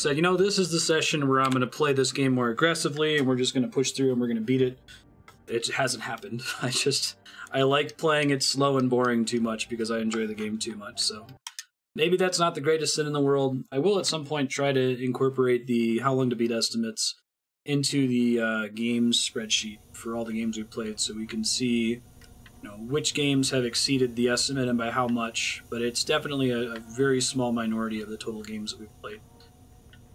said, you know, this is the session where I'm going to play this game more aggressively, and we're just going to push through and we're going to beat it. It hasn't happened. I like playing it slow and boring too much because I enjoy the game too much, so maybe that's not the greatest sin in the world. I will at some point try to incorporate the how long to beat estimates into the games spreadsheet for all the games we've played, so we can see, you know, which games have exceeded the estimate and by how much, but it's definitely a very small minority of the total games that we've played.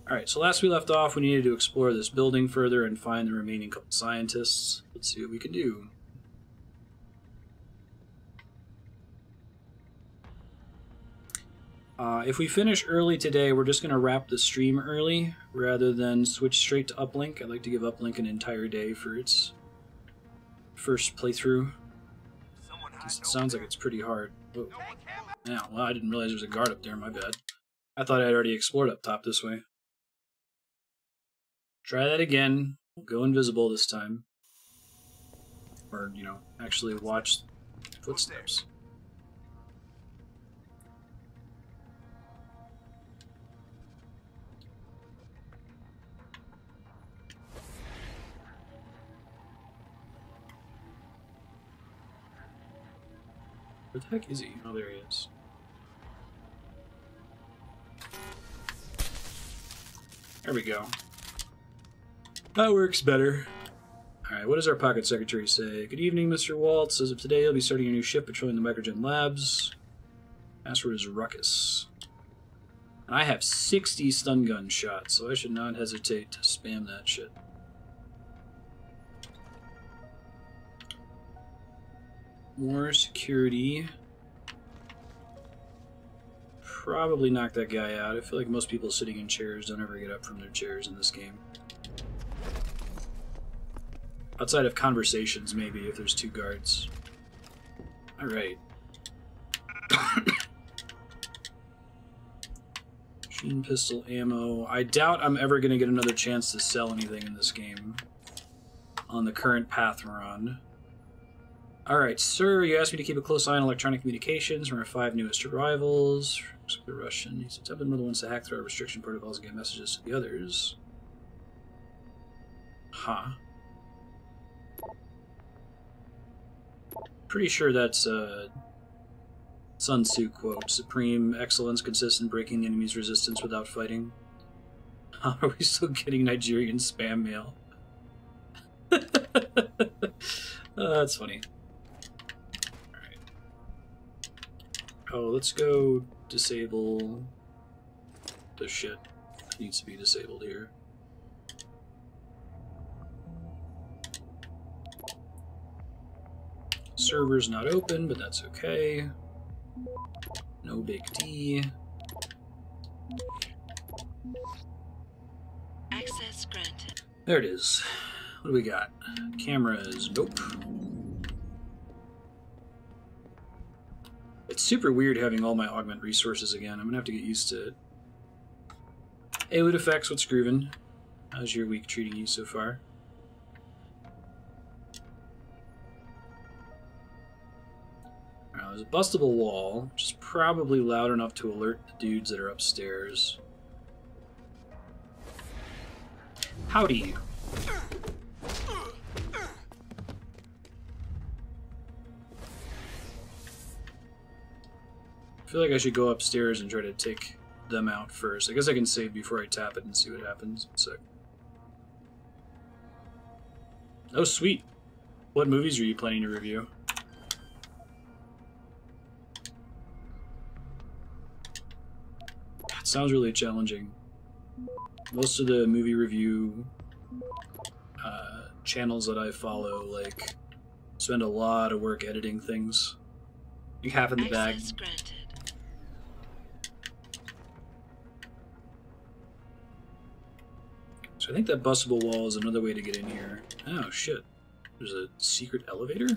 Alright, so last we left off, we needed to explore this building further and find the remaining couple scientists. Let's see what we can do. If we finish early today, we're just going to wrap the stream early rather than switch straight to Uplink. I'd like to give Uplink an entire day for its first playthrough. It sounds like it's pretty hard. Oh. Yeah, well, I didn't realize there was a guard up there, my bad. I thought I had already explored up top this way. Try that again. We'll go invisible this time. Or, you know, actually watch footsteps. Where the heck is he? Oh, there he is. There we go. That works better. Alright, what does our pocket secretary say? Good evening, Mr. Waltz. As of today, you'll be starting your new shift patrolling the Microgen labs. Password is Ruckus. And I have 60 stun gun shots, so I should not hesitate to spam that shit. More security. Probably knock that guy out. I feel like most people sitting in chairs don't ever get up from their chairs in this game. Outside of conversations, maybe, if there's two guards. Alright. Machine pistol ammo. I doubt I'm ever going to get another chance to sell anything in this game on the current path we're on. Alright, sir, you asked me to keep a close eye on electronic communications from our 5 newest arrivals. The Russian. He's attempted more than once to hack through our restriction protocols and get messages to the others. Huh. Pretty sure that's a Sun Tzu quote. Supreme excellence consists in breaking the enemy's resistance without fighting. How are we still getting Nigerian spam mail? That's funny. Alright. Oh, let's go disable the shit that needs to be disabled here. Server's not open, but that's okay. No big D. Access granted. There it is. What do we got? Cameras, nope. It's super weird having all my augment resources again. I'm gonna have to get used to it. Hey, Loot Effects, what's groovin'? How's your week treating you so far? There's a bustable wall, which is probably loud enough to alert the dudes that are upstairs. Howdy. I feel like I should go upstairs and try to take them out first. I guess I can save before I tap it and see what happens. One sec. Oh, sweet. What movies are you planning to review? Sounds really challenging. Most of the movie review channels that I follow, like, spend a lot of work editing things. You have in the bag. Granted. So I think that bustable wall is another way to get in here. Oh shit. There's a secret elevator?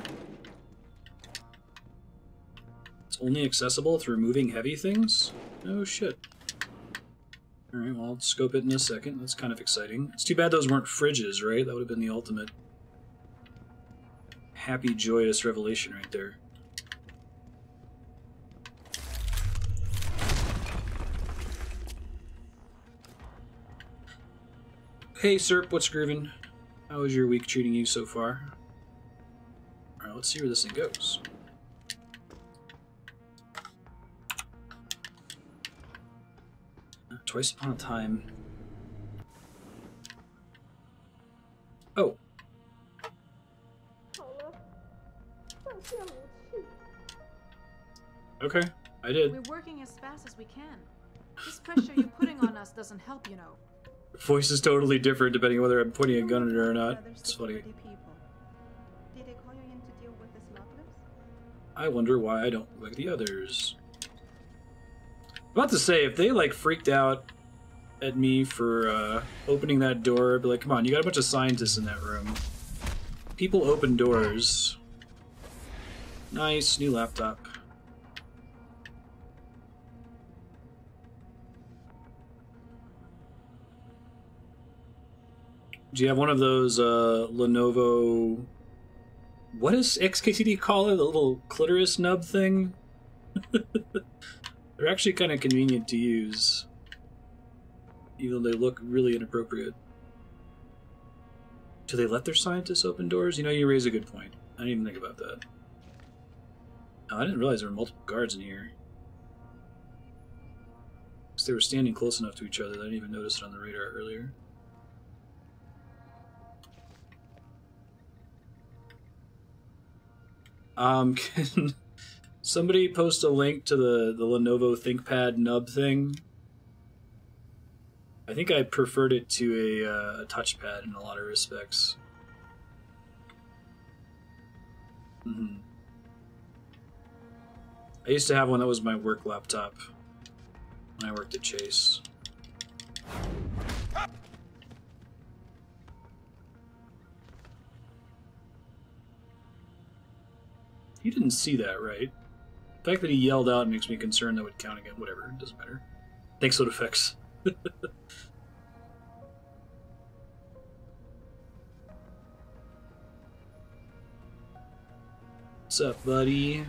It's only accessible through moving heavy things? Oh shit. Alright, well, I'll scope it in a second. That's kind of exciting. It's too bad those weren't fridges, right? That would have been the ultimate happy, joyous revelation right there. Hey, Serp, what's groovin'? How is your week treating you so far? Alright, let's see where this thing goes. Twice upon a time. Oh. Okay, I did. We're working as fast as we can. This pressure you're putting on us doesn't help, you know. Voice is totally different depending on whether I'm pointing a gun at her or not. It's funny. Did they call you in to deal with the smugglers? I wonder why I don't look like the others. I'm about to say, if they like freaked out at me for opening that door, I'd be like, come on, you got a bunch of scientists in that room. People open doors. Nice, new laptop. Do you have one of those Lenovo... What does XKCD call it? The little clitoris nub thing? They're actually kind of convenient to use. Even though they look really inappropriate. Do they let their scientists open doors? You know, you raise a good point. I didn't even think about that. Oh, I didn't realize there were multiple guards in here. Because they were standing close enough to each other that I didn't even notice it on the radar earlier. Can somebody post a link to the Lenovo ThinkPad nub thing? I think I preferred it to a touchpad in a lot of respects. I used to have one that was my work laptop when I worked at Chase. You didn't see that, right? The fact that he yelled out makes me concerned that would count again. Whatever, it doesn't matter. Thanks, Load Effects. What's up, buddy?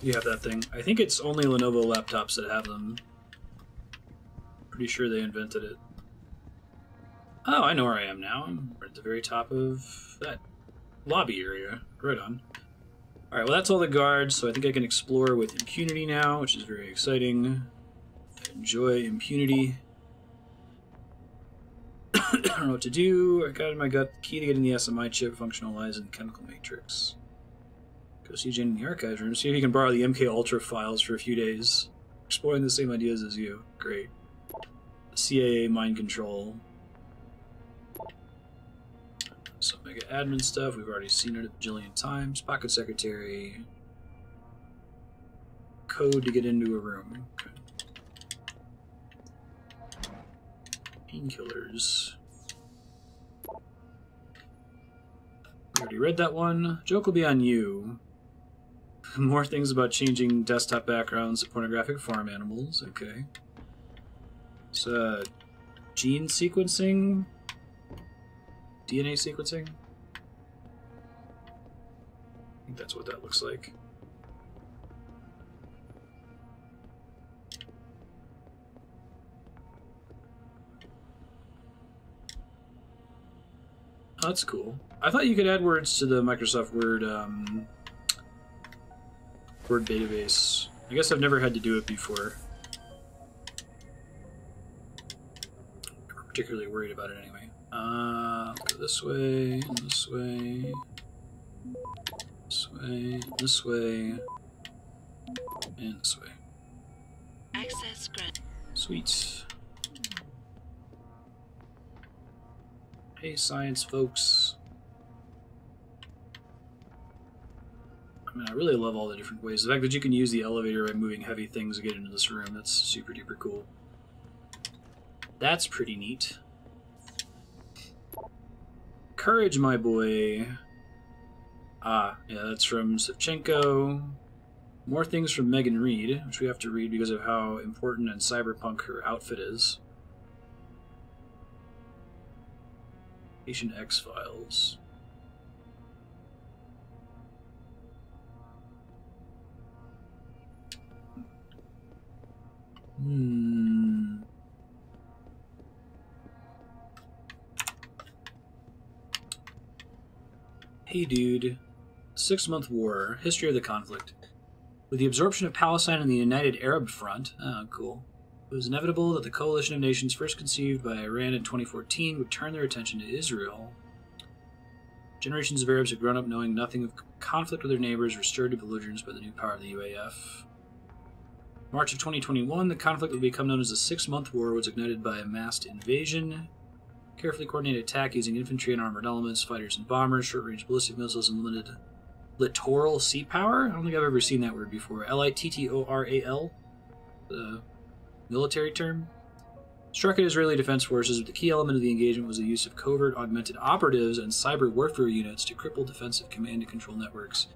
You have that thing. I think it's only Lenovo laptops that have them. Pretty sure they invented it. Oh, I know where I am now. I'm at the very top of that lobby area. Right on. Alright, well that's all the guards, so I think I can explore with impunity now, which is very exciting. Enjoy impunity. I don't know what to do. I got in my gut the key to getting the SMI chip functionalized in the chemical matrix. Go see Jen in the archives room, see if you can borrow the MK Ultra files for a few days. Exploring the same ideas as you. Great. CAA mind control. Some mega admin stuff, we've already seen it a bajillion times. Pocket secretary. Code to get into a room. Okay. Painkillers. We already read that one. Joke will be on you. More things about changing desktop backgrounds to pornographic farm animals. Okay. So, gene sequencing? DNA sequencing? I think that's what that looks like. Oh, that's cool. I thought you could add words to the Microsoft Word Word database. I guess I've never had to do it before. Never particularly worried about it anyway. Go this way, this way, this way, this way, and this way. Access granted. Sweet. Hey, science folks. I mean, I really love all the different ways. The fact that you can use the elevator by moving heavy things to get into this room, that's super duper cool. That's pretty neat. Courage, my boy. Ah, yeah, that's from Savchenko. More things from Megan Reed, which we have to read because of how important and cyberpunk her outfit is. Patient X-Files. Hey dude. 6-month war. History of the conflict. With the absorption of Palestine and the United Arab Front, oh cool, it was inevitable that the coalition of nations first conceived by Iran in 2014 would turn their attention to Israel. Generations of Arabs had grown up knowing nothing of conflict with their neighbors were stirred to belligerence by the new power of the UAF. March of 2021, the conflict would become known as the 6-month war was ignited by a massed invasion. Carefully coordinated attack using infantry and armored elements, fighters and bombers, short-range ballistic missiles, and limited littoral sea power? I don't think I've ever seen that word before. Littoral? The military term? Struck at Israeli defense forces, but the key element of the engagement was the use of covert augmented operatives and cyber warfare units to cripple defensive command and control networks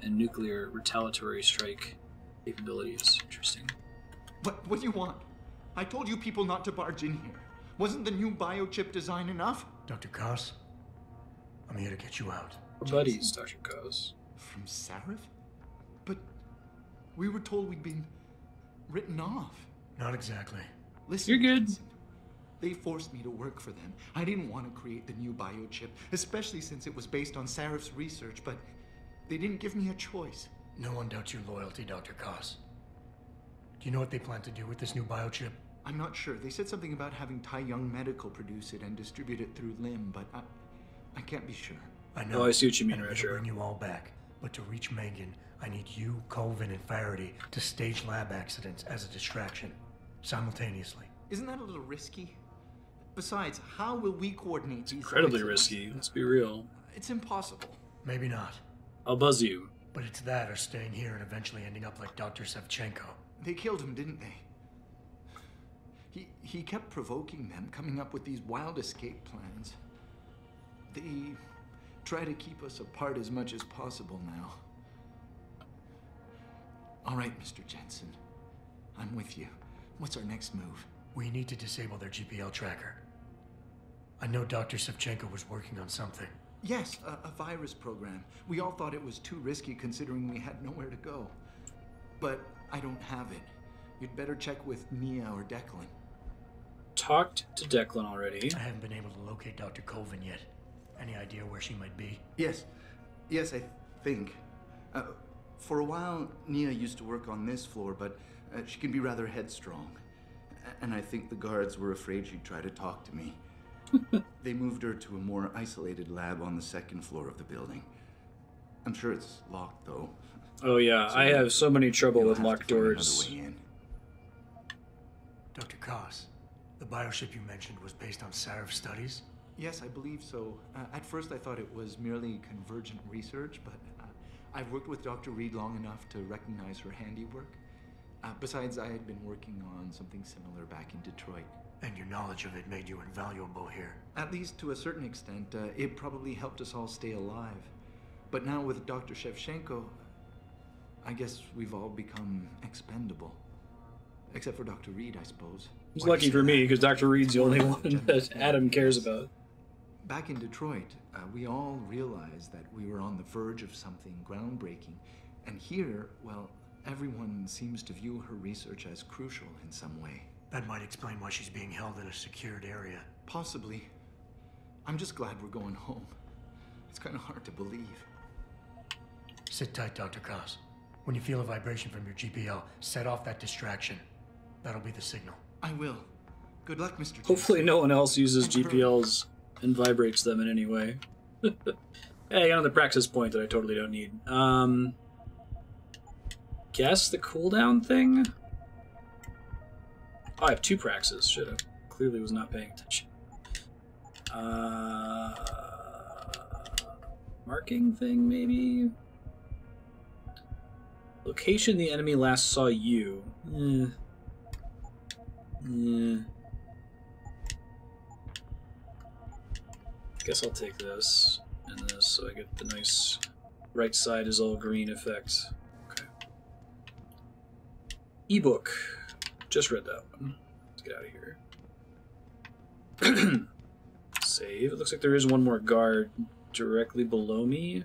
and nuclear retaliatory strike capabilities. Interesting. What do you want? I told you people not to barge in here. Wasn't the new biochip design enough? Dr. Koss, I'm here to get you out. We're buddies, Dr. Koss. From Sarif? But we were told we'd been written off. Not exactly. Listen, you're good. Jensen, they forced me to work for them. I didn't want to create the new biochip, especially since it was based on Sarif's research, but they didn't give me a choice. No one doubts your loyalty, Dr. Koss. Do you know what they plan to do with this new biochip? I'm not sure. They said something about having Tai Young Medical produce it and distribute it through LIM, but I can't be sure. I know. Oh, I see what you mean, I'm Retro. gonna bring you all back. But to reach Megan, I need you, Colvin, and Faraday to stage lab accidents as a distraction, simultaneously. Isn't that a little risky? Besides, how will we coordinate these Incredibly accidents? risky, let's be real. It's impossible. Maybe not. I'll buzz you. But it's that or staying here and eventually ending up like Dr. Sevchenko. They killed him, didn't they? He kept provoking them, coming up with these wild escape plans. They try to keep us apart as much as possible now. All right, Mr. Jensen. I'm with you. What's our next move? We need to disable their GPL tracker. I know Dr. Sevchenko was working on something. Yes, a virus program. We all thought it was too risky considering we had nowhere to go. But I don't have it. You'd better check with Nia or Declan. Talked to Declan already. I haven't been able to locate Dr. Colvin yet. Any idea where she might be? Yes, I think. For a while, Nia used to work on this floor, but she can be rather headstrong. And I think the guards were afraid she'd try to talk to me. They moved her to a more isolated lab on the 2nd floor of the building. I'm sure it's locked, though. Oh yeah, So I have so many trouble you'll with have to locked find another doors. way in. Dr. Koss, the bioship you mentioned was based on Sarif studies? Yes, I believe so. At first, I thought it was merely convergent research, but I've worked with Dr. Reed long enough to recognize her handiwork. Besides, I had been working on something similar back in Detroit. And your knowledge of it made you invaluable here. At least to a certain extent, it probably helped us all stay alive. But now with Dr. Shevchenko, I guess we've all become expendable. Except for Dr. Reed, I suppose. It's lucky for me, because Dr. Reed's the only one that Adam cares about. Back in Detroit, we all realized that we were on the verge of something groundbreaking. And here, well, everyone seems to view her research as crucial in some way. That might explain why she's being held in a secured area. Possibly. I'm just glad we're going home. It's kind of hard to believe. Sit tight, Dr. Koss. When you feel a vibration from your GPL, set off that distraction. That'll be the signal. I will. Good luck, Mr. Jensen. Hopefully no one else uses GPLs and vibrates them in any way. Hey, I got another praxis point that I totally don't need. Guess the cooldown thing? Oh, I have 2 praxis. Shit, I clearly was not paying attention. Marking thing, maybe? Location the enemy last saw you. Guess I'll take this and this so I get the nice right side is all green effect. Okay. Ebook. Just read that one. Let's get out of here. Save. It looks like there is one more guard directly below me.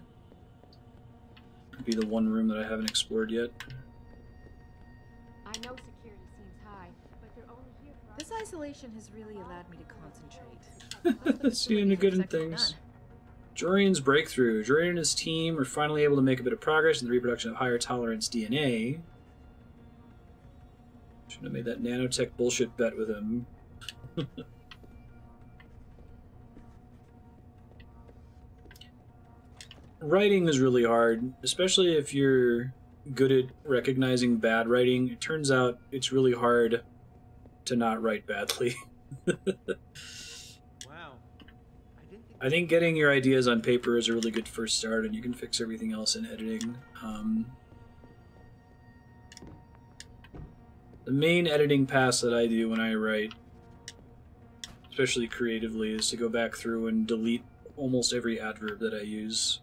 Could be the one room that I haven't explored yet. I know security seems high, but they're only here for this isolation has really allowed me to concentrate. Seeing the good in things. Jorian's breakthrough. Jorian and his team are finally able to make a bit of progress in the reproduction of higher tolerance DNA. Shouldn't have made that nanotech bullshit bet with him. Writing is really hard, especially if you're good at recognizing bad writing. It turns out it's really hard to not write badly. Wow. I think getting your ideas on paper is a really good first start, and you can fix everything else in editing. The main editing pass that I do when I write, especially creatively, is to go back through and delete almost every adverb that I use.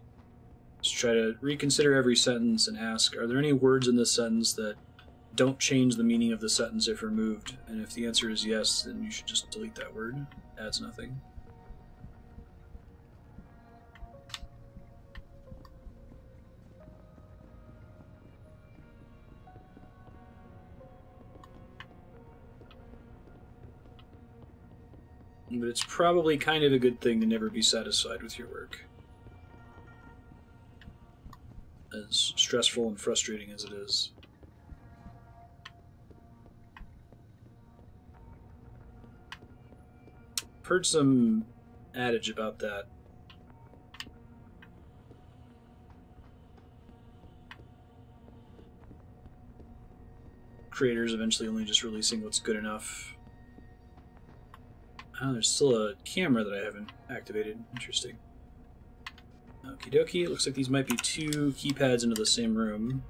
Just try to reconsider every sentence and ask, are there any words in this sentence that don't change the meaning of the sentence if removed? And if the answer is yes, then you should just delete that word. It adds nothing. But it's probably kind of a good thing to never be satisfied with your work. As stressful and frustrating as it is. I've heard some adage about that. Creators eventually only just releasing what's good enough. Oh, there's still a camera that I haven't activated. Interesting. Okie dokie, it looks like these might be two keypads into the same room.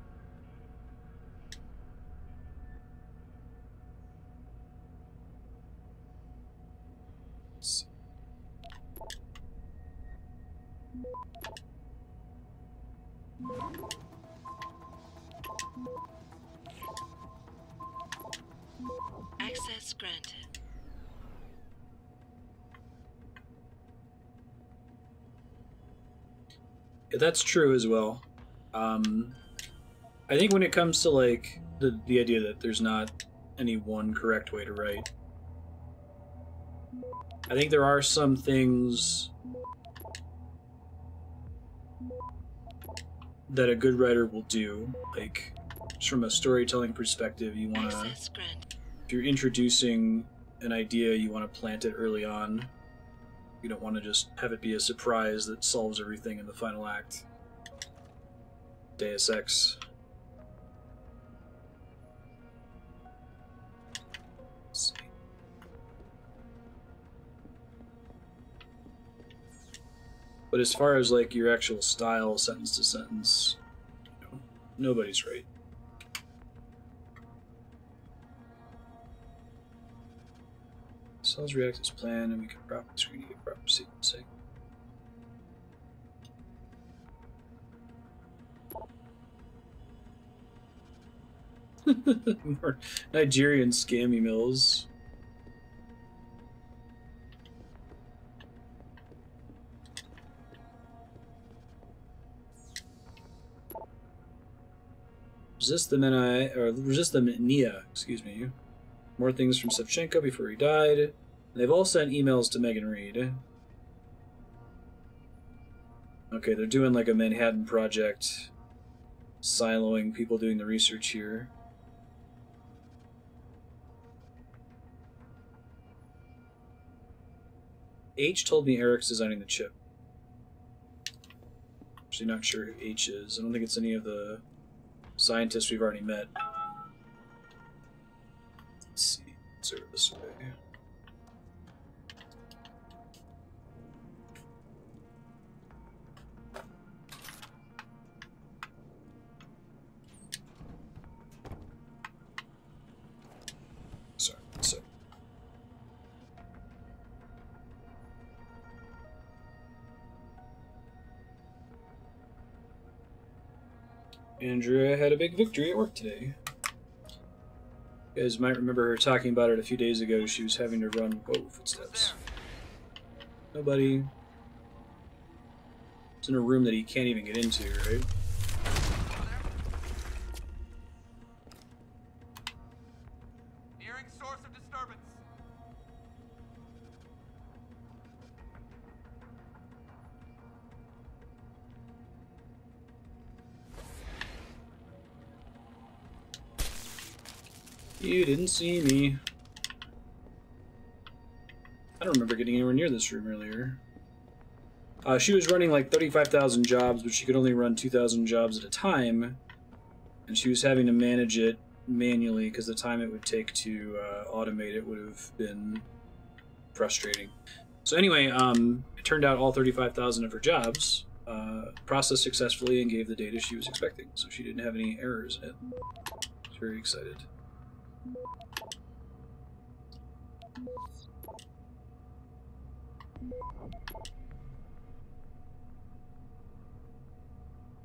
Let's see. Access granted. Yeah, that's true as well. I think when it comes to like the idea that there's not any one correct way to write, I think there are some things that a good writer will do. Like, just from a storytelling perspective, you want to, if you're introducing an idea, you want to plant it early on. You don't want to just have it be a surprise that solves everything in the final act. Deus Ex. Let's see. But as far as like your actual style, sentence to sentence, you know, nobody's right. Cells react as planned, and we can properly screen get proper sequencing. More Nigerian scam emails. Resist the Nia, excuse me. More things from Sevchenko before he died. And they've all sent emails to Megan Reed. Okay, they're doing like a Manhattan Project, siloing people doing the research here. H told me Eric's designing the chip. Actually not sure who H is. I don't think it's any of the scientists we've already met. Let's see. It's over this way. Sorry, one sec. Andrea had a big victory at work today. You guys might remember her talking about it a few days ago. She was having to run... Whoa, footsteps. Nobody. It's in a room that he can't even get into, right? Nearing source of disturbance. You didn't see me. I don't remember getting anywhere near this room earlier. She was running like 35,000 jobs, but she could only run 2,000 jobs at a time. And she was having to manage it manually because the time it would take to automate it would have been frustrating. So anyway, it turned out all 35,000 of her jobs processed successfully and gave the data she was expecting. So she didn't have any errors in it. I was very excited.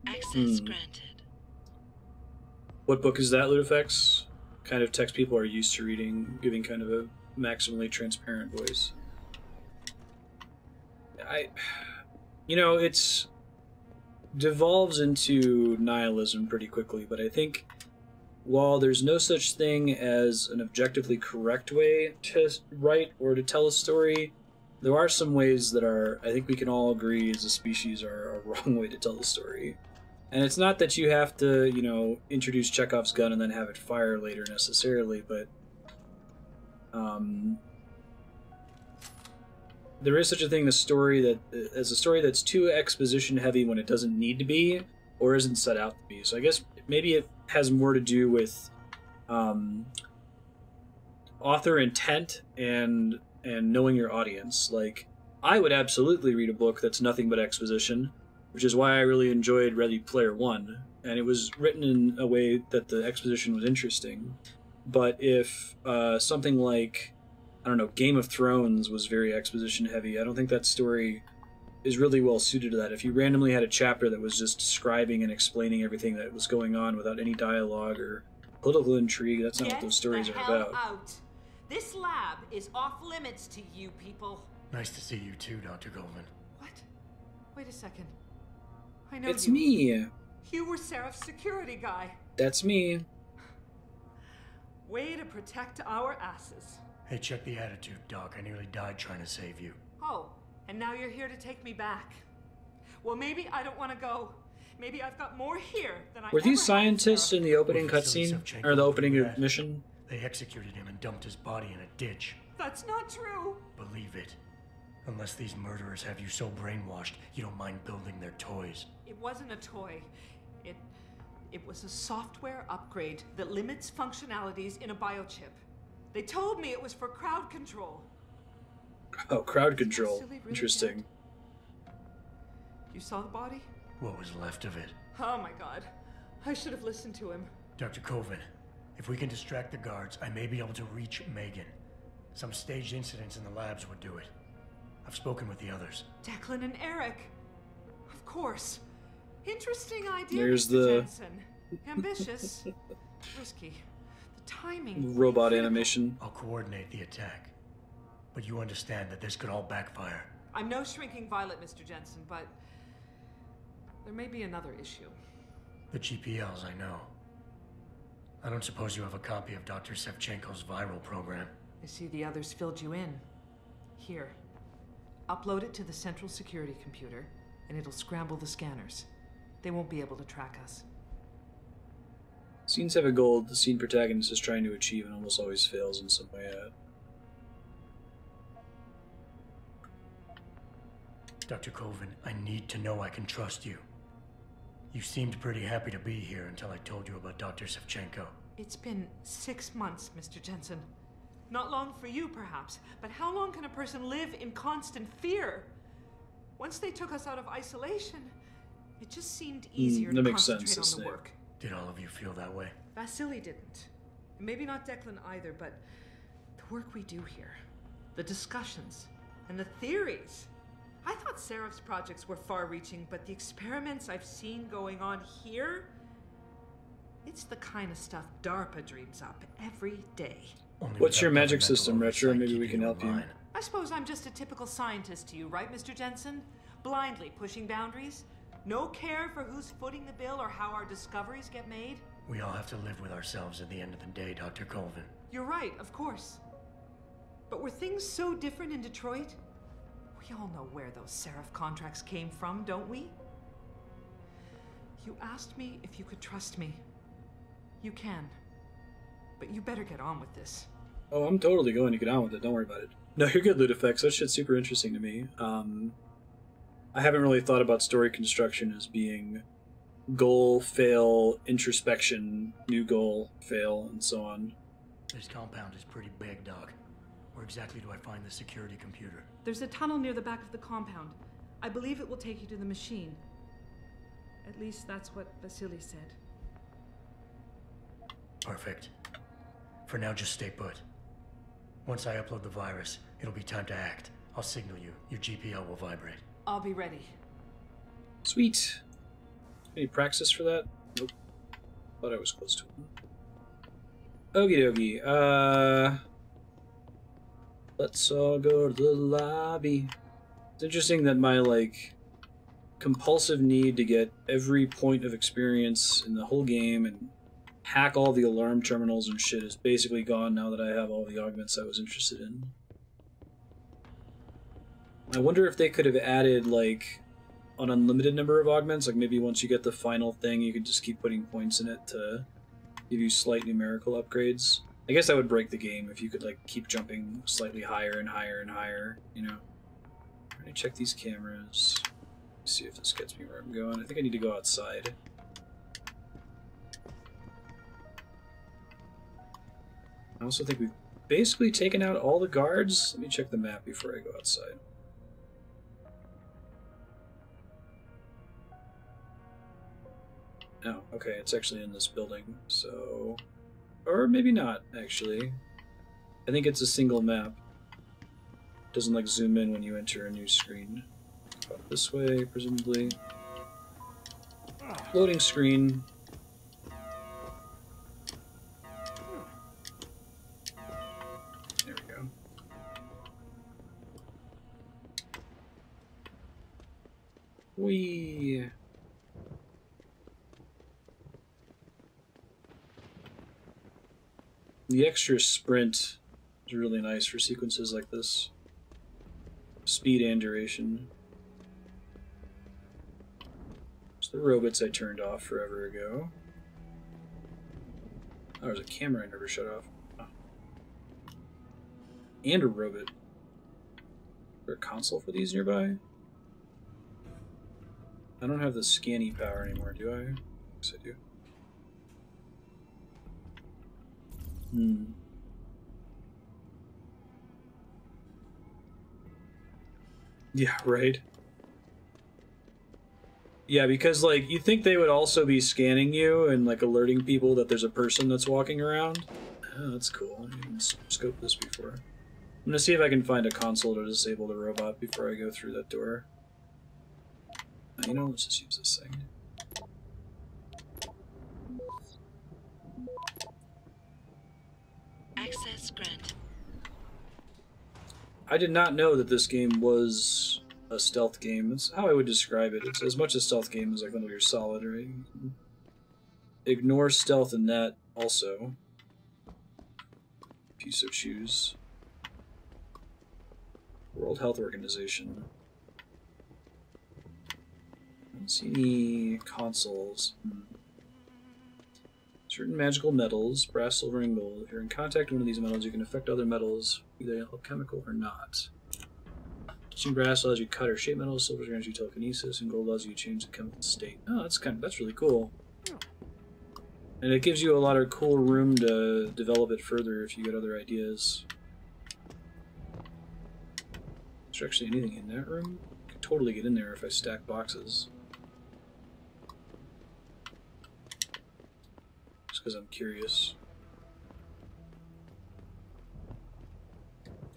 Access granted. What book is that, Ludifex? Kind of text people are used to reading, giving kind of a maximally transparent voice. You know, it's devolves into nihilism pretty quickly, but I think while there's no such thing as an objectively correct way to write or to tell a story, there are some ways that are, I think we can all agree as a species, are a wrong way to tell the story. And it's not that you have to, you know, introduce Chekhov's gun and then have it fire later necessarily, but there is such a thing as a story that's too exposition heavy when it doesn't need to be, or isn't set out to be. So I guess maybe it has more to do with author intent and knowing your audience. Like, I would absolutely read a book that's nothing but exposition, which is why I really enjoyed Ready Player One, and it was written in a way that the exposition was interesting. But if something like, I don't know, Game of Thrones was very exposition heavy, I don't think that story is really well suited to that. If you randomly had a chapter that was just describing and explaining everything that was going on without any dialogue or political intrigue, that's not what those stories are about. Out. This lab is off limits to you people. Nice to see you too, Dr. Colvin. What? Wait a second. I know It's you. me. You were Sarif's security guy. That's me. Way to protect our asses. Hey, check the attitude, Doc. I nearly died trying to save you. Oh, and now you're here to take me back. Well, maybe I don't want to go. Maybe I've got more here than I Were these ever had, scientists Sarif. in the opening Well, Vasily cutscene? Savchenko Or the opening knew of that. mission? They executed him and dumped his body in a ditch. That's not true. Believe it. Unless these murderers have you so brainwashed, you don't mind building their toys. It wasn't a toy. It was a software upgrade that limits functionalities in a biochip. They told me it was for crowd control. Oh, crowd control. Vasily really Interesting. dead? You saw the body? What was left of it? Oh my god. I should have listened to him. Dr. Colvin, if we can distract the guards, I may be able to reach Megan. Some staged incidents in the labs would do it. I've spoken with the others. Declan and Eric. Of course. Interesting idea, There's Mr. the- Jensen. Ambitious. Risky. The timing. Robot critical. animation. I'll coordinate the attack. But you understand that this could all backfire. I'm no shrinking violet, Mr. Jensen, but there may be another issue. The GPLs, I know. I don't suppose you have a copy of Dr. Savchenko's viral program. I see the others filled you in. Here. Upload it to the central security computer, and it'll scramble the scanners. They won't be able to track us. Scenes have a goal the scene protagonist is trying to achieve and almost always fails in some way at. Dr. Colvin, I need to know I can trust you. You seemed pretty happy to be here until I told you about Dr. Savchenko. It's been 6 months, Mr. Jensen. Not long for you, perhaps, but how long can a person live in constant fear? Once they took us out of isolation, it just seemed easier that to makes concentrate sense, on the Snape. work. Did all of you feel that way? Vasily didn't. And maybe not Declan either, but the work we do here, the discussions, and the theories. I thought Sarif's projects were far-reaching, but the experiments I've seen going on here, it's the kind of stuff DARPA dreams up every day. Only What's your without magic governmental system, Retro? oversight Maybe we keeping can help you. in line. I suppose I'm just a typical scientist to you, right, Mr. Jensen? Blindly pushing boundaries? No care for who's footing the bill or how our discoveries get made? We all have to live with ourselves at the end of the day, Dr. Colvin. You're right, of course. But were things so different in Detroit? We all know where those Sarif contracts came from, don't we? You asked me if you could trust me. You can. but you better get on with this. Oh, I'm totally going to get on with it. Don't worry about it. No, you're good, Ludifex. That shit's super interesting to me. I haven't really thought about story construction as being goal, fail, introspection, new goal, fail, and so on. This compound is pretty big, Doc. Where exactly do I find the security computer? There's a tunnel near the back of the compound. I believe it will take you to the machine. At least that's what Vasily said. Perfect. For now, just stay put. Once I upload the virus, it'll be time to act. I'll signal you. Your GPL will vibrate. I'll be ready. Sweet. Any praxis for that? Nope. Thought I was close to it. Okie dokie. Let's all go to the lobby. It's interesting that my, like, compulsive need to get every point of experience in the whole game and hack all the alarm terminals and shit is basically gone now that I have all the augments I was interested in. I wonder if they could have added, like, an unlimited number of augments, like maybe once you get the final thing you could just keep putting points in it to give you slight numerical upgrades. I guess that would break the game if you could, like, keep jumping slightly higher and higher and higher, you know. Let me check these cameras. See if this gets me where I'm going. I think I need to go outside. I also think we've basically taken out all the guards. Let me check the map before I go outside. Oh, okay, it's actually in this building, so... Or maybe not, actually. I think it's a single map. Doesn't, like, zoom in when you enter a new screen. Go this way, presumably. Loading screen. There we go. Whee! The extra sprint is really nice for sequences like this. Speed and duration. It's the robots I turned off forever ago. Oh, there's a camera I never shut off. Oh. And a robot. Is there a console for these nearby? I don't have the scanning power anymore, do I? Yes, I do. Yeah, right. Yeah, because, like, you think they would also be scanning you and, like, alerting people that there's a person that's walking around? Oh, that's cool. I didn't scope this before. I'm gonna see if I can find a console to disable the robot before I go through that door. You know, let's just use this thing. Access granted. I did not know that this game was a stealth game. That's how I would describe it. It's as much a stealth game as like Metal Gear Solid, right? Ignore stealth in that also. If you so choose. World Health Organization. I don't see any consoles. Certain magical metals, brass, silver, and gold. If you're in contact with one of these metals, you can affect other metals, either alchemical or not. Touching brass allows you to cut or shape metals, silver grants you telekinesis, and gold allows you to change the chemical state. Oh, that's really cool. And it gives you a lot of cool room to develop it further if you get other ideas. Is there actually anything in that room? I could totally get in there if I stack boxes. Just because I'm curious.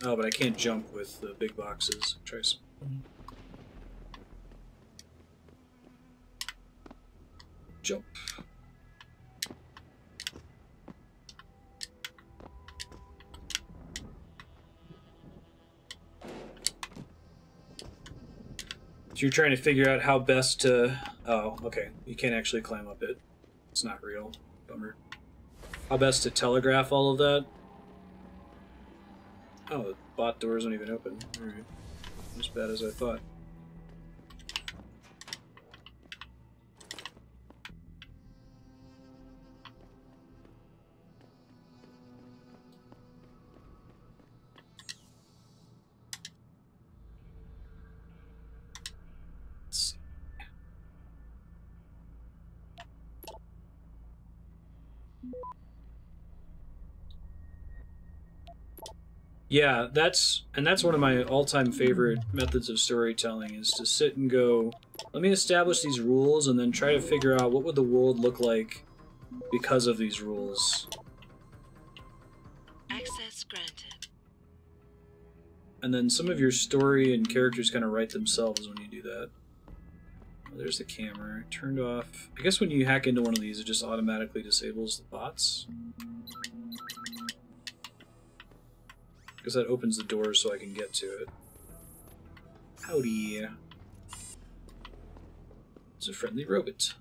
Oh, but I can't jump with the big boxes. Try some. Jump. So you're trying to figure out how best to... Oh, okay. You can't actually climb up it. It's not real. Bummer. How best to telegraph all of that? Oh, the bot doors don't even open. Alright. Not as bad as I thought. Yeah, that's one of my all-time favorite methods of storytelling, is to sit and go, let me establish these rules and then try to figure out what would the world look like because of these rules. Access granted. And then some of your story and characters kind of write themselves when you do that. Oh, there's the camera. Turned off. I guess when you hack into one of these, it just automatically disables the bots. Because that opens the door so I can get to it. Howdy. It's a friendly robot.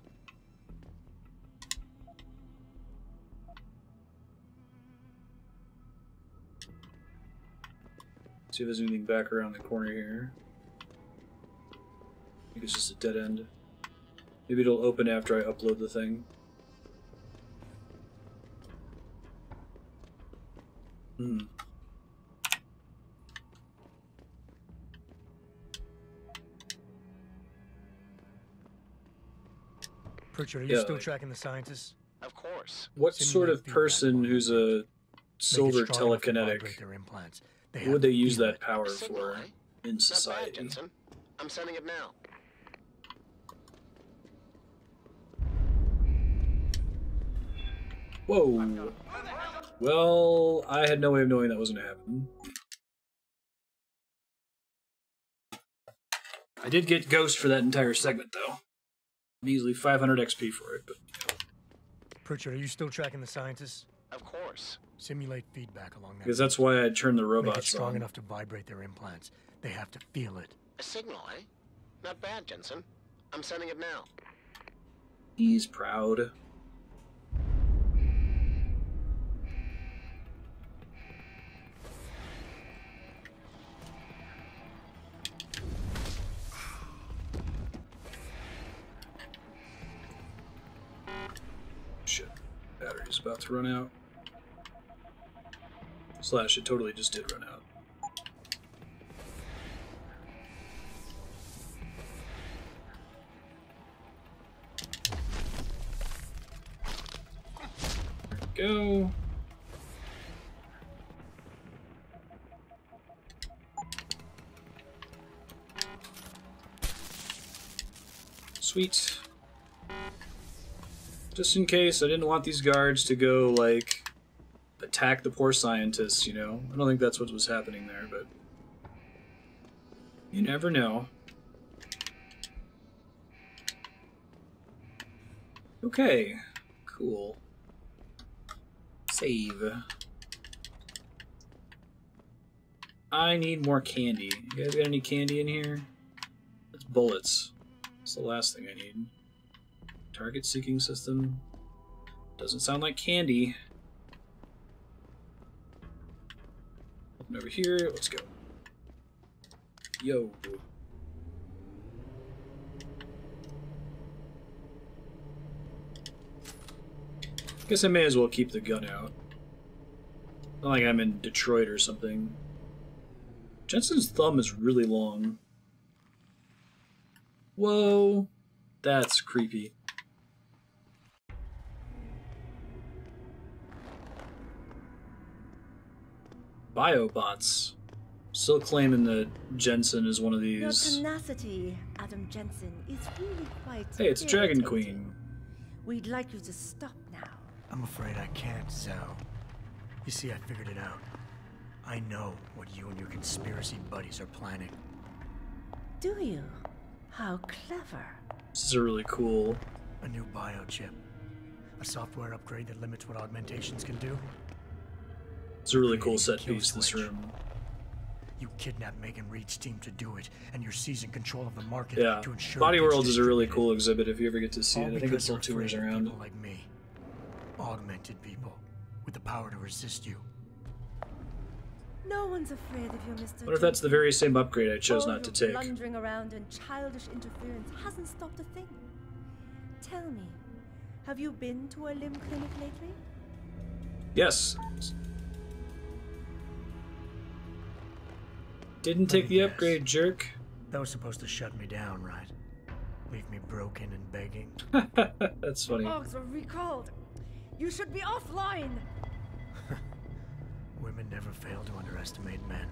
See if there's anything back around the corner here. I think it's just a dead end. Maybe it'll open after I upload the thing. Hmm. Pritchard, are you still tracking the scientists? Of course. What sort of person who's a silver telekinetic, what would they use that power for in society? Not bad, Jensen. I'm sending it now. Whoa. Well, I had no way of knowing that was going to happen. I did get Ghost for that entire segment, though. Measly 500 XP for it, but... Pritchard, are you still tracking the scientists? Of course. Simulate feedback along that. Because that's why I turned the robots Make it strong on. enough to vibrate their implants. They have to feel it. A signal, eh? Not bad, Jensen. I'm sending it now. He's proud. Shit. Battery's about to run out. Slash, it totally just did run out. There we go. Sweet. Just in case, I didn't want these guards to go, like, attack the poor scientists, you know? I don't think that's what was happening there, but... you never know. Okay. Cool. Save. I need more candy. You guys got any candy in here? That's bullets. That's the last thing I need. Target seeking system. Doesn't sound like candy. Open over here. Let's go. Yo. Guess I may as well keep the gun out. Not like I'm in Detroit or something. Jensen's thumb is really long. Whoa. That's creepy. Biobots. Still claiming that Jensen is one of these. Your tenacity, Adam Jensen, is really quite. Hey, it's Dragon irritating. Queen. We'd like you to stop now. I'm afraid I can't, Zhao. You see, I figured it out. I know what you and your conspiracy buddies are planning. Do you? How clever. This is a really cool. A new biochip. A software upgrade that limits what augmentations can do. It's a really cool set piece, this room. You kidnapped Megan Reed's team to do it, and you're seizing control of the market Yeah. to ensure Body it gets Worlds is a really distributed. cool exhibit if you ever get to see All it. I think because it's still you're tours afraid of around. people like me. Augmented people with the power to resist you. No one's afraid of you, Mr. What if that's the very same upgrade I chose All not to your take? blundering around and childish interference hasn't stopped a thing. Tell me, have you been to a limb clinic lately? Yes. Didn't take the upgrade, jerk. That was supposed to shut me down, right? Leave me broken and begging. That's funny. Orgs were recalled. You should be offline! Women never fail to underestimate men.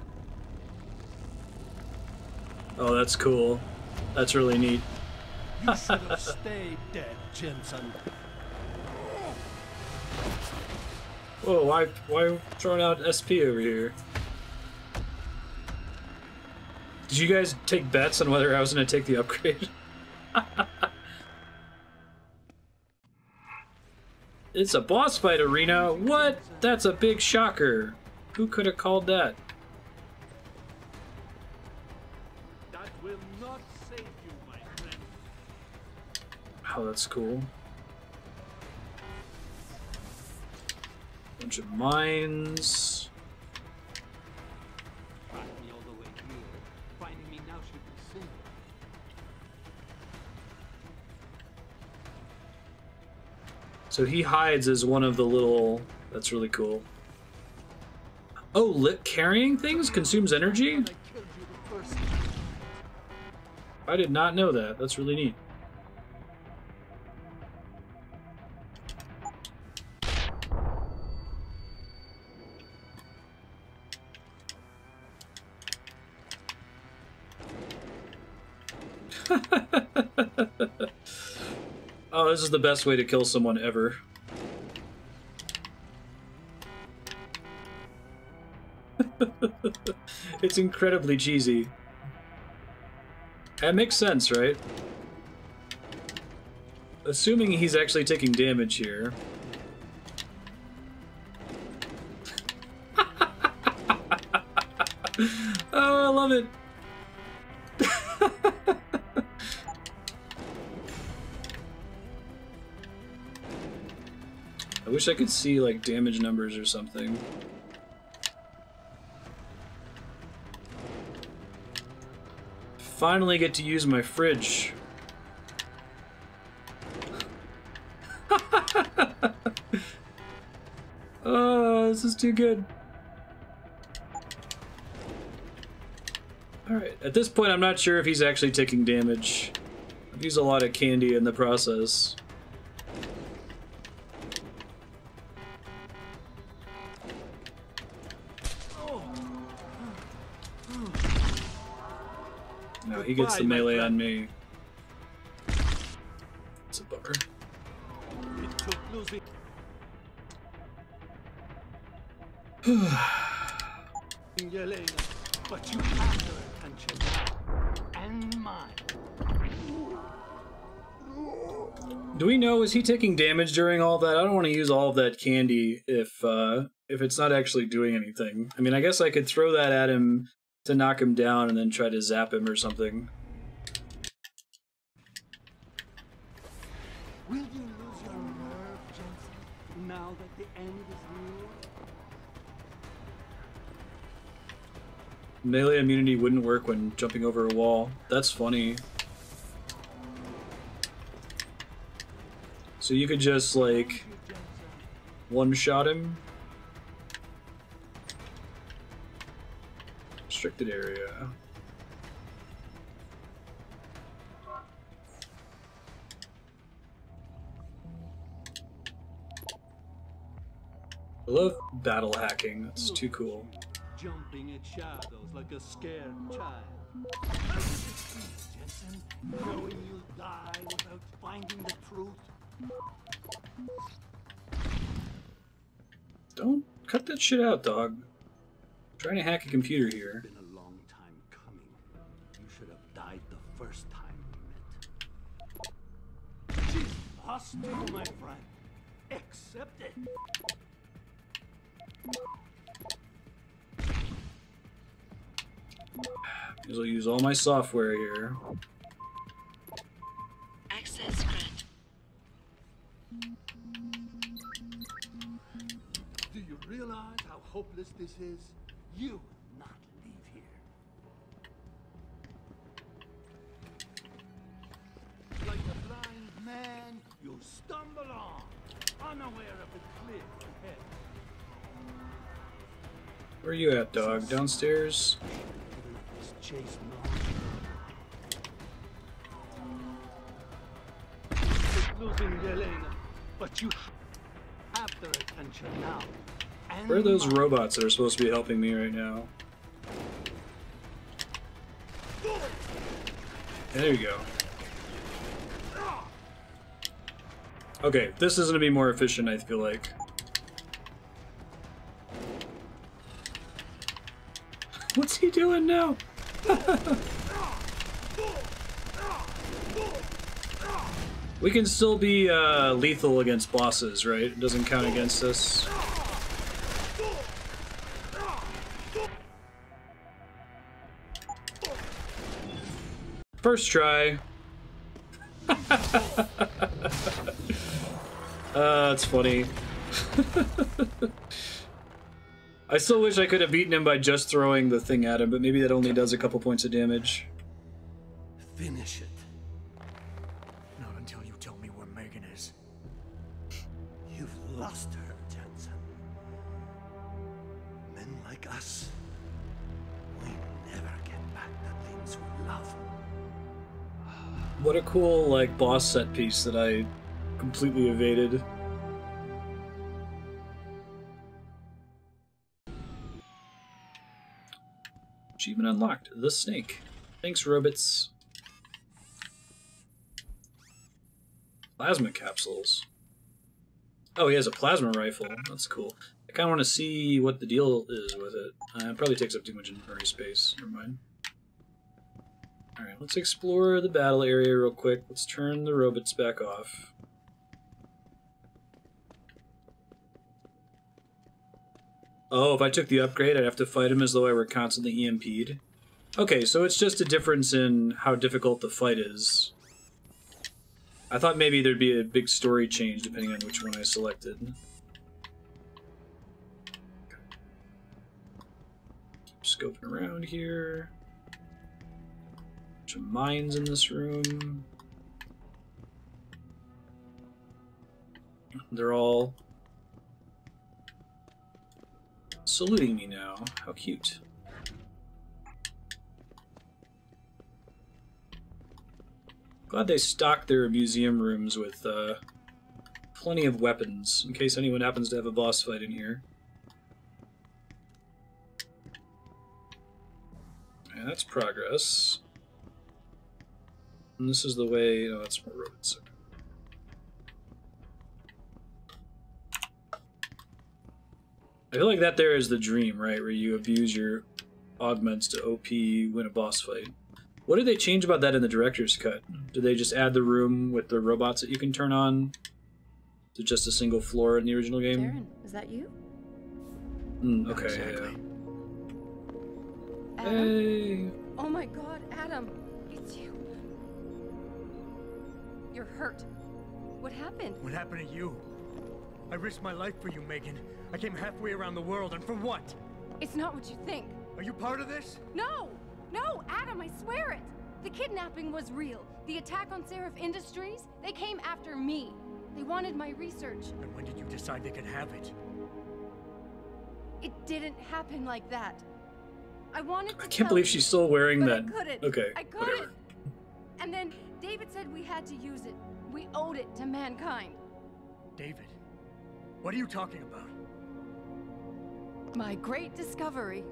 Oh, that's cool. That's really neat. You should have stayed dead, Jensen. Whoa, why throwing out SP over here? Did you guys take bets on whether I was going to take the upgrade? It's a boss fight arena? What? That's a big shocker. Who could have called that? That will not save you, my friend. Oh, that's cool. Bunch of mines. Track me all the way here. Finding me now should be simple. So he hides as one of the little... That's really cool. Oh, carrying things consumes energy? I did not know that. That's really neat. Oh, this is the best way to kill someone ever. It's incredibly cheesy. That makes sense, right? Assuming he's actually taking damage here. Oh, I love it. I wish I could see, like, damage numbers or something. Finally get to use my fridge. Oh, this is too good. Alright, at this point I'm not sure if he's actually taking damage. I've used a lot of candy in the process. No, he gets the melee on me. It's a bummer. It took losing. Yelena, but you have her attention now, and mine. Do we know, is he taking damage during all that? I don't want to use all of that candy if it's not actually doing anything. I mean, I guess I could throw that at him to knock him down and then try to zap him or something. Will you lose your nerve, Jensen, now that the end is near? Melee immunity wouldn't work when jumping over a wall. That's funny. So you could just, like, one-shot him? Restricted area. I love battle hacking. That's too cool. Jumping at shadows like a scared child. Jensen, knowing you'll die without finding the truth. Don't cut that shit out, dog. I'm trying to hack a computer here. It's been a long time coming. You should have died the first time we met. She's hostile, my friend. Accept it. I'll use all my software here. Access grant. Do you realize how hopeless this is? You will not leave here. Like a blind man, you stumble on, unaware of the cliff ahead. Where are you at, dog? Downstairs? This chase losing Yelena, but you their attention now. And Where are those robots that are supposed to be helping me right now? There you go. Okay, this is going to be more efficient, I feel like. What's he doing now? We can still be lethal against bosses, right? It doesn't count against us. First try. That's funny. I still wish I could have beaten him by just throwing the thing at him, but maybe that only does a couple points of damage. finish it. Not until you tell me where Megan is. You've lost her, Jensen. Men like us, we never get back the things we love. What a cool, like, boss set piece that I completely evaded. Achievement unlocked. The snake. Thanks, robots. Plasma capsules. Oh, he has a plasma rifle. That's cool. I kind of want to see what the deal is with it. It probably takes up too much inventory space. Never mind. Alright, let's explore the battle area real quick. Let's turn the robots back off. Oh, if I took the upgrade, I'd have to fight him as though I were constantly EMP'd. Okay, so it's just a difference in how difficult the fight is. I thought maybe there'd be a big story change depending on which one I selected. Keep scoping around here. Bunch of mines in this room. They're all saluting me now. How cute. Glad they stocked their museum rooms with plenty of weapons, in case anyone happens to have a boss fight in here. And that's progress. And this is the way... Oh, that's more robots. I feel like that there is the dream, right? Where you abuse your augments to OP win a boss fight. What did they change about that in the director's cut? Did they just add the room with the robots that you can turn on to just a single floor in the original game? Jaron, is that you? Okay, exactly. yeah. Adam? Hey! Oh my god, Adam! It's you. You're hurt. What happened? What happened to you? I risked my life for you, Megan. I came halfway around the world, and for what? It's not what you think. Are you part of this? No! No, Adam, I swear it! The kidnapping was real. The attack on Sarif Industries, they came after me. They wanted my research. And when did you decide they could have it? It didn't happen like that. I wanted to I can't believe she's still wearing but that. I couldn't. Okay, I couldn't. whatever. And then David said we had to use it. We owed it to mankind. David? What are you talking about? My great discovery.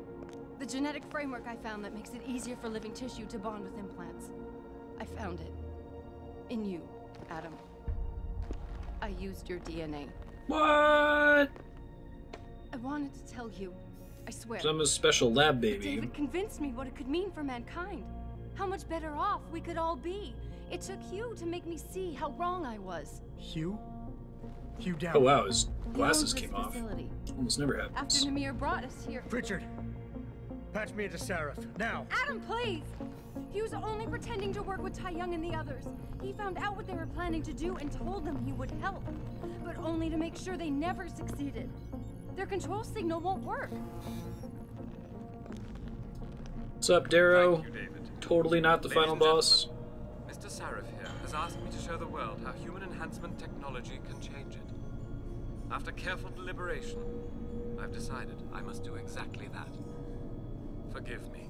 The genetic framework I found that makes it easier for living tissue to bond with implants. I found it. In you, Adam. I used your DNA. What? I wanted to tell you. I swear. So I'm a special lab baby. David convinced me what it could mean for mankind. How much better off we could all be. It took Hugh to make me see how wrong I was. Hugh? Hugh down. Oh wow, his He glasses owns this came off. facility. Almost never After happens. Namir brought us here. Richard! Patch me into Sarif, now! Adam, please! He was only pretending to work with Tai Young and the others. He found out what they were planning to do and told them he would help. But only to make sure they never succeeded. Their control signal won't work. What's up, Darrow? Thank you, David. Totally not the Ladies final and boss. Mr. Sarif here has asked me to show the world how human enhancement technology can change it. After careful deliberation, I've decided I must do exactly that. Forgive me.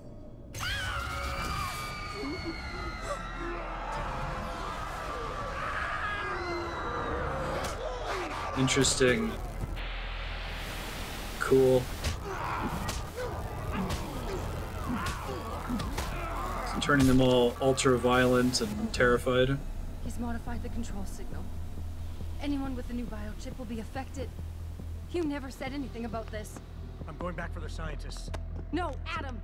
Interesting. cool. It's turning them all ultra-violent and terrified. He's modified the control signal. Anyone with the new biochip will be affected. You never said anything about this. I'm going back for the scientists. No, Adam!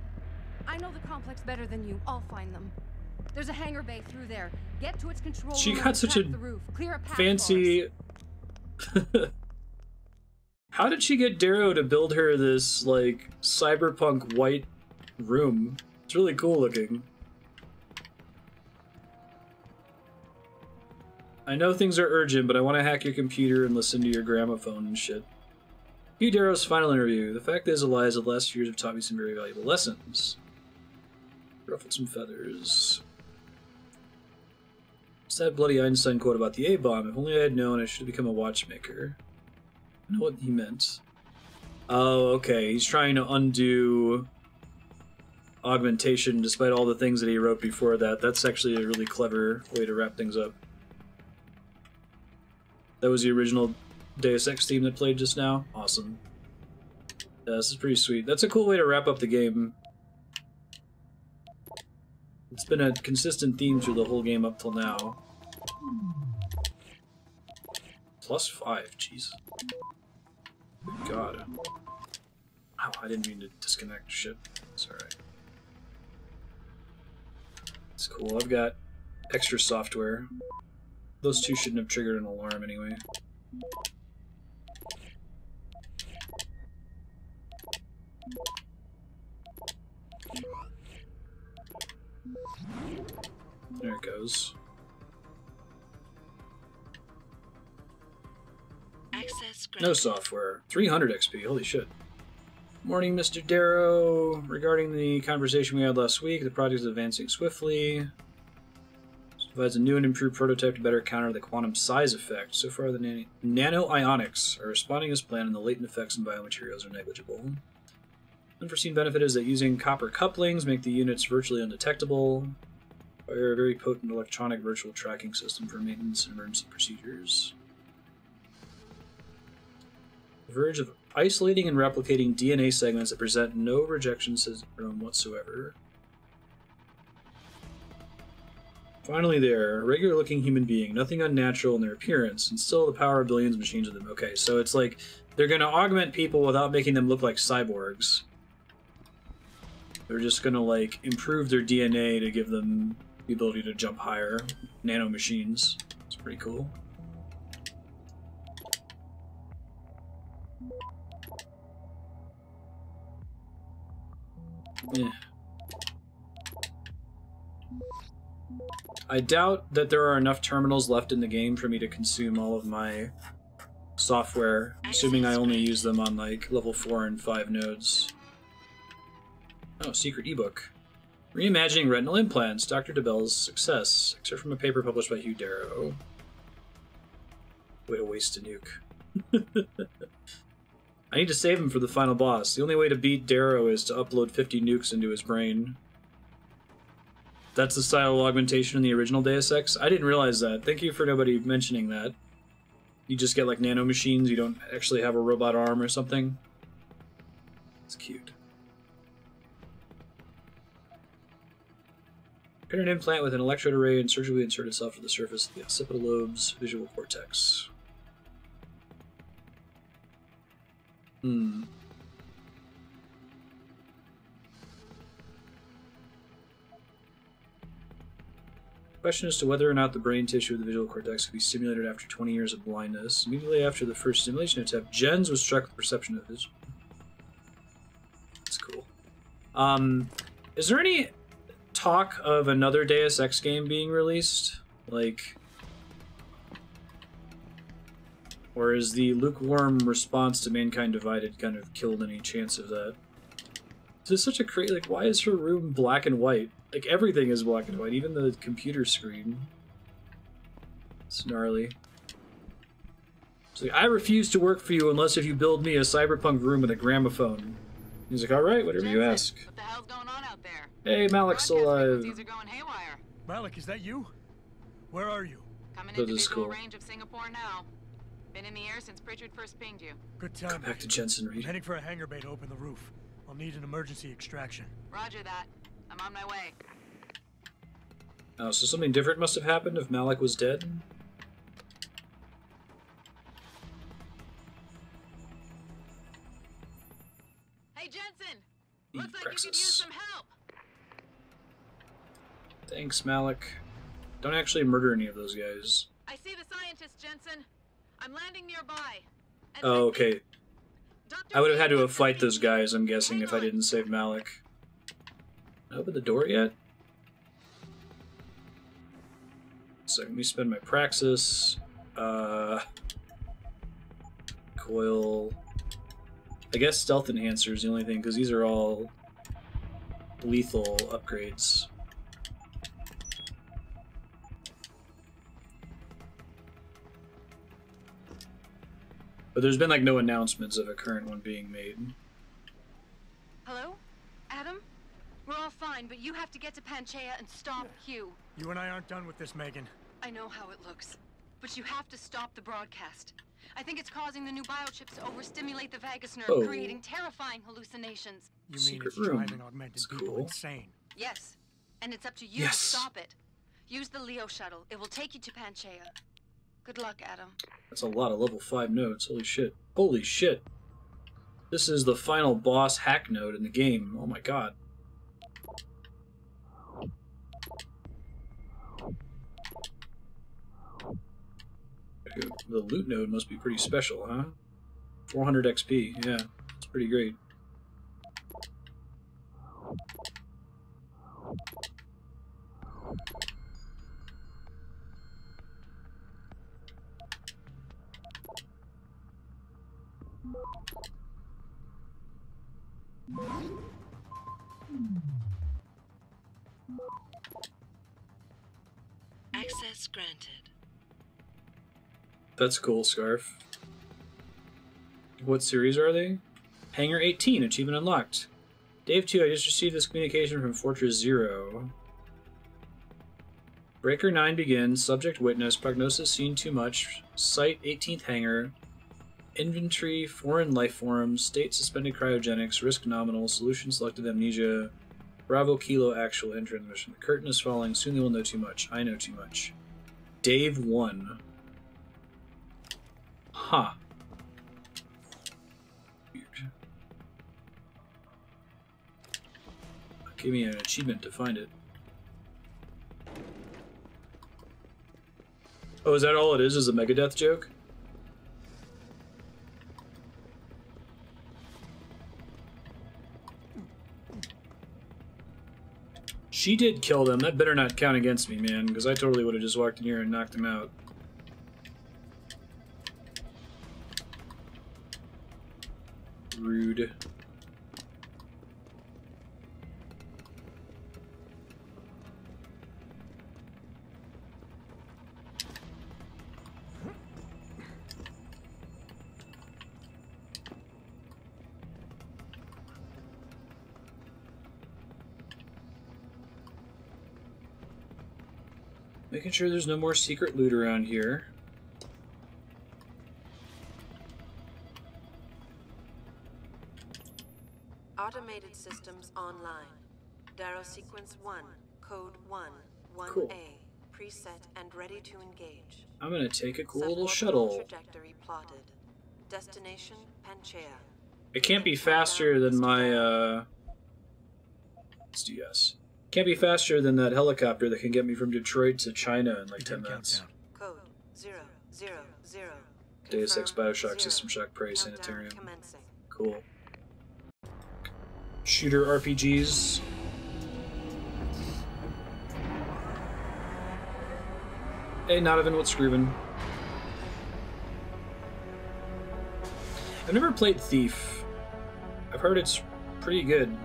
I know the complex better than you. I'll find them. There's a hangar bay through there. Get to its control room. She got such a the roof. Clear a path fancy... How did she get Darrow to build her this, like, cyberpunk white room? It's really cool looking. I know things are urgent, but I want to hack your computer and listen to your gramophone and shit. Hugh Darrow's final interview. The fact is, Eliza, the last few years have taught me some very valuable lessons. Ruffled some feathers. It's that bloody Einstein quote about the A-bomb. If only I had known, I should have become a watchmaker. I know what he meant. Oh, okay. He's trying to undo augmentation despite all the things that he wrote before that. That's actually a really clever way to wrap things up. That was the original Deus Ex theme that played just now. Awesome. Yeah, this is pretty sweet. That's a cool way to wrap up the game. It's been a consistent theme through the whole game up till now. +5, jeez. Good God. Ow, I didn't mean to disconnect. Shit. It's alright. It's cool. I've got extra software. Those two shouldn't have triggered an alarm anyway. There it goes. No software. 300 XP, holy shit. Morning, Mr. Darrow. Regarding the conversation we had last week, the project is advancing swiftly. This provides a new and improved prototype to better counter the quantum size effect. So far, the nano-ionics are responding as planned, and the latent effects in biomaterials are negligible. Unforeseen benefit is that using copper couplings make the units virtually undetectable. Require a very potent electronic virtual tracking system for maintenance and emergency procedures. The verge of isolating and replicating DNA segments that present no rejection syndrome whatsoever. Finally there, a regular-looking human being, nothing unnatural in their appearance, and still the power of billions of machines of them. Okay, so it's like they're going to augment people without making them look like cyborgs. They're just going to, like, improve their DNA to give them the ability to jump higher. Nano machines. It's pretty cool. Yeah. I doubt that there are enough terminals left in the game for me to consume all of my software, assuming I only use them on, like, level 4 and 5 nodes. Oh, secret ebook. Reimagining retinal implants, Dr. DeBell's success. Excerpt from a paper published by Hugh Darrow. Way to waste a nuke. I need to save him for the final boss. The only way to beat Darrow is to upload 50 nukes into his brain. That's the style of augmentation in the original Deus Ex? I didn't realize that. Thank you for nobody mentioning that. You just get, like, nano machines, you don't actually have a robot arm or something. It's cute. Put an implant with an electrode array and surgically insert itself to the surface of the occipital lobe's visual cortex. Question as to whether or not the brain tissue of the visual cortex could be stimulated after 20 years of blindness. Immediately after the first stimulation attempt, Jens was struck with perception of vision. That's cool. Is there any talk of another Deus Ex game being released? Like, or is the lukewarm response to Mankind Divided kind of killed any chance of that? This is such a crazy, like, why is her room black and white? Like, everything is black and white, even the computer screen. It's gnarly. It's like, I refuse to work for you unless if you build me a cyberpunk room with a gramophone. He's like, alright, whatever you ask. What the hell's going on out there? Hey, Malik's alive. These are going haywire. Malik, is that you? Where are you? Coming into visual range of Singapore now. Been in the air since Pritchard first pinged you. Good time. Back to Jensen I'm Reed. heading for a hangar bay to open the roof. I'll need an emergency extraction. Roger that. I'm on my way. Oh, so something different must have happened if Malik was dead? Hey, Jensen! Eat Looks like Praxis. you could use some help! Thanks, Malik. Don't actually murder any of those guys. I see the scientist, Jensen. I'm landing nearby. And Oh, okay. I would have had to have fight those guys, I'm guessing, if I didn't save Malik. Open the door yet? So let me spend my Praxis. Coil. I guess Stealth Enhancer is the only thing, because these are all lethal upgrades. But there's been like no announcements of a current one being made. Hello? Adam? We're all fine, but you have to get to Panchaea and stop Hugh. You and I aren't done with this, Megan. I know how it looks, but you have to stop the broadcast. I think it's causing the new biochips to overstimulate the vagus nerve, creating terrifying hallucinations. You mean Secret it's room. driving augmented That's people cool. insane? Yes, and it's up to you to stop it. Use the Leo shuttle. It will take you to Panchaea. Good luck, Adam. That's a lot of level 5 nodes. Holy shit. Holy shit. This is the final boss hack node in the game. Oh my god. The loot node must be pretty special, huh? 400 XP. Yeah, it's pretty great. Access granted. That's cool, Scarf. What series are they? Hangar 18, achievement unlocked. Dave 2, I just received this communication from Fortress 0. Breaker 9 begins, subject witness, prognosis seen too much, site 18th hangar, inventory, foreign life forms, state suspended cryogenics, risk nominal, solution selected amnesia, Bravo Kilo actual in transmission. The curtain is falling, soon they will know too much. I know too much. Dave 1. Huh. Weird. Give me an achievement to find it. Oh, is that all it is a Megadeth joke? She did kill them. That better not count against me, man, because I totally would have just walked in here and knocked them out. Rude. Making sure there's no more secret loot around here. Automated systems online. Darrow sequence 1, code 1, 1A, Cool. preset and ready to engage. I'm gonna take a cool little Suborbital shuttle. Trajectory plotted. Destination Panchaea. It can't be faster than my, let's do yes. Can't be faster than that helicopter that can get me from Detroit to China in like 10 minutes. Code 000. Deus Ex Confirm Bioshock 0. System Shock Prey Countdown Sanitarium. commencing. Cool. Shooter RPGs. Hey, Nodovan, what's groovin'? I've never played Thief. I've heard it's pretty good.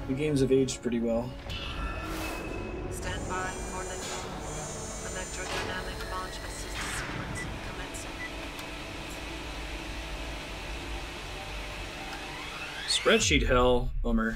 The games have aged pretty well. Stand by for the electrodynamic launch assist sequence commencing. Spreadsheet hell. Bummer.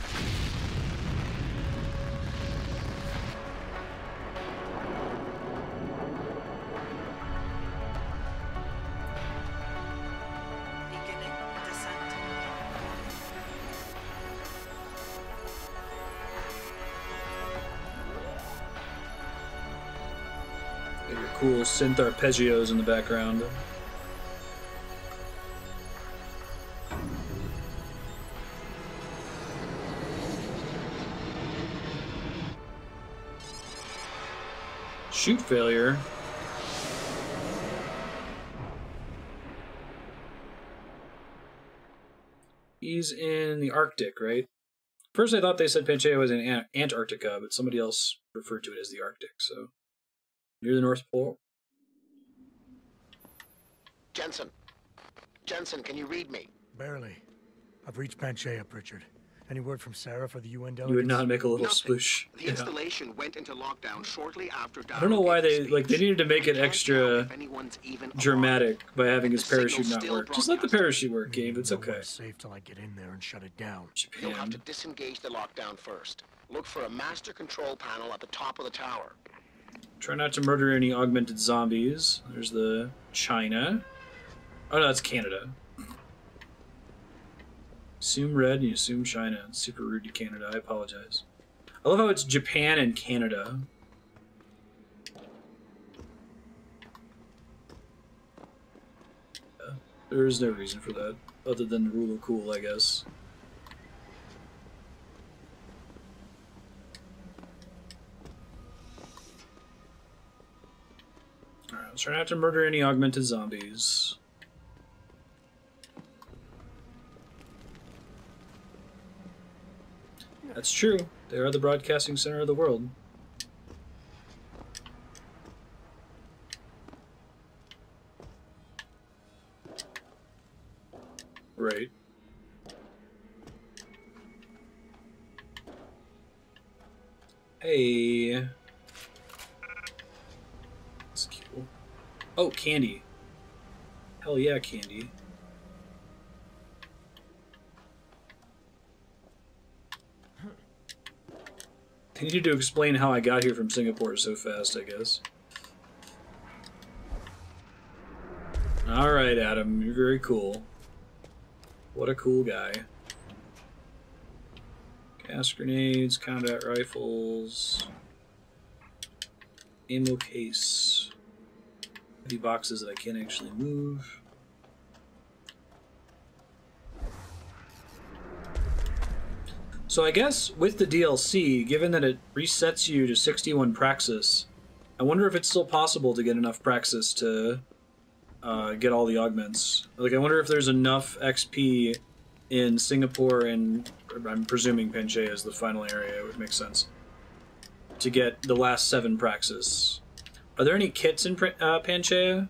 cool synth arpeggios in the background. Shoot failure. He's in the Arctic, right? First I thought they said Panchaea was in Antarctica, but somebody else referred to it as the Arctic, so... Near the North Pole. Jensen. Jensen, can you read me? Barely. I've reached Panchaea, Pritchard. Any word from Sarif or the UN delegates? You would not make a little Nothing. sploosh. The installation went into lockdown shortly after Darrow. I don't know why gave they his like. They speech. needed to make it extra dramatic by having his The signal's parachute not still work. Just let the parachute work, Gabe. It's okay. Safe till I get in there and shut it down. You'll have to Japan. disengage the lockdown first. Look for a master control panel at the top of the tower. Try not to murder any augmented zombies. There's the China. Oh no, that's Canada. Assume red and you assume China. It's super rude to Canada. I apologize. I love how it's Japan and Canada. Yeah, there is no reason for that, other than the rule of cool, I guess. Alright, let's try not to murder any augmented zombies. That's true. They are the broadcasting center of the world. Right. Hey. That's cool. Oh, candy. Hell yeah, candy. They needed to explain how I got here from Singapore so fast, I guess. Alright, Adam, you're very cool. What a cool guy. Gas grenades, combat rifles, ammo case, heavy boxes that I can't actually move. So I guess with the DLC, given that it resets you to 61 Praxis, I wonder if it's still possible to get enough Praxis to get all the augments. Like, I wonder if there's enough XP in Singapore and I'm presuming Panchaea is the final area, it would make sense, to get the last 7 Praxis. Are there any kits in Panchaea?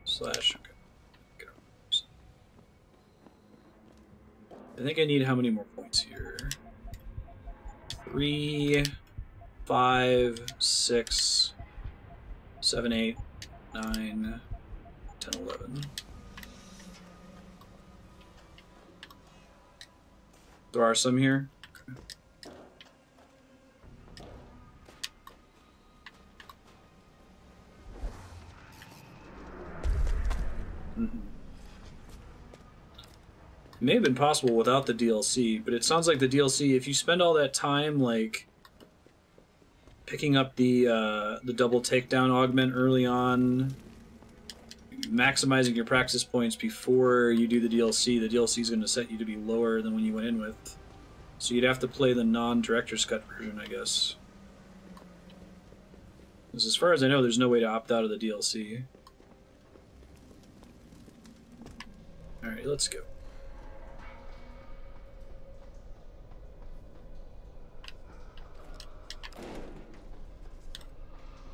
Slash, okay. I think I need how many more points here? 3, 5, 6, 7, 8, 9, 10, 11. There are some here. Okay. Mm-hmm. It may have been possible without the DLC, but it sounds like the DLC, if you spend all that time, like, picking up the double takedown augment early on, maximizing your praxis points before you do the DLC is going to set you to be lower than when you went in with. So you'd have to play the non-director's cut version, I guess. Because as far as I know, there's no way to opt out of the DLC. Alright, let's go.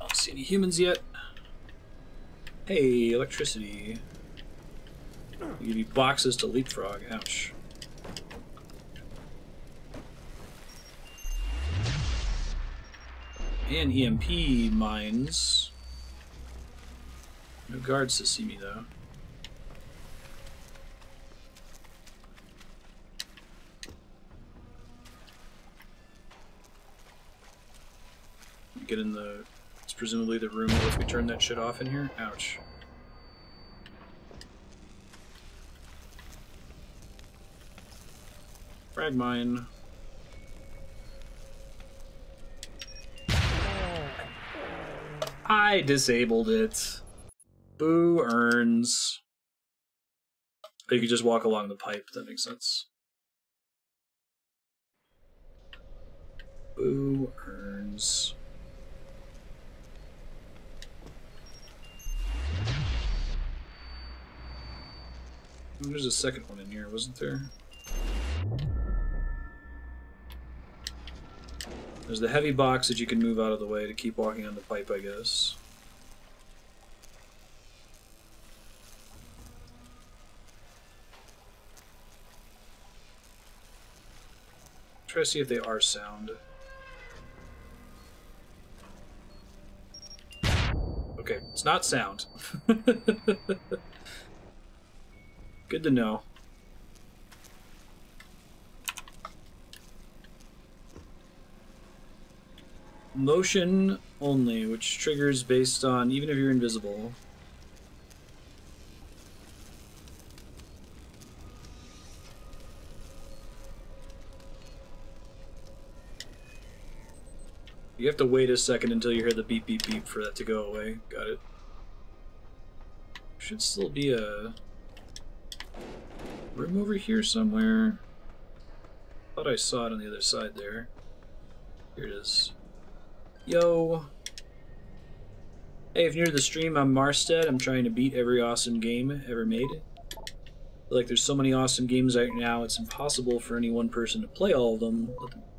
I don't see any humans yet. Hey, electricity. I'll give you boxes to leapfrog. Ouch. And EMP mines. No guards to see me, though. Get in the... It's presumably the room that lets me turn that shit off in here. Ouch. Frag mine. I disabled it. Boo earns. Or you could just walk along the pipe, that makes sense. Boo earns. There's a second one in here, wasn't there? There's the heavy box that you can move out of the way to keep walking on the pipe, I guess. Try to see if they are sound. Okay, it's not sound. Good to know. Motion only, which triggers based on even if you're invisible. You have to wait a second until you hear the beep beep beep for that to go away. Got it. Should still be a room over here somewhere. Thought I saw it on the other side there. Here it is. Yo. Hey, if you're new to the stream, I'm Marstead. I'm trying to beat every awesome game ever made. Like, there's so many awesome games right now, it's impossible for any one person to play all of them,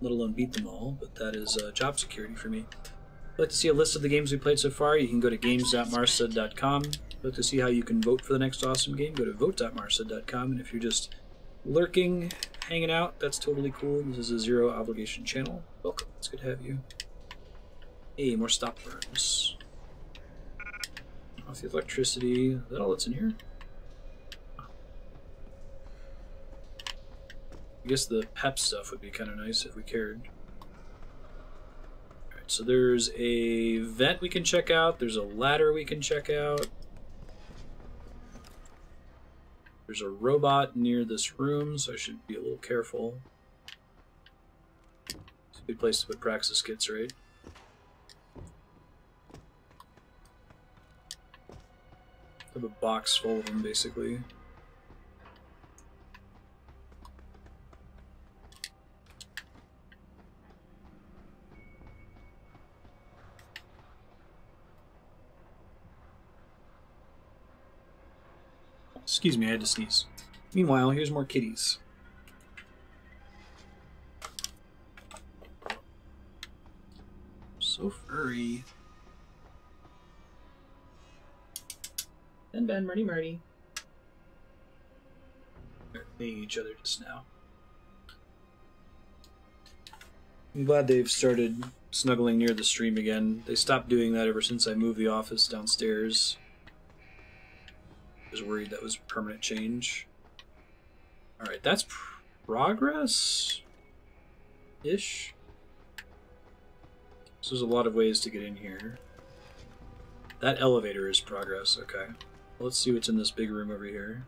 let alone beat them all, but that is job security for me. If you'd like to see a list of the games we played so far, you can go to games.marstead.com. If you'd like to see how you can vote for the next awesome game, go to vote.marstead.com, and if you're just lurking, hanging out, that's totally cool. This is a zero obligation channel. Welcome, it's good to have you. Hey, more stop burns. Off the electricity. Is that all that's in here? I guess the pep stuff would be kind of nice if we cared. Alright, so there's a vent we can check out. There's a ladder we can check out. There's a robot near this room, so I should be a little careful. It's a good place to put Praxis kits, right? I have a box full of them, basically. Excuse me, I had to sneeze. Meanwhile, here's more kitties. So furry. Ben, Marty. They're playing each other just now. I'm glad they've started snuggling near the stream again. They stopped doing that ever since I moved the office downstairs. I was worried that was permanent change. Alright, that's progress-ish? So there's a lot of ways to get in here. That elevator is progress, okay. Well, let's see what's in this big room over here.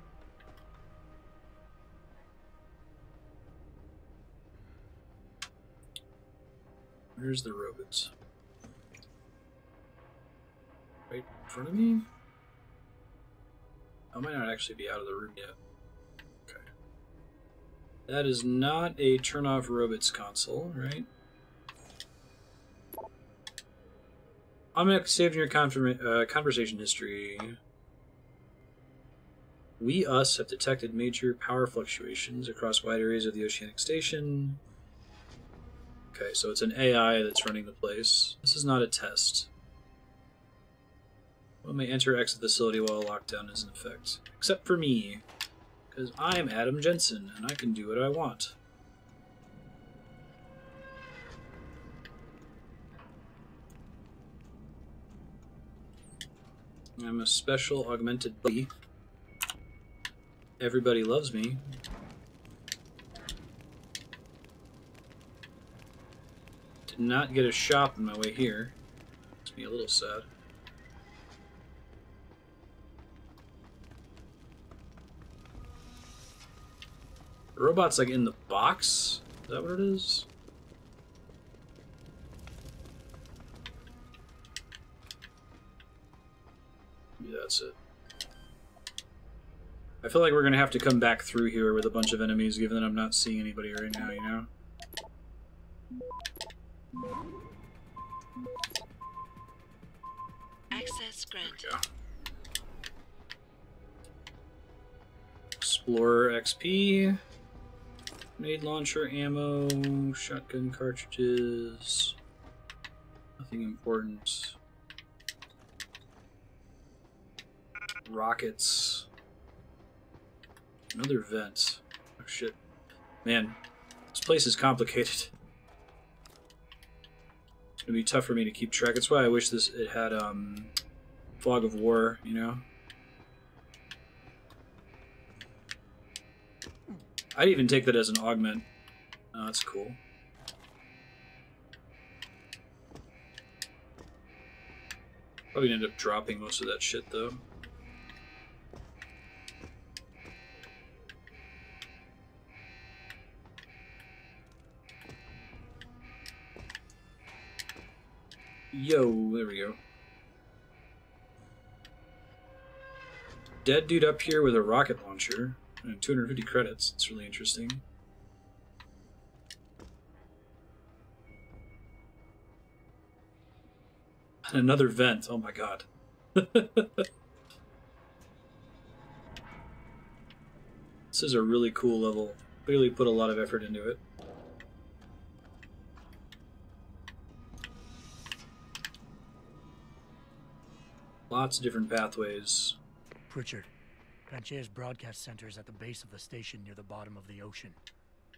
Where's the robots? Right in front of me? I might not actually be out of the room yet. Okay. That is not a turn off robots console, right? I'm going to save your conversation history. Us have detected major power fluctuations across wide areas of the Oceanic Station. Okay, so it's an AI that's running the place. This is not a test. One may enter or exit the facility while a lockdown is in effect. Except for me. Because I'm Adam Jensen, and I can do what I want. I'm a special augmented buddy. Everybody loves me. Did not get a shop on my way here. Makes me a little sad. The robot's like in the box? Is that what it is? Maybe that's it. I feel like we're gonna have to come back through here with a bunch of enemies, given that I'm not seeing anybody right now, you know? Access granted. Explorer XP. Grenade launcher ammo. Shotgun cartridges. Nothing important. Rockets. Another vent. Oh shit. Man, this place is complicated. It's gonna be tough for me to keep track. That's why I wish it had Fog of War, you know? I'd even take that as an augment. Oh, that's cool. Probably end up dropping most of that shit though. Yo, there we go. Dead dude up here with a rocket launcher and 250 credits. It's really interesting. And another vent. Oh my god. This is a really cool level. Clearly put a lot of effort into it. Lots of different pathways. Pritchard, Panchaea's broadcast center is at the base of the station near the bottom of the ocean.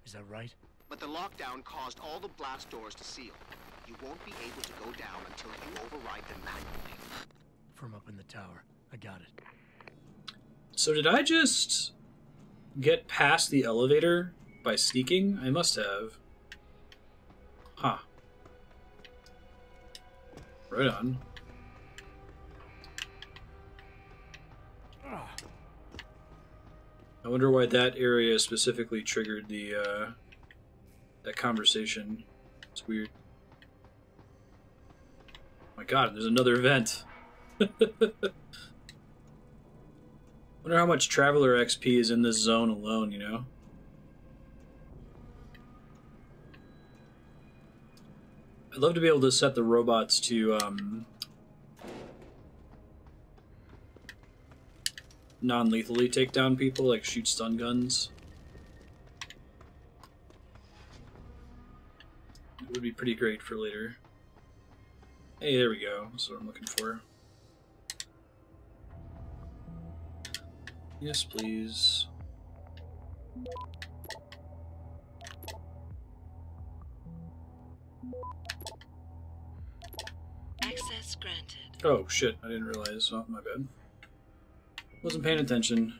Is that right? But the lockdown caused all the blast doors to seal. You won't be able to go down until you override them manually. From up in the tower. I got it. So did I just get past the elevator by sneaking? I must have. Huh. Right on. I wonder why that area specifically triggered the that conversation. It's weird. Oh my god, there's another event. Wonder how much Traveler XP is in this zone alone, you know? I'd love to be able to set the robots to non-lethally take down people, like shoot stun guns. It would be pretty great for later. Hey, there we go. That's what I'm looking for. Yes, please. Access granted. Oh, shit. I didn't realize. Oh, my bad. Wasn't paying attention.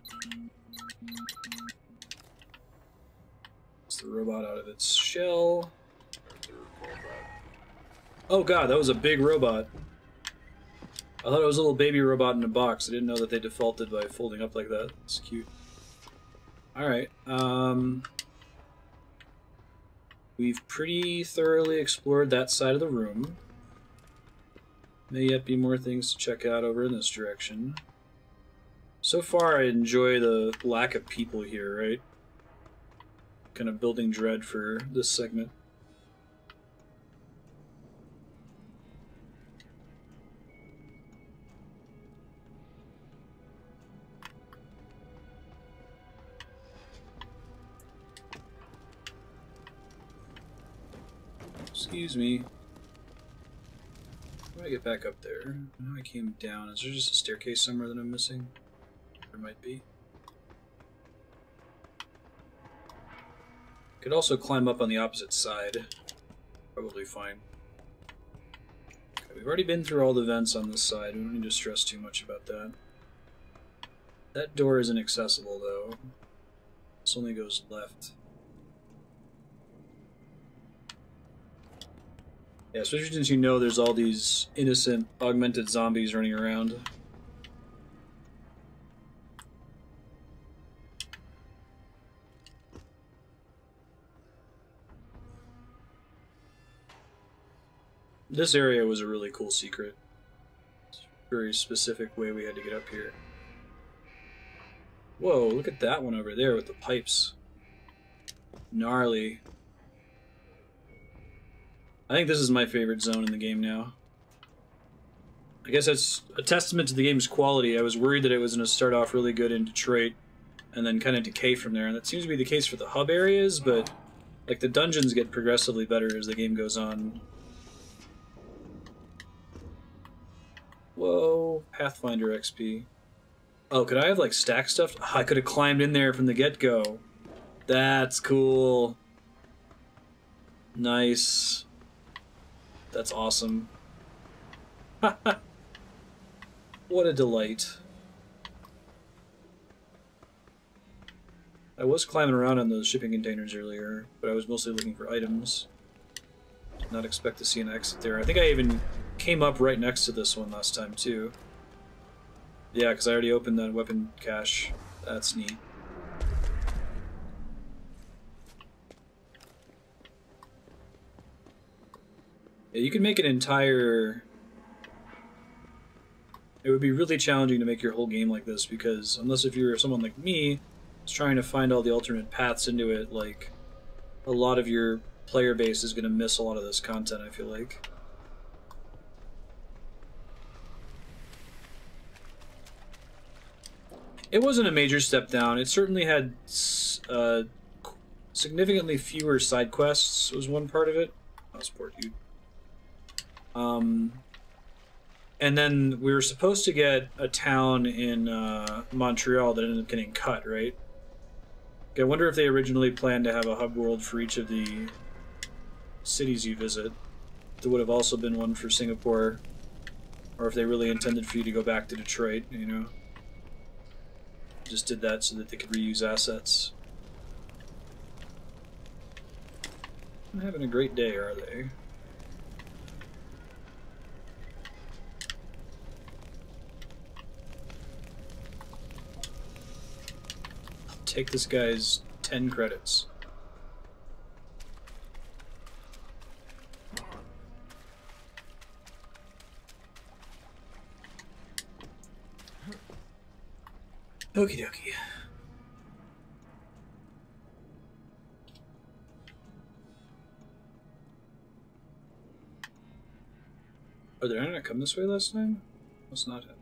It's the robot out of its shell. Oh god, that was a big robot. I thought it was a little baby robot in a box. I didn't know that they defaulted by folding up like that. It's cute. Alright, we've pretty thoroughly explored that side of the room. May yet be more things to check out over in this direction. So far, I enjoy the lack of people here, right? Kind of building dread for this segment. Excuse me. How do I get back up there? I know I came down. Is there just a staircase somewhere that I'm missing? There might be. Could also climb up on the opposite side. Probably fine. Okay, we've already been through all the vents on this side. We don't need to stress too much about that. That door is inaccessible, though. This only goes left. Yeah, especially since you know there's all these innocent augmented zombies running around. This area was a really cool secret. It's very specific way we had to get up here. Whoa, look at that one over there with the pipes. Gnarly. I think this is my favorite zone in the game now. I guess that's a testament to the game's quality. I was worried that it was going to start off really good in Detroit and then kind of decay from there, and that seems to be the case for the hub areas, but like the dungeons get progressively better as the game goes on. Whoa, Pathfinder XP. Oh, could I have like stack stuff? Oh, I could have climbed in there from the get-go. That's cool. Nice. That's awesome. What a delight. I was climbing around on those shipping containers earlier, but I was mostly looking for items. Did not expect to see an exit there. I think I even came up right next to this one last time, too. Yeah, because I already opened that weapon cache. That's neat. Yeah, you can make an entire... It would be really challenging to make your whole game like this, because unless if you're someone like me, who's trying to find all the alternate paths into it, like, a lot of your player base is going to miss a lot of this content, I feel like. It wasn't a major step down. It certainly had significantly fewer side quests, was one part of it. Oh, sport, dude. And then we were supposed to get a town in Montreal that ended up getting cut, right? I wonder if they originally planned to have a hub world for each of the cities you visit. There would have also been one for Singapore, or if they really intended for you to go back to Detroit, you know? Just did that so that they could reuse assets. Not having a great day, are they? I'll take this guy's 10 credits. Okie dokie. Oh, did I not come this way last time? Must not have.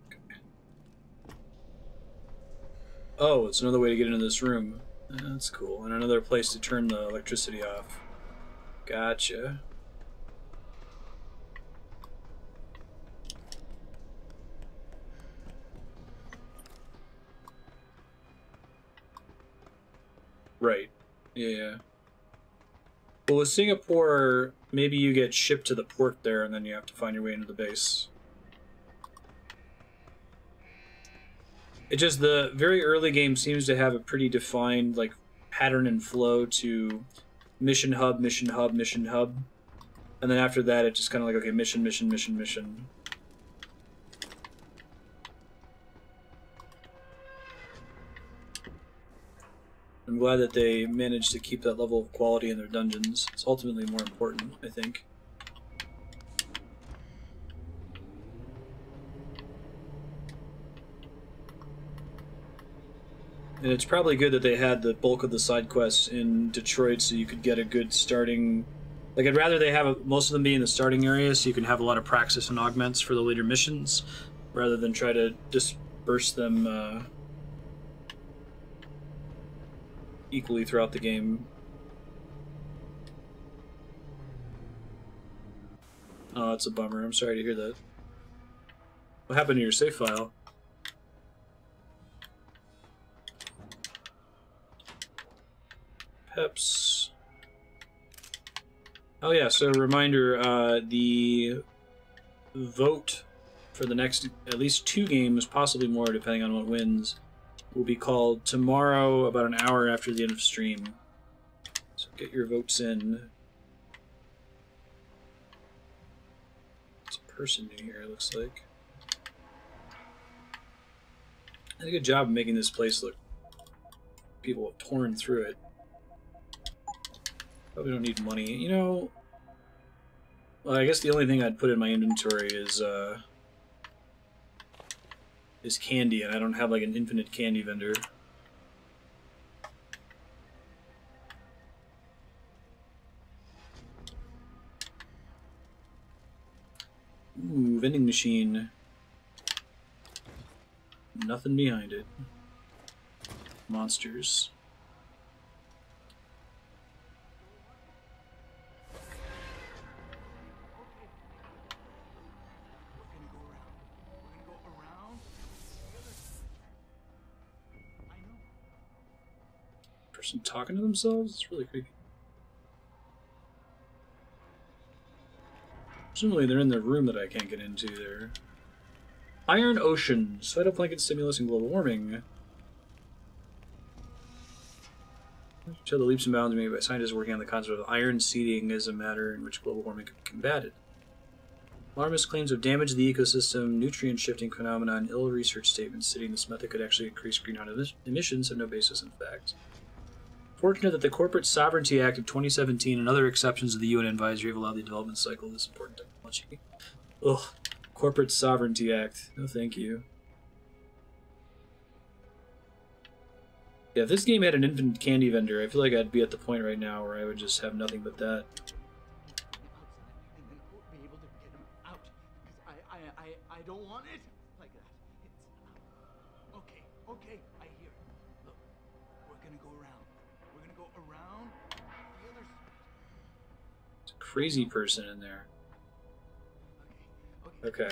Okay. Oh, it's another way to get into this room. That's cool. And another place to turn the electricity off. Gotcha. Right. Yeah. Well, with Singapore, maybe you get shipped to the port there and then you have to find your way into the base. It just, the very early game seems to have a pretty defined, like, pattern and flow to mission hub, mission hub, mission hub. And then after that, it's just kind of like, okay, mission, mission, mission, mission. I'm glad that they managed to keep that level of quality in their dungeons. It's ultimately more important, I think. And it's probably good that they had the bulk of the side quests in Detroit so you could get a good starting... Like, I'd rather they have most of them be in the starting area so you can have a lot of praxis and augments for the later missions, rather than try to disperse them equally throughout the game. Oh, that's a bummer. I'm sorry to hear that. What happened to your save file? Peps. Oh yeah, so reminder, the vote for the next at least 2 games, possibly more depending on what wins, will be called tomorrow about an hour after the end of stream. So get your votes in. It's a person new here, it looks like. Did a good job of making this place look. People have torn through it. Probably don't need money. You know. Well, I guess the only thing I'd put in my inventory is candy, and I don't have like an infinite candy vendor. Ooh, vending machine. Nothing behind it. Monsters. Person talking to themselves? It's really creepy. Presumably they're in the room that I can't get into there. Iron Ocean. Phytoplankton stimulus and global warming. Show the leaps and bounds made by scientists working on the concept of iron seeding as a matter in which global warming can be combated. Alarmist claims of damage to the ecosystem, nutrient shifting phenomena, and ill-researched statements stating this method could actually increase greenhouse emissions have no basis in fact. Fortunate that the Corporate Sovereignty Act of 2017 and other exceptions of the UN advisory have allowed the development cycle of this important technology. Ugh. Corporate Sovereignty Act. No thank you. Yeah, if this game had an infinite candy vendor, I feel like I'd be at the point right now where I would just have nothing but that. I don't want it like that. It's okay, I hear it. Look, we're gonna go around. We're gonna go around the other side. There's a crazy person in there. Okay.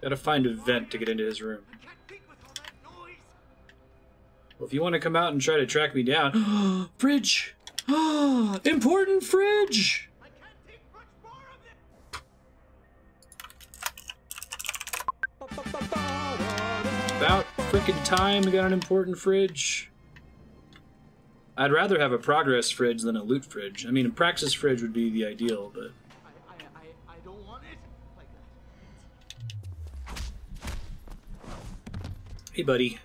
Gotta find a vent to get into his room. Well, if you want to come out and try to track me down... Fridge! Important fridge! About frickin' time we got an important fridge. I'd rather have a progress fridge than a loot fridge. I mean, a praxis fridge would be the ideal, but... I don't want it like that. Hey, buddy.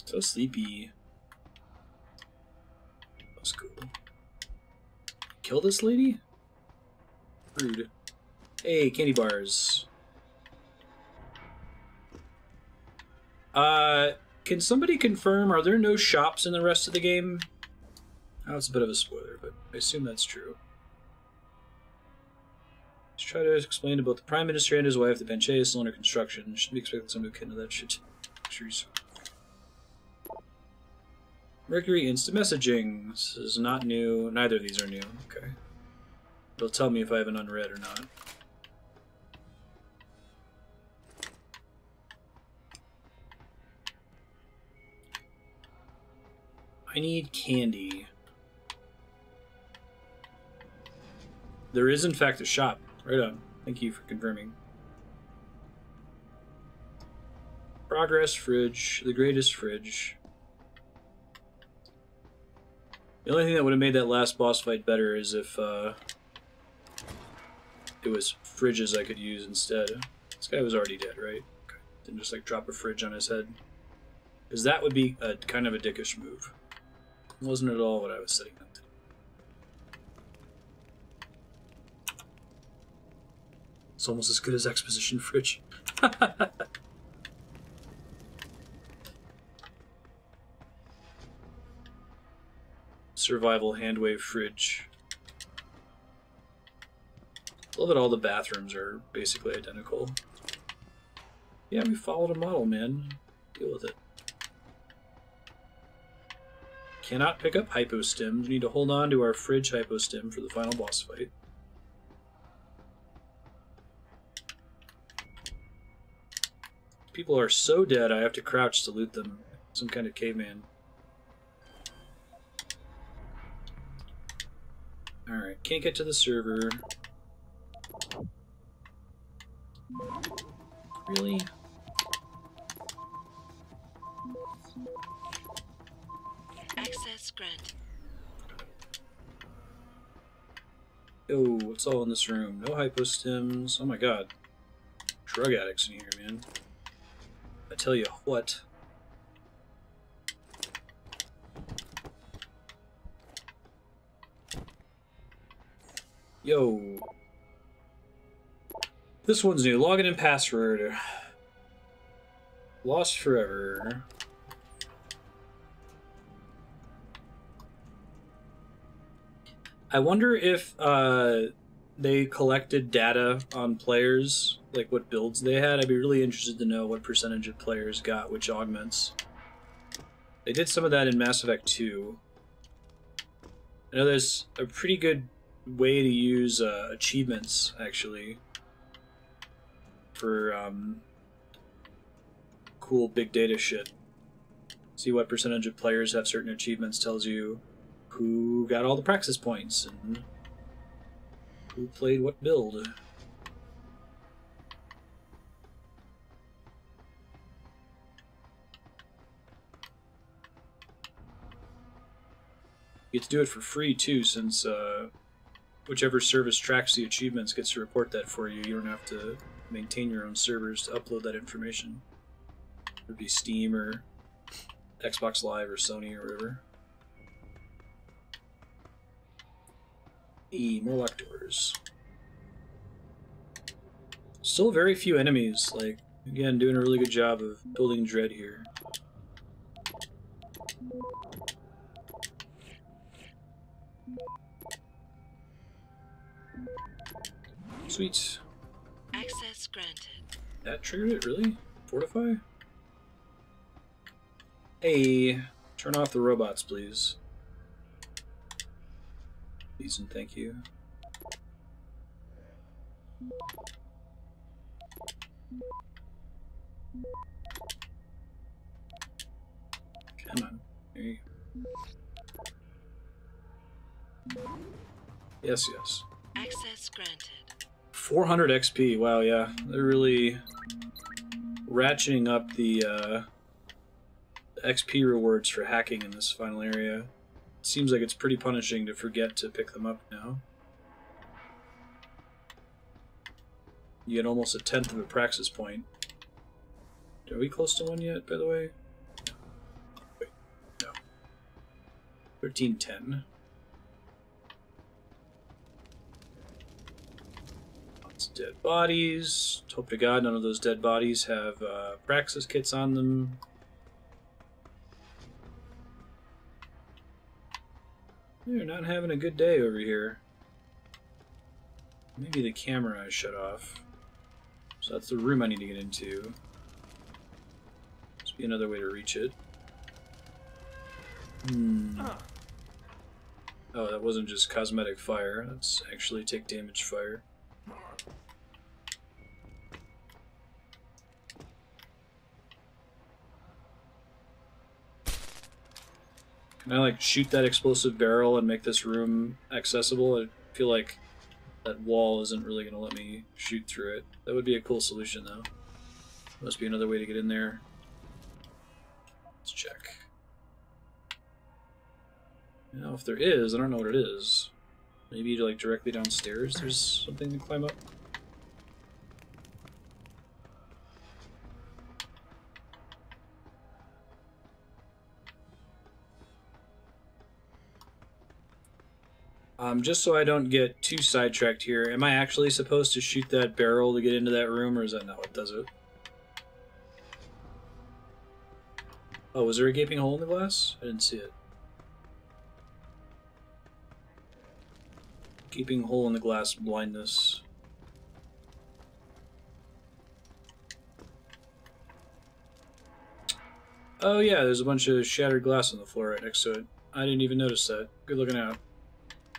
So sleepy. That's cool. Kill this lady? Rude. Hey, candy bars. Can somebody confirm, are there no shops in the rest of the game? Oh, it's a bit of a spoiler, but I assume that's true. Let's try to explain to both the Prime Minister and his wife that Panchaea is still under construction. Shouldn't be expecting someone to get into that shit. Mercury instant messaging. This is not new. Neither of these are new. Okay. It'll tell me if I have an unread or not. I need candy. There is, in fact, a shop. Right on. Thank you for confirming. Progress fridge. The greatest fridge. The only thing that would have made that last boss fight better is if it was fridges I could use instead. This guy was already dead, right? Okay. Didn't just like drop a fridge on his head. Because that would be a kind of a dickish move. It wasn't at all what I was setting up to. It's almost as good as exposition fridge. Survival handwave fridge. I love that all the bathrooms are basically identical. Yeah, we followed a model, man. Deal with it. Cannot pick up hypostims. We need to hold on to our fridge hypostim for the final boss fight. People are so dead I have to crouch to loot them. Some kind of caveman. Alright, can't get to the server. Really? Access granted. Yo, what's all in this room? No hypostims. Oh my god. drug addicts in here, man. I tell you what. Yo. This one's new. Login and password. Lost forever. I wonder if they collected data on players, like what builds they had. I'd be really interested to know what percentage of players got which augments. They did some of that in Mass Effect 2. I know there's a pretty good way to use achievements, actually, for cool big data shit. See what percentage of players have certain achievements, tells you who got all the praxis points and who played what build. You get to do it for free too, since whichever service tracks the achievements gets to report that for you. You don't have to maintain your own servers to upload that information. It would be Steam or Xbox Live or Sony or whatever. More locked doors. Still very few enemies. Like, again, doing a really good job of building dread here. Sweet. Access granted. That triggered it, really? Fortify? Hey, turn off the robots, please. Please and thank you. Come on. There you go. Yes, yes. Access granted. 400 XP. Wow, yeah. They're really ratcheting up the XP rewards for hacking in this final area. Seems like it's pretty punishing to forget to pick them up now. You get almost 1/10 of a praxis point. Are we close to one yet, by the way? No. Wait, no. 1310. Lots of dead bodies. Hope to God none of those dead bodies have praxis kits on them. They're not having a good day over here. Maybe the camera I shut off. So that's the room I need to get into. Must be another way to reach it. Oh, that wasn't just cosmetic fire. That's actually take damage fire. Can I, like, shoot that explosive barrel and make this room accessible? I feel like that wall isn't really going to let me shoot through it. That would be a cool solution, though. Must be another way to get in there. Let's check. Now, if there is, I don't know what it is. Maybe, like, directly downstairs there's something to climb up? Just so I don't get too sidetracked here, am I actually supposed to shoot that barrel to get into that room, or is that not what does it? Oh, was there a gaping hole in the glass? I didn't see it. Gaping hole in the glass blindness. Oh yeah, there's a bunch of shattered glass on the floor right next to it. I didn't even notice that. Good looking out.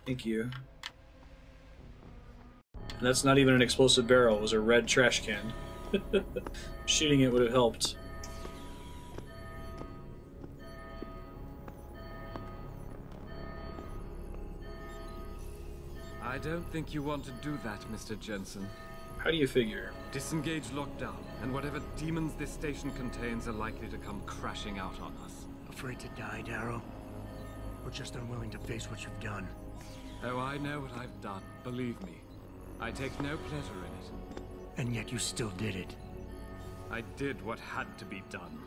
Thank you. And that's not even an explosive barrel, it was a red trash can. Shooting it would have helped. I don't think you want to do that, Mr. Jensen. How do you figure? Disengage lockdown, and whatever demons this station contains are likely to come crashing out on us. Afraid to die, Darrow? Or just unwilling to face what you've done? Oh, I know what I've done, believe me. I take no pleasure in it. And yet you still did it. I did what had to be done.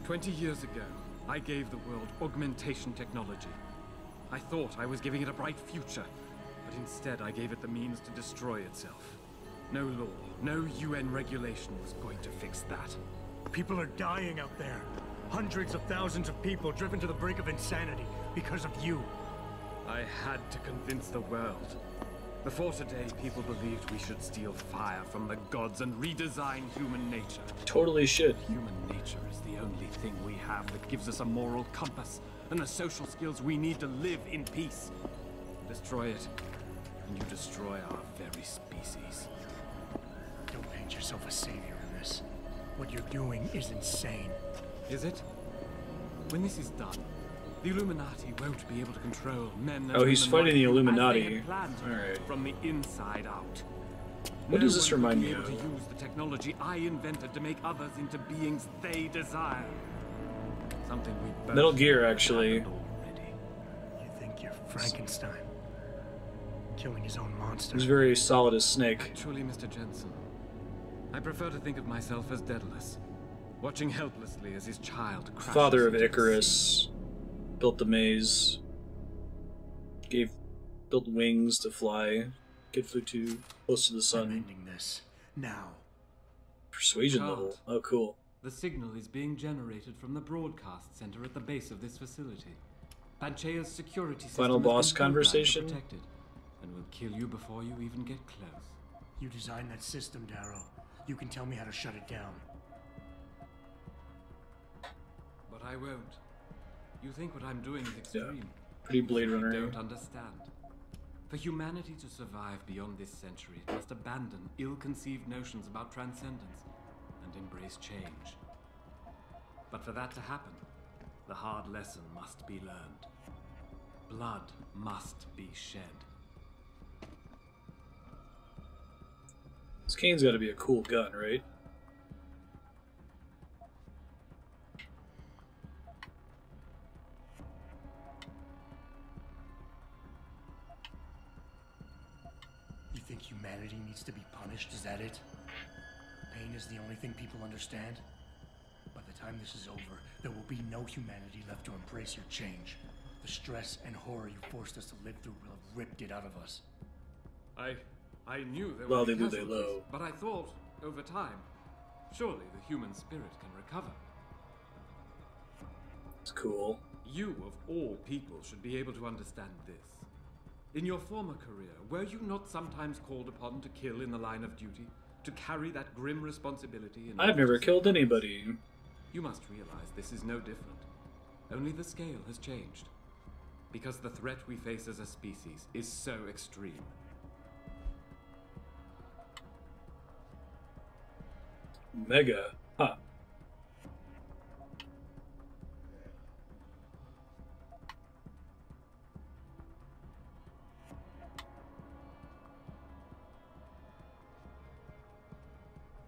20 years ago, I gave the world augmentation technology. I thought I was giving it a bright future, but instead I gave it the means to destroy itself. No law, no UN regulation was going to fix that. People are dying out there. Hundreds of thousands of people driven to the brink of insanity because of you. I had to convince the world. Before today, people believed we should steal fire from the gods and redesign human nature. Totally should. Human nature is the only thing we have that gives us a moral compass and the social skills we need to live in peace. Destroy it, and you destroy our very species. Don't paint yourself a savior in this. What you're doing is insane. Is it? When this is done, the Illuminati won't be able to control men. Oh, he's fighting the Illuminati. Alright. From the inside out. What does this remind me of? To use the technology I invented to make others into beings they desire. Something we both Metal Gear, actually. You think you're Frankenstein? Killing his own monster. He's very solid as Snake. Actually, Mr. Jensen, I prefer to think of myself as Daedalus, watching helplessly as his child crashes. Father of Icarus. Built the maze. Built wings to fly. Kid flew too close to the sun. I'm ending this now. Persuasion level. Oh, cool. The signal is being generated from the broadcast center at the base of this facility. Panchaea's security system Final boss has been programmed to conversation. protect it, and will kill you before you even get close. You designed that system, Darrow. You can tell me how to shut it down. But I won't. You think what I'm doing is extreme. Yeah. Pretty Blade Runner. You don't understand. For humanity to survive beyond this century, it must abandon ill-conceived notions about transcendence and embrace change. But for that to happen, the hard lesson must be learned. Blood must be shed. This cane's gotta be a cool gun, right? You think humanity needs to be punished? Is that it? Pain is the only thing people understand? By the time this is over, there will be no humanity left to embrace your change. The stress and horror you forced us to live through will have ripped it out of us. I knew there Well, were they do, they casualties, low. but I thought, over time, surely the human spirit can recover. It's cool. You, of all people, should be able to understand this. In your former career, were you not sometimes called upon to kill in the line of duty? To carry that grim responsibility? I've never killed anybody. You must realize this is no different. Only the scale has changed. Because the threat we face as a species is so extreme. Mega. Huh.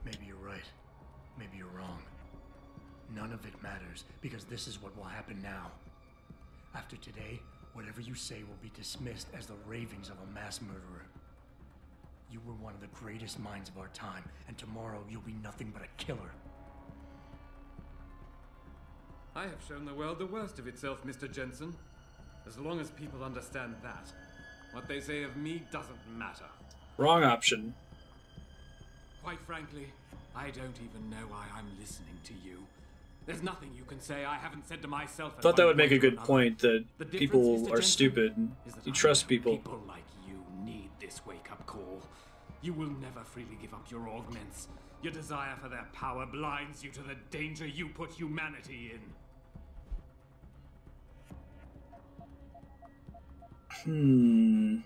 Maybe you're right. Maybe you're wrong. None of it matters, because this is what will happen now. After today, whatever you say will be dismissed as the ravings of a mass murderer. You were one of the greatest minds of our time, and tomorrow you'll be nothing but a killer. I have shown the world the worst of itself, Mr. Jensen. As long as people understand that, what they say of me doesn't matter. Wrong option. Quite frankly, I don't even know why I'm listening to you. There's nothing you can say I haven't said to myself. Thought that would make a good point that people are stupid. You trust people. People like you need this wake-up call. You will never freely give up your augments. Your desire for their power blinds you to the danger you put humanity in.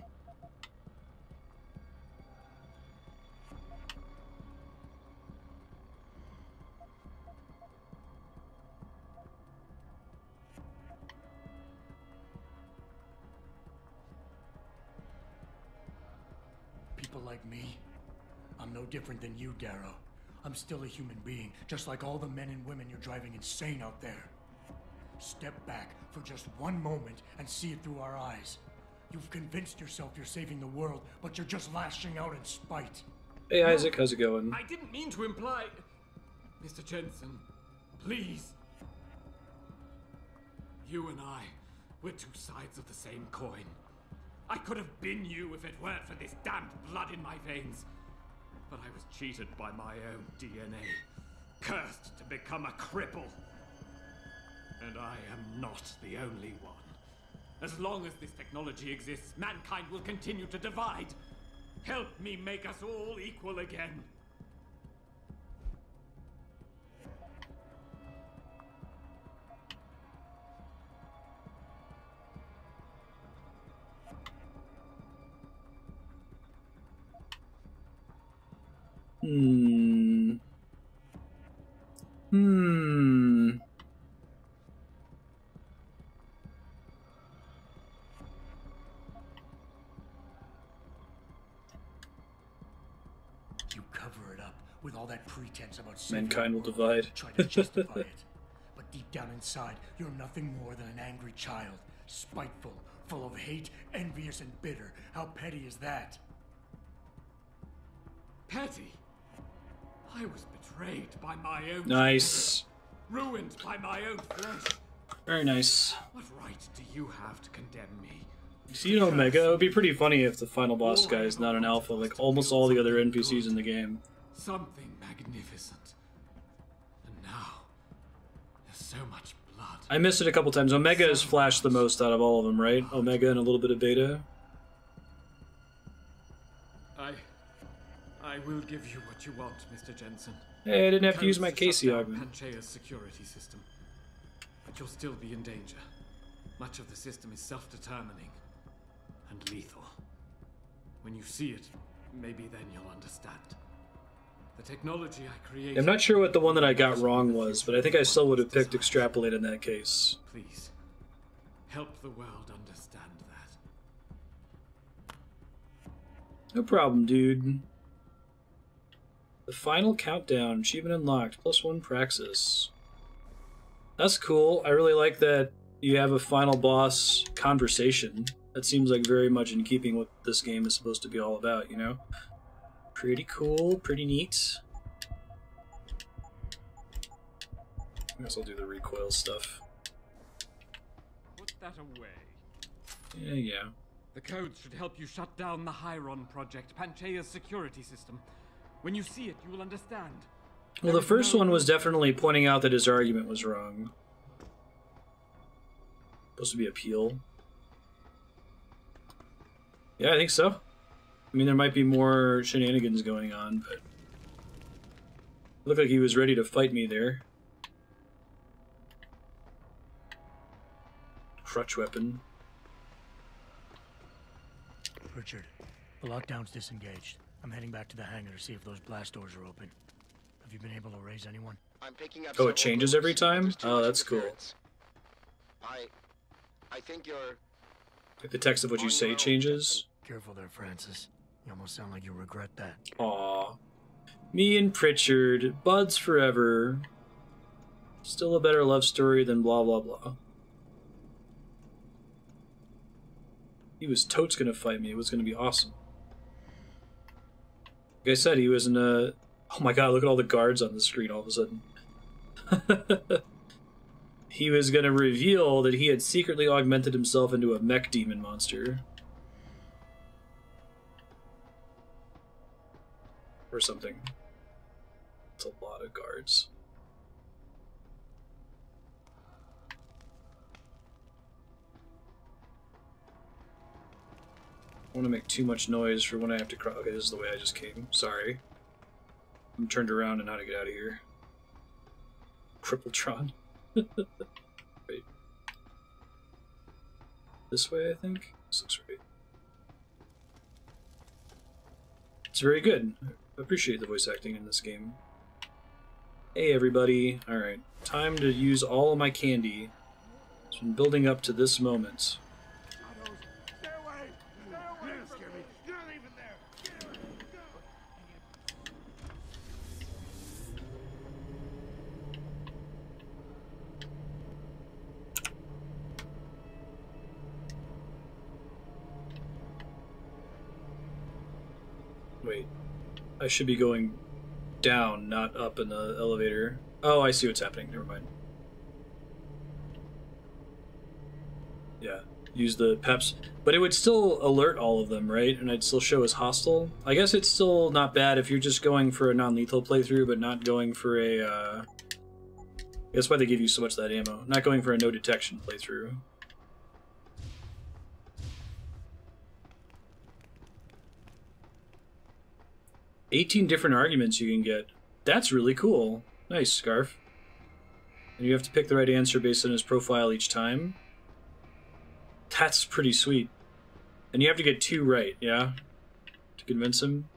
People like me, I'm no different than you, Darrow. I'm still a human being, just like all the men and women you're driving insane out there. Step back for just one moment and see it through our eyes. You've convinced yourself you're saving the world, but you're just lashing out in spite. Hey Isaac, how's it going? I didn't mean to imply... Mr. Jensen, please. You and I, we're two sides of the same coin. I could have been you if it weren't for this damned blood in my veins. But I was cheated by my own DNA. Cursed to become a cripple. And I am not the only one. As long as this technology exists, mankind will continue to divide. Help me make us all equal again. You cover it up with all that pretense about saving Mankind will the world. divide. Try to justify it. But deep down inside, you're nothing more than an angry child. Spiteful, full of hate, envious, and bitter. How petty is that? Petty? I was betrayed by my own... Nice. Ruined by my own flesh. Very nice. What right do you have to condemn me? See, Omega, it would be pretty funny if the final boss guy is not an alpha like almost all the other NPCs in the game. Something magnificent. And now, there's so much blood. I missed it a couple times. Omega has flashed the most out of all of them, right? Omega and a little bit of Beta. I will give you what you want, Mr. Jensen. Hey, I didn't have to use my Casey shut down augment. Panchaea's security system. But you'll still be in danger. Much of the system is self-determining and lethal. When you see it, maybe then you'll understand. The technology I created... I'm not sure what the one that I got wrong was, but I think I still would have picked Extrapolate in that case. Please, help the world understand that. No problem, dude. The final countdown, achievement unlocked, +1 Praxis. That's cool. I really like that you have a final boss conversation. That seems like very much in keeping with what this game is supposed to be all about, you know? Pretty cool, pretty neat. I guess I'll do the recoil stuff. Put that away. Yeah. The codes should help you shut down the Hyron project, Panchaea's security system. When you see it, you will understand. Well, the first one was definitely pointing out that his argument was wrong. Supposed to be appeal. Yeah, I think so. I mean, there might be more shenanigans going on, but... Looked like he was ready to fight me there. Crutch weapon. Richard, the lockdown's disengaged. I'm heading back to the hangar to see if those blast doors are open. Have you been able to raise anyone? I'm picking up Oh, it changes every time? Oh, that's cool. I think you're... Like the text of what you say changes? Careful there, Francis. You almost sound like you regret that. Aw. Me and Pritchard, buds forever. Still a better love story than blah blah blah. He was totes gonna fight me. It was gonna be awesome. Like I said, he was in a... Oh my god, look at all the guards on the screen all of a sudden. He was gonna reveal that he had secretly augmented himself into a mech demon monster. Or something. It's a lot of guards. I don't want to make too much noise for when I have to cross. Okay, this is the way I just came. Sorry. I'm turned around and how to get out of here. Crippletron. Wait. This way, I think? This looks right. It's very good. I appreciate the voice acting in this game. Hey everybody. Alright. Time to use all of my candy. It's been building up to this moment. Wait. I should be going down, not up in the elevator. Oh, I see what's happening. Never mind. Yeah. Use the peps. But it would still alert all of them, right? And I'd still show as hostile. I guess it's still not bad if you're just going for a non-lethal playthrough, but not going for a, That's why they give you so much of that ammo. Not going for a no-detection playthrough. "18 different arguments you can get." That's really cool. Nice, Scarf. And you have to pick the right answer based on his profile each time. That's pretty sweet. And you have to get 2 right, yeah? To convince him.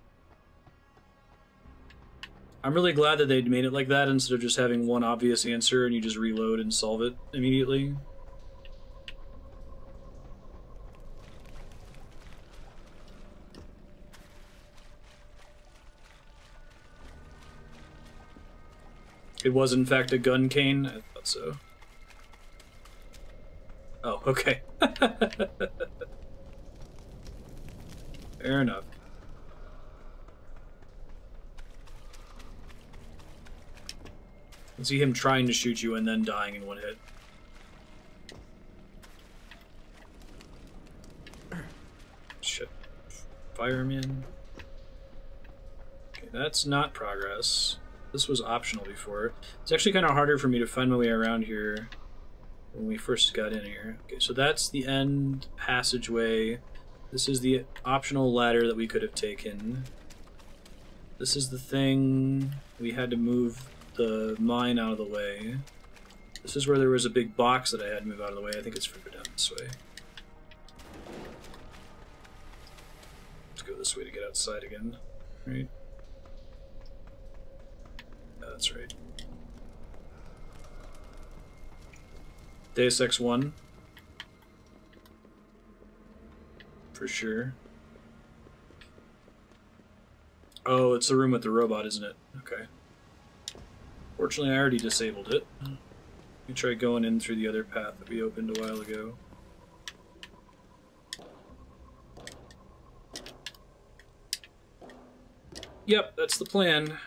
I'm really glad that they made it like that instead of just having one obvious answer and you just reload and solve it immediately. It was in fact a gun cane? I thought so. Oh, okay. Fair enough. I see him trying to shoot you and then dying in one hit. Shit. Fireman. Okay, that's not progress. This was optional before. It's actually kind of harder for me to find my way around here when we first got in here. Okay, so that's the end passageway. This is the optional ladder that we could have taken. This is the thing we had to move the mine out of the way. This is where there was a big box that I had to move out of the way. I think it's further down this way. Let's go this way to get outside again. Right? That's right. Deus Ex 1. For sure. Oh, it's the room with the robot, isn't it? Okay. Fortunately, I already disabled it. Let me try going in through the other path that we opened a while ago. Yep, that's the plan.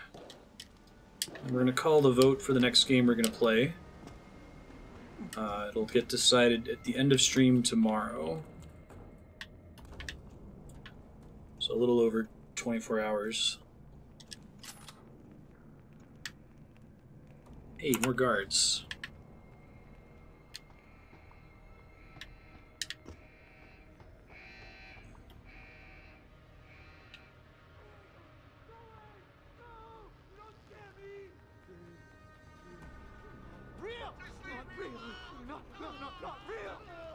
And we're going to call the vote for the next game we're going to play. It'll get decided at the end of stream tomorrow. So a little over 24 hours. Hey, more guards.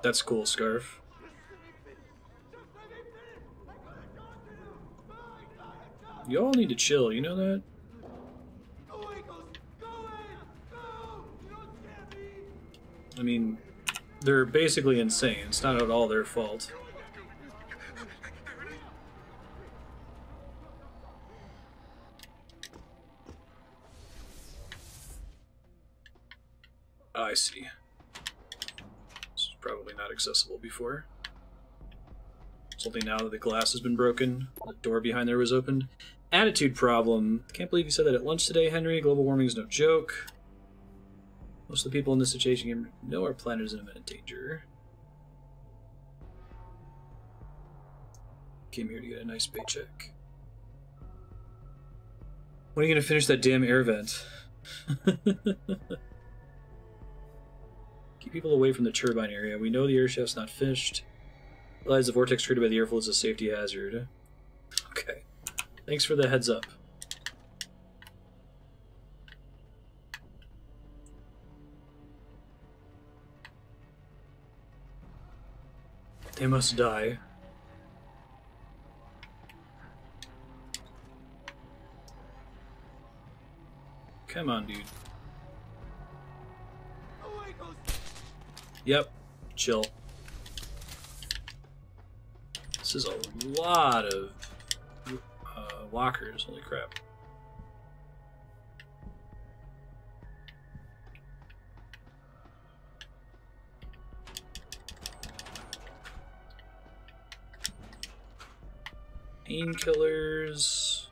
That's cool, Scarf. You all need to chill, you know that? I mean, they're basically insane. It's not at all their fault. I see. This is probably not accessible before. It's only now that the glass has been broken, the door behind there was opened. Attitude problem. Can't believe you said that at lunch today, Henry. Global warming is no joke. Most of the people in this situation know our planet is in imminent danger. Came here to get a nice paycheck. When are you going to finish that damn air vent? Keep people away from the turbine area. We know the air shaft's not finished. Realize the vortex created by the airflow is a safety hazard. Okay. Thanks for the heads up. They must die. Come on, dude. Yep. Chill. This is a lot of walkers. Holy crap. painkillers,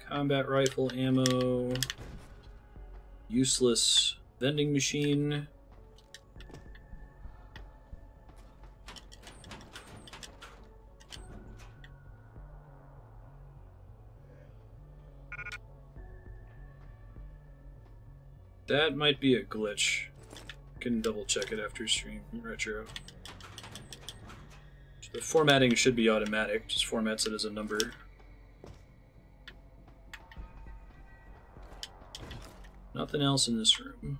combat rifle ammo, useless vending machine. That might be a glitch. Can double check it after stream retro. The formatting should be automatic, just formats it as a number. Nothing else in this room.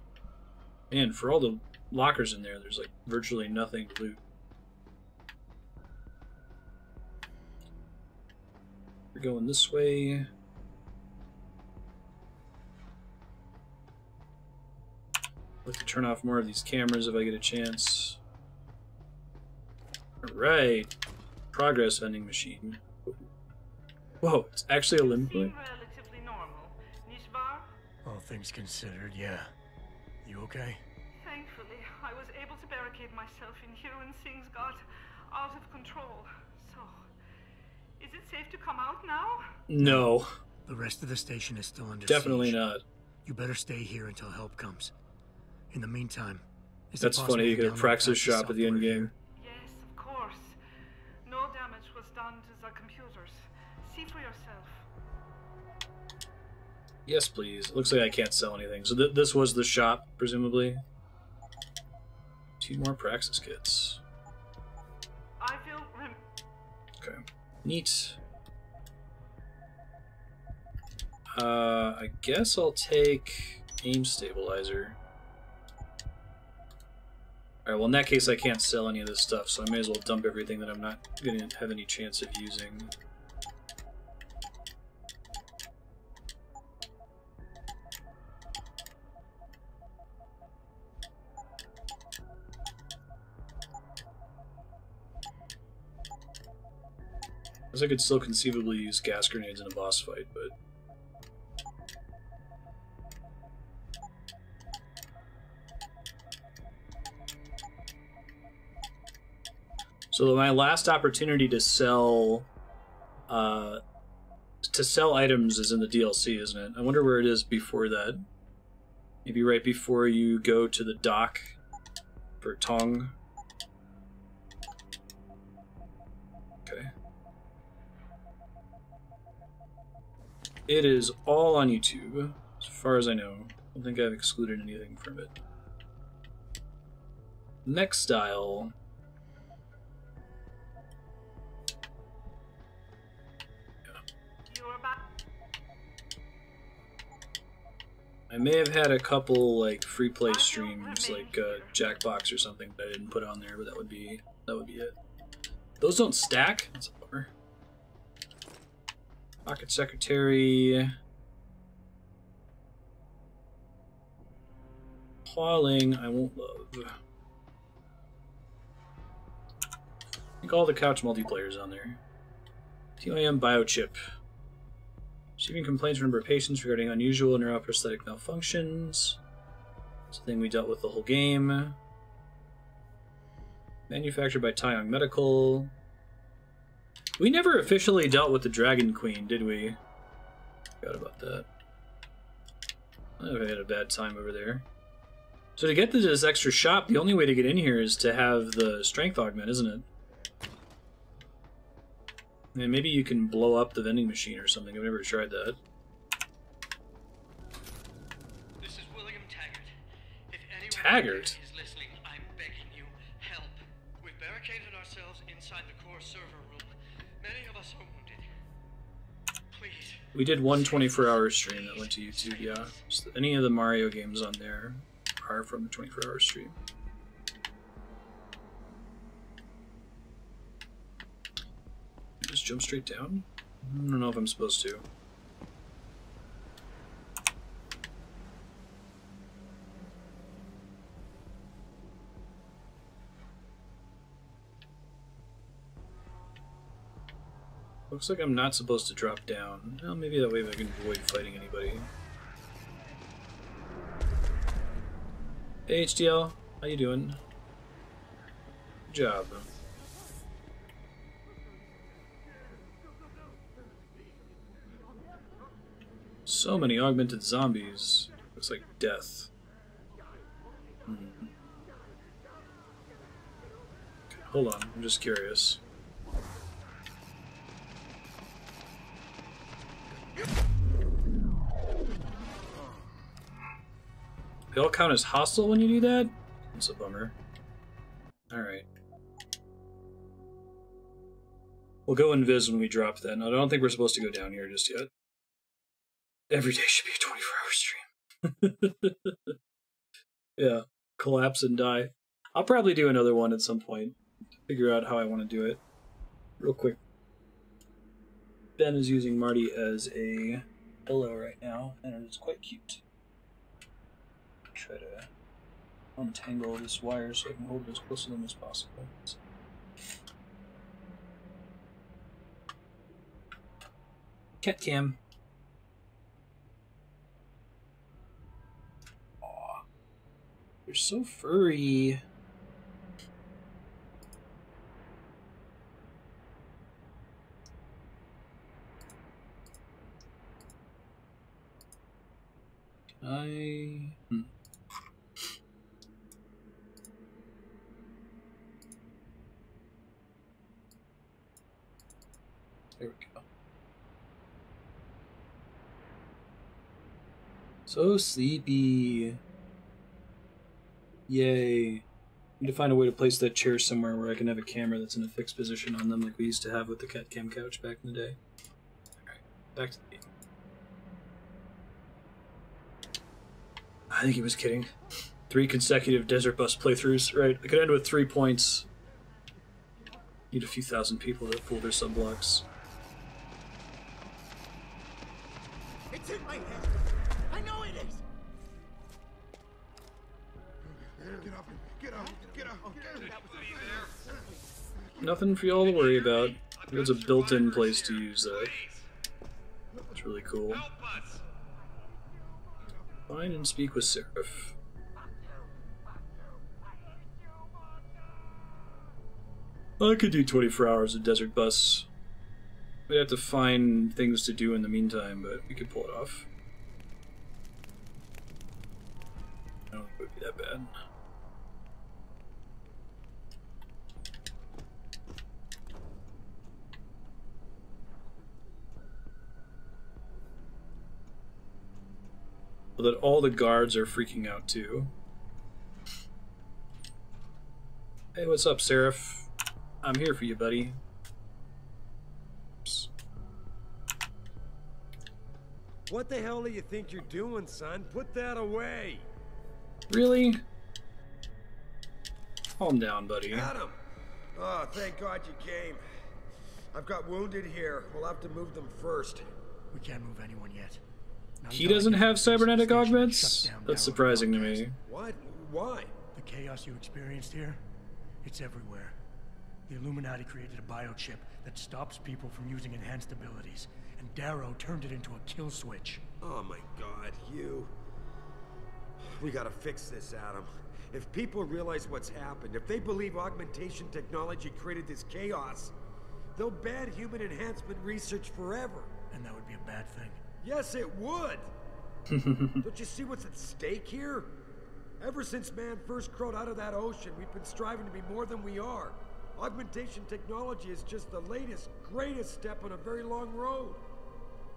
And for all the lockers in there, there's like virtually nothing to loot. We're going this way. I'd like to turn off more of these cameras if I get a chance. Alright. Progress vending machine. Whoa, it's actually a limb play? Relatively normal, nicht wahr? All things considered, yeah. You okay? Thankfully, I was able to barricade myself in here when things got out of control. So, is it safe to come out now? No. The rest of the station is still under Definitely siege. not. You better stay here until help comes. In the meantime, that's funny. You get a praxis shop at the end game. Yes, of course. No damage was done to the computers. See for yourself. Yes, please. Looks like I can't sell anything. So this was the shop, presumably. 2 more praxis kits. I will okay. Neat. I guess I'll take aim stabilizer. Alright, well in that case I can't sell any of this stuff, so I may as well dump everything that I'm not going to have any chance of using. I could still conceivably use gas grenades in a boss fight, but... So my last opportunity to sell items is in the DLC, isn't it? I wonder where it is before that. Maybe right before you go to the dock for Tong. Okay. It is all on YouTube, as far as I know. I don't think I've excluded anything from it. Mech style. I may have had a couple like free play streams, like Jackbox or something that I didn't put on there, but that would be it. Those don't stack. That's a bummer. Pocket secretary. Hauling, I won't love. I think all the couch multiplayers on there. TIM biochip. Receiving complaints from a number of patients regarding unusual neuroprosthetic malfunctions. It's a thing we dealt with the whole game. Manufactured by Taiyang Medical. We never officially dealt with the Dragon Queen, did we? Forgot about that. I had a bad time over there. So to get to this extra shop, the only way to get in here is to have the strength augment, isn't it? And maybe you can blow up the vending machine or something. I've never tried that. This is William Taggart. If anyone Taggart? is listening, I'm begging you, help. We've barricaded ourselves inside the core server room. Many of us are wounded. Please. We did one 24-hour stream that went to YouTube, yeah. So any of the Mario games on there are from the 24-hour stream. Just jump straight down? I don't know if I'm supposed to. Looks like I'm not supposed to drop down. Well, maybe that way I can avoid fighting anybody. Hey HDL, how you doing? Good job. So many augmented zombies. Looks like death. Hold on, I'm just curious. They all count as hostile when you do that? That's a bummer. Alright. We'll go invis when we drop then. I don't think we're supposed to go down here just yet. Every day should be a 24-hour stream. Yeah. Collapse and die. I'll probably do another one at some point. Figure out how I want to do it. Real quick. Ben is using Marty as a pillow right now, and it's quite cute. Try to untangle this wire so I can hold it as close to them as possible. Cat cam. Aw. They're so furry. There we go. So sleepy. Yay. Need to find a way to place that chair somewhere where I can have a camera that's in a fixed position on them like we used to have with the cat cam couch back in the day. Alright, back to the game. I think he was kidding. 3 consecutive desert bus playthroughs, right? I could end with 3 points. Need a few thousand people to pull their subblocks. It's in my head. I know it is. Get up! Get up! Get up! Nothing for y'all to worry about. There's a built-in place to use that. It's really cool. Find and speak with Sarif. I could do 24 hours of desert bus. We'd have to find things to do in the meantime, but we could pull it off. I don't think it would be that bad. Well, that all the guards are freaking out too. Hey, what's up, Sarif? I'm here for you, buddy. Oops. What the hell do you think you're doing, son? Put that away. Really? Calm down, buddy. Adam! Oh, thank God you came. I've got wounded here. We'll have to move them first. We can't move anyone yet. He doesn't have cybernetic augments? That's surprising to me. What? Why? The chaos you experienced here, it's everywhere. The Illuminati created a biochip that stops people from using enhanced abilities, and Darrow turned it into a kill switch. Oh my God, you... We gotta fix this, Adam. If people realize what's happened, if they believe augmentation technology created this chaos, they'll ban human enhancement research forever. And that would be a bad thing. Yes, it would! Don't you see what's at stake here? Ever since man first crawled out of that ocean, we've been striving to be more than we are. Augmentation technology is just the latest, greatest step on a very long road.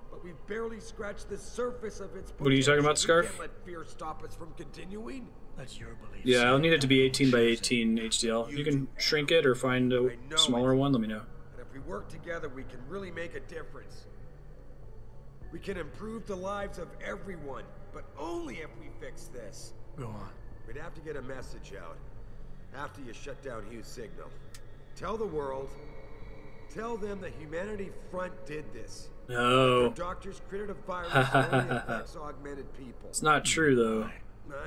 But we've barely scratched the surface of its potential. What are you talking about, Scarf? We can't let fear stop us from continuing. That's your belief. Yeah, I'll need it to be 18 by 18 HDL. If you can shrink it or find a smaller one, let me know. And if we work together, we can really make a difference. We can improve the lives of everyone, but only if we fix this. Go on. We'd have to get a message out after you shut down Hugh's signal. Tell the world. Tell them the Humanity Front did this. No. The doctors created a virus that only affects augmented people. It's not true, though.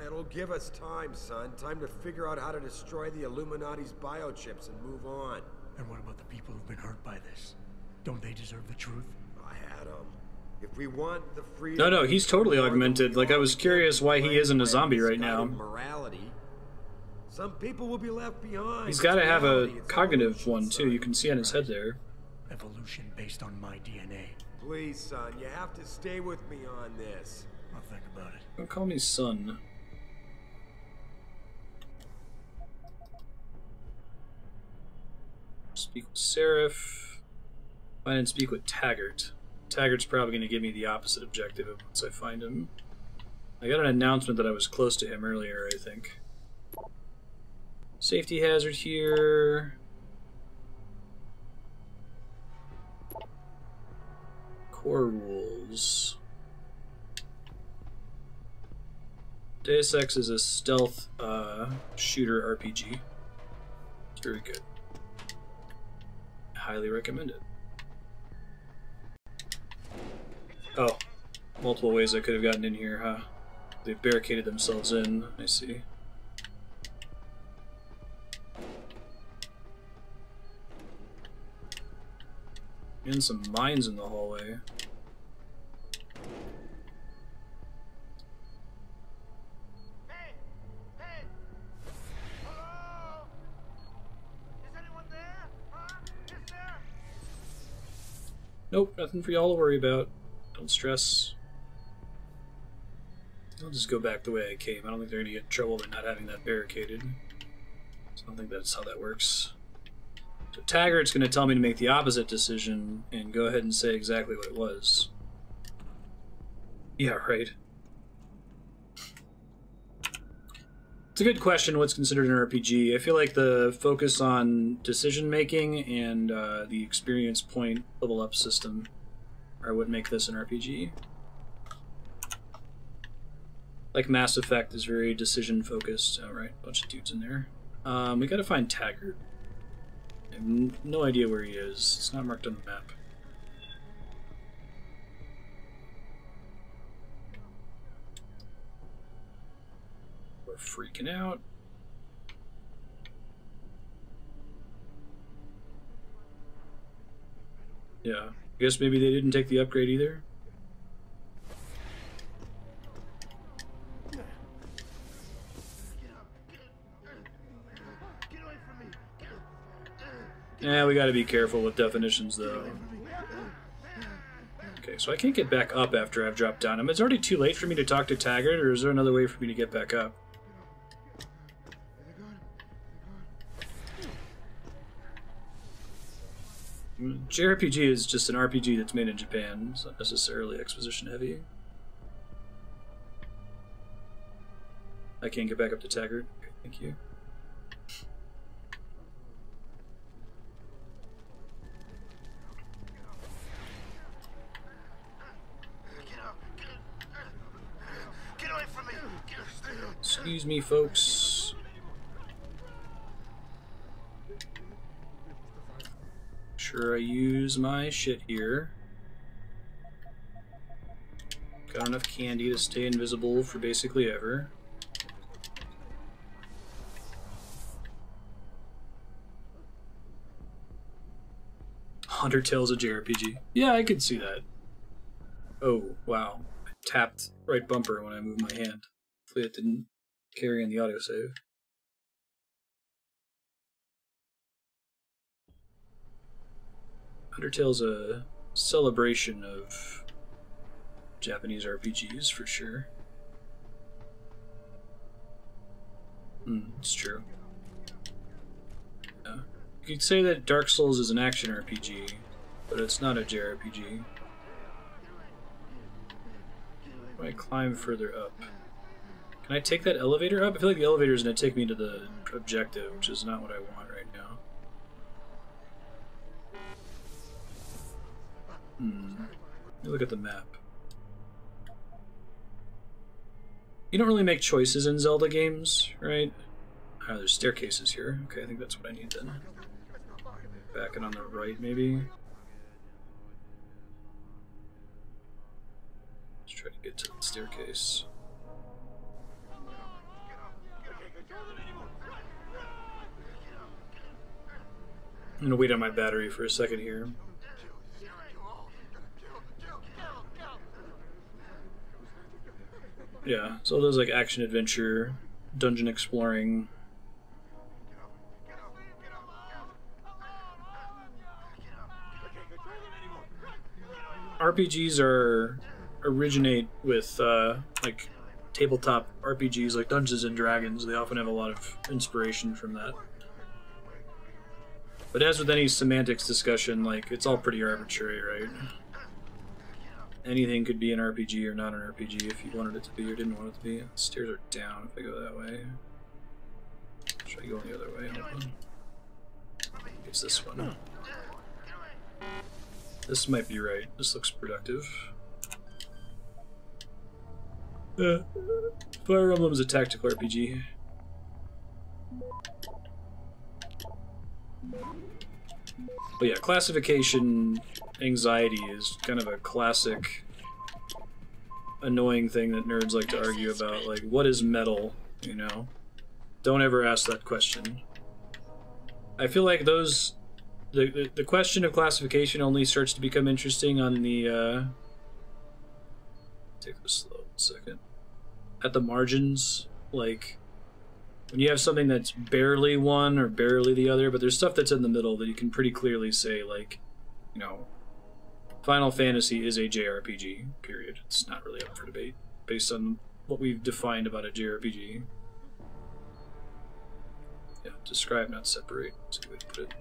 It'll give us time, son. Time to figure out how to destroy the Illuminati's biochips and move on. And what about the people who've been hurt by this? Don't they deserve the truth? I had them. If we want the freedom... No, he's totally augmented. Like, I was curious why he isn't a zombie right now. Morality. Some people will be left behind. He's got to have a cognitive one, too. You can see on his head there. evolution based on my DNA. Please, son, you have to stay with me on this. I'll think about it. Don't call me son. Speak with Sarif. Find and speak with Taggart. Taggart's probably going to give me the opposite objective once I find him. I got an announcement that I was close to him earlier, I think. Safety hazard here. Core rules. Deus Ex is a stealth shooter RPG. It's very good. Highly recommend it. Oh, multiple ways I could have gotten in here, huh? They've barricaded themselves in, I see. And some mines in the hallway. Nope, nothing for y'all to worry about. Don't stress. I'll just go back the way I came. I don't think they're gonna get in trouble by not having that barricaded. So I don't think that's how that works. So Taggart's gonna tell me to make the opposite decision and go ahead and say exactly what it was. Yeah, right. It's a good question, what's considered an RPG. I feel like the focus on decision making and the experience point level up system are what make this an RPG. Like Mass Effect is very decision focused. Alright, bunch of dudes in there. We gotta find Taggart. I have no idea where he is. It's not marked on the map. We're freaking out. Yeah, I guess maybe they didn't take the upgrade either. Yeah, we gotta be careful with definitions though. Okay, so I can't get back up after I've dropped down. It's already too late for me to talk to Taggart, or is there another way for me to get back up? JRPG is just an RPG that's made in Japan. It's not necessarily exposition heavy. I can't get back up to Taggart. Okay, thank you. Excuse me, folks. Sure, I use my shit here. Got enough candy to stay invisible for basically ever. Undertale's a JRPG. Yeah, I could see that. Oh, wow. I tapped right bumper when I moved my hand. Hopefully it didn't carry in the autosave. Undertale's a celebration of Japanese RPGs, for sure. It's true. Yeah. You could say that Dark Souls is an action RPG, but it's not a JRPG. I climb further up. Can I take that elevator up? I feel like the elevator is going to take me to the objective, which is not what I want right now. Let me look at the map. You don't really make choices in Zelda games, right? Oh, there's staircases here. Okay, I think that's what I need then. Back and on the right, maybe. Let's try to get to the staircase. I'm gonna wait on my battery for a second here. Yeah, so those like action adventure, dungeon exploring. RPGs originate with like tabletop RPGs like Dungeons and Dragons. They often have a lot of inspiration from that. But as with any semantics discussion, like, it's all pretty arbitrary, right? Anything could be an RPG or not an RPG if you wanted it to be or didn't want it to be. The stairs are down if I go that way. Should I go the other way? Hold on. It's this one. This might be right. This looks productive. Fire Emblem is a tactical RPG. But yeah, classification anxiety is kind of a classic annoying thing that nerds like to argue about. Like, what is metal, you know? Don't ever ask that question. I feel like those... The question of classification only starts to become interesting on the... Take this slow 1 second. At the margins, like... When you have something that's barely one or barely the other, but there's stuff that's in the middle that you can pretty clearly say, like, you know, Final Fantasy is a JRPG, period. It's not really up for debate, based on what we've defined about a JRPG. Yeah, describe, not separate. That's a good way to put it.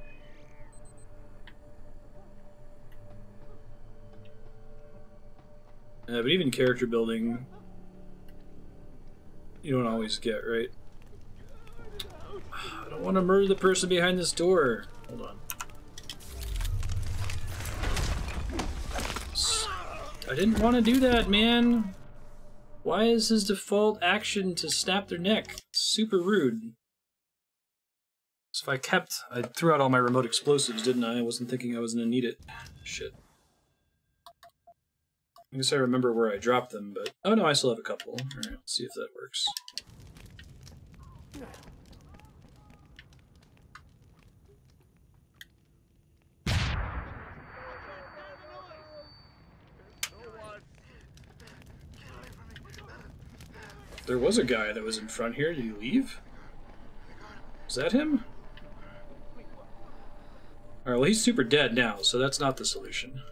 But even character building, you don't always get, right? I don't want to murder the person behind this door. Hold on. I didn't want to do that, man. Why is his default action to snap their neck? It's super rude. So I threw out all my remote explosives, didn't I? I wasn't thinking I was going to need it. Shit. I guess I remember where I dropped them, but... Oh no, I still have a couple. Alright, let's see if that works. There was a guy that was in front here. Did he leave? Is that him? Alright, well he's super dead now, so that's not the solution.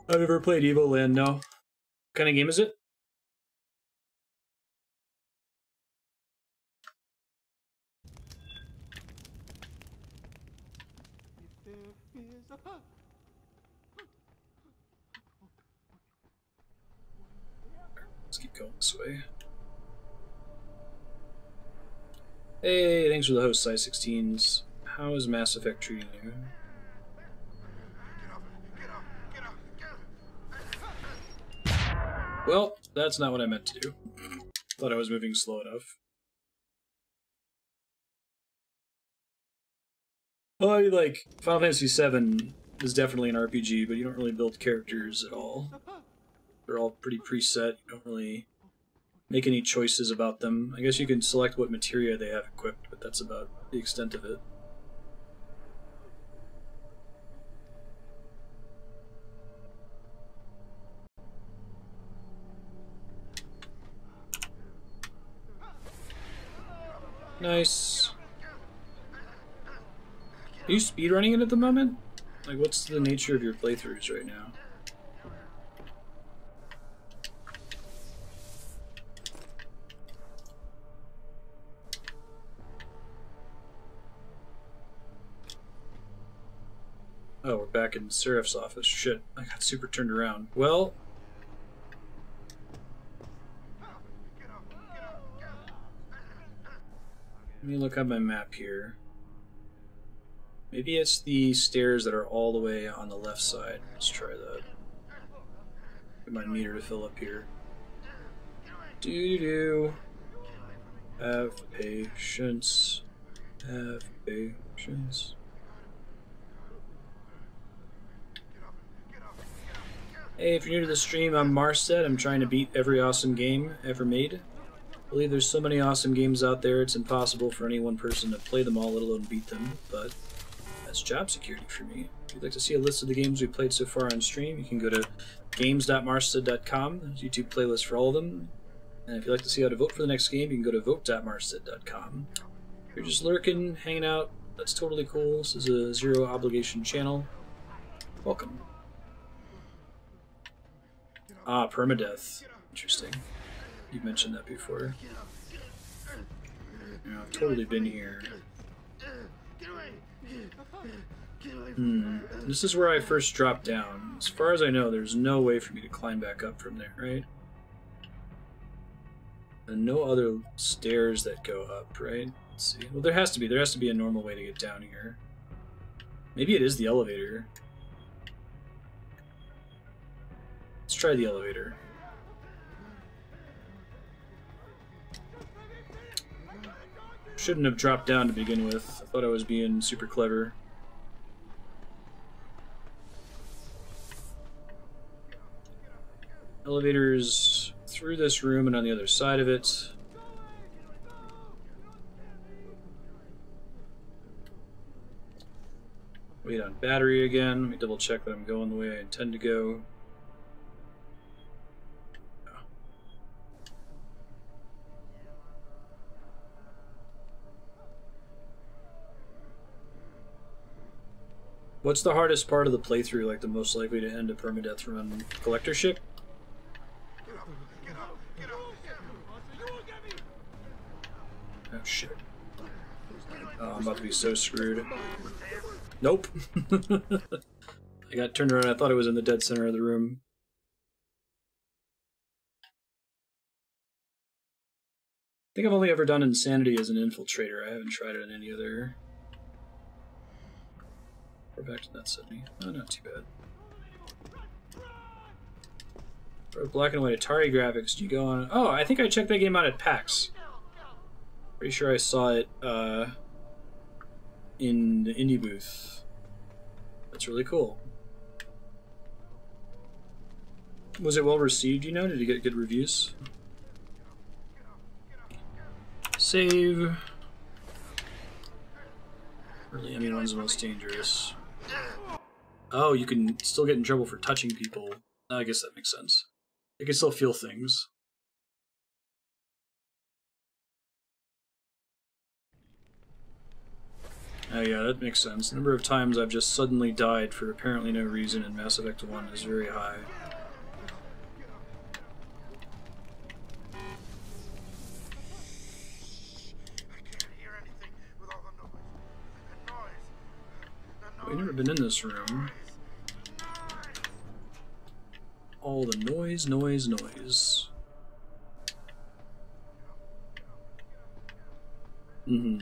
I've never played Evil Land, no. What kind of game is it? Let's keep going this way. Hey, thanks for the host, Size16s. How is Mass Effect treating you? Well, that's not what I meant to do. Thought I was moving slow enough. Well, I mean, like, Final Fantasy VII is definitely an RPG, but you don't really build characters at all. They're all pretty preset. You don't really make any choices about them. I guess you can select what materia they have equipped, but that's about the extent of it. Nice. Are you speedrunning it at the moment? Like, what's the nature of your playthroughs right now? Oh, we're back in Sarif's office. Shit, I got super turned around. Well... Let me look at my map here. Maybe it's the stairs that are all the way on the left side. Let's try that. Get my meter to fill up here. Doo-doo-doo. Have patience. Have patience. Hey, if you're new to the stream, I'm Marstead. I'm trying to beat every awesome game ever made. I believe there's so many awesome games out there, it's impossible for any one person to play them all, let alone beat them, but that's job security for me. If you'd like to see a list of the games we've played so far on stream, you can go to games.marstead.com. There's a YouTube playlist for all of them. And if you'd like to see how to vote for the next game, you can go to vote.marstead.com. If you're just lurking, hanging out, that's totally cool. This is a zero obligation channel. Welcome. Ah, permadeath. Interesting. You've mentioned that before. Yeah, I've totally been here. This is where I first dropped down. As far as I know, there's no way for me to climb back up from there, right? And no other stairs that go up, right? Let's see. Well, there has to be. There has to be a normal way to get down here. Maybe it is the elevator. Let's try the elevator. Shouldn't have dropped down to begin with. I thought I was being super clever. Elevators through this room and on the other side of it. Wait on battery again. Let me double check that I'm going the way I intend to go. What's the hardest part of the playthrough, like the most likely to end a permadeath run? Collector ship? Oh shit. Oh, I'm about to be so screwed. Nope. I got turned around, I thought it was in the dead center of the room. I think I've only ever done Insanity as an infiltrator. I haven't tried it in any other... We're back to that city. Oh, not too bad. For black and white Atari graphics, do you go on... Oh, I think I checked that game out at PAX. Pretty sure I saw it in the indie booth. That's really cool. Was it well received, you know? Did you get good reviews? Save. Really, I mean, one's the most dangerous. Oh, you can still get in trouble for touching people. I guess that makes sense. You can still feel things. Oh yeah, that makes sense. The number of times I've just suddenly died for apparently no reason in Mass Effect 1 is very high. We've never been in this room. All the noise, noise, noise. Mm-hmm.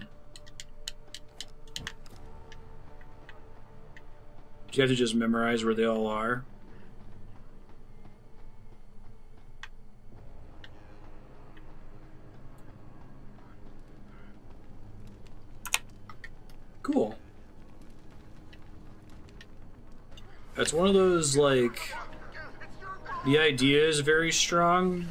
Do you have to just memorize where they all are? Cool. That's one of those, like, the idea is very strong,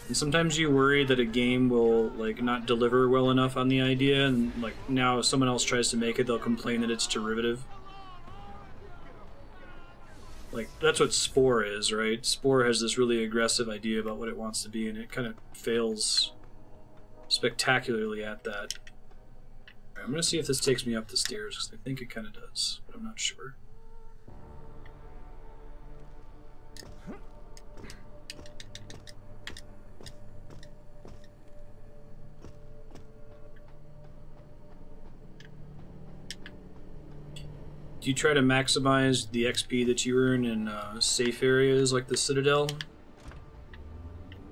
and sometimes you worry that a game will, like, not deliver well enough on the idea, and, like, now if someone else tries to make it, they'll complain that it's derivative. Like, that's what Spore is, right? Spore has this really aggressive idea about what it wants to be, and it kind of fails spectacularly at that. Right, I'm gonna see if this takes me up the stairs, because I think it kind of does, but I'm not sure. Do you try to maximize the XP that you earn in safe areas like the Citadel?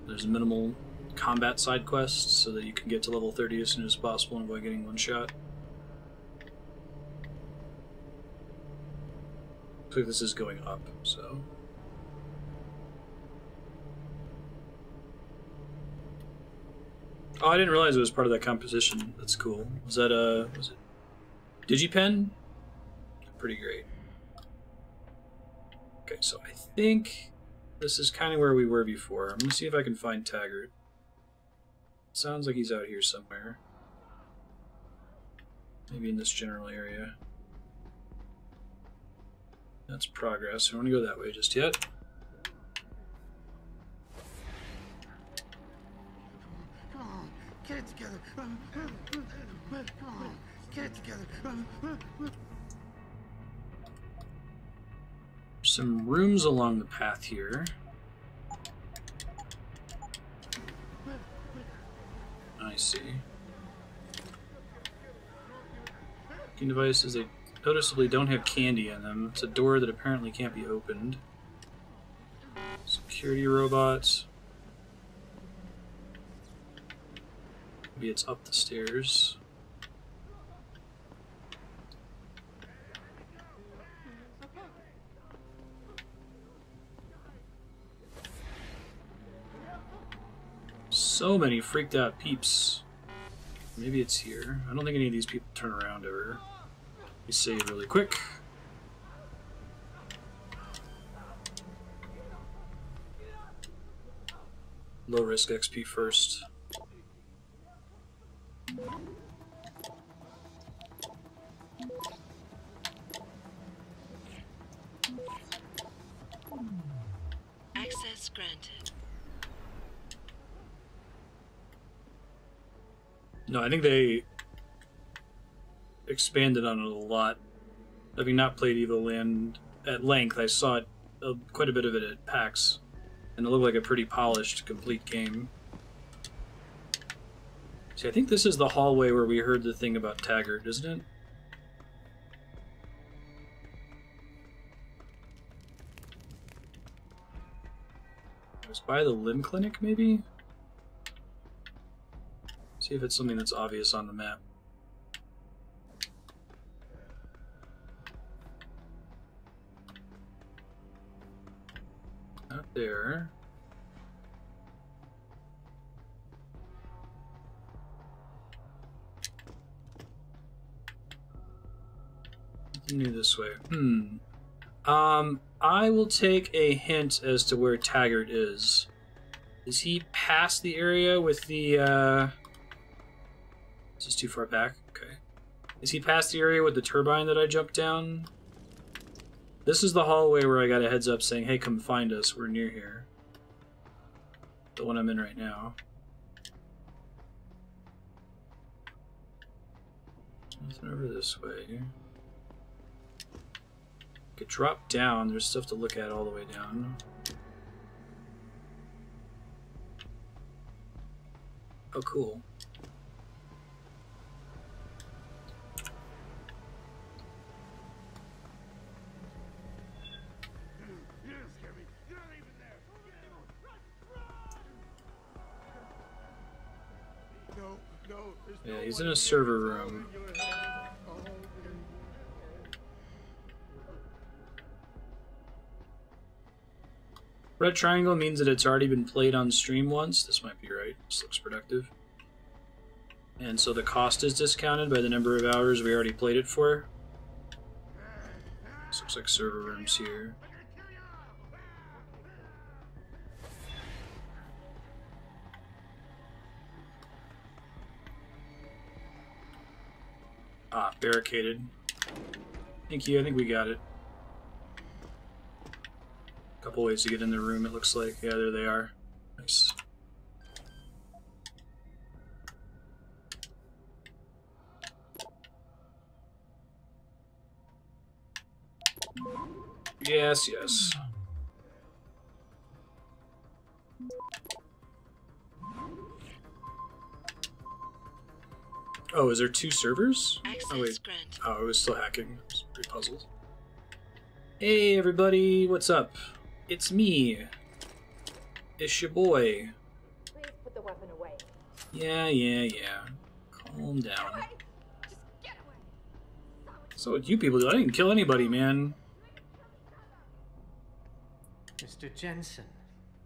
There's minimal combat side quests so that you can get to level 30 as soon as possible and avoid getting one shot. Looks like this is going up, so... Oh, I didn't realize it was part of that composition. That's cool. Was that was it Digipen? Pretty great. Okay, so I think this is kind of where we were before. I'm gonna see if I can find Taggart. Sounds like he's out here somewhere. Maybe in this general area. That's progress. I don't want to go that way just yet. Come on, get it together. Come on, get it together. Some rooms along the path here. me see. Locking devices, they noticeably don't have candy in them. It's a door that apparently can't be opened. Security robots. Maybe it's up the stairs. So many freaked out peeps. Maybe it's here. I don't think any of these people turn around ever. Let me save really quick. Low risk XP first. Access granted. No, I think they expanded on it a lot. Having not played Evil Land at length, I saw it, quite a bit of it at PAX, and it looked like a pretty polished, complete game. See, I think this is the hallway where we heard the thing about Taggart, isn't it? It was by the limb clinic, maybe? See if it's something that's obvious on the map. Not there. Continue this way. I will take a hint as to where Taggart is. Is he past the area with the, Is this too far back? Okay. Is he past the area with the turbine that I jumped down? This is the hallway where I got a heads up saying, hey, come find us, we're near here. The one I'm in right now. Nothing over this way. Could drop down, there's stuff to look at all the way down. Oh, cool. Yeah, he's in a server room. Red triangle means that it's already been played on stream once. This might be right. This looks productive. And so the cost is discounted by the number of hours we already played it for. This looks like server rooms here. Ah, barricaded. Thank you, I think we got it. Couple ways to get in the room, it looks like. Yeah, there they are. Nice. Yes, yes. Oh, is there two servers? Oh, wait. Oh, I was still hacking. I was pretty puzzled. Hey, everybody. What's up? It's me. It's your boy. Please put the weapon away. Yeah. Calm down. So what you people do? I didn't kill anybody, man. Mr. Jensen,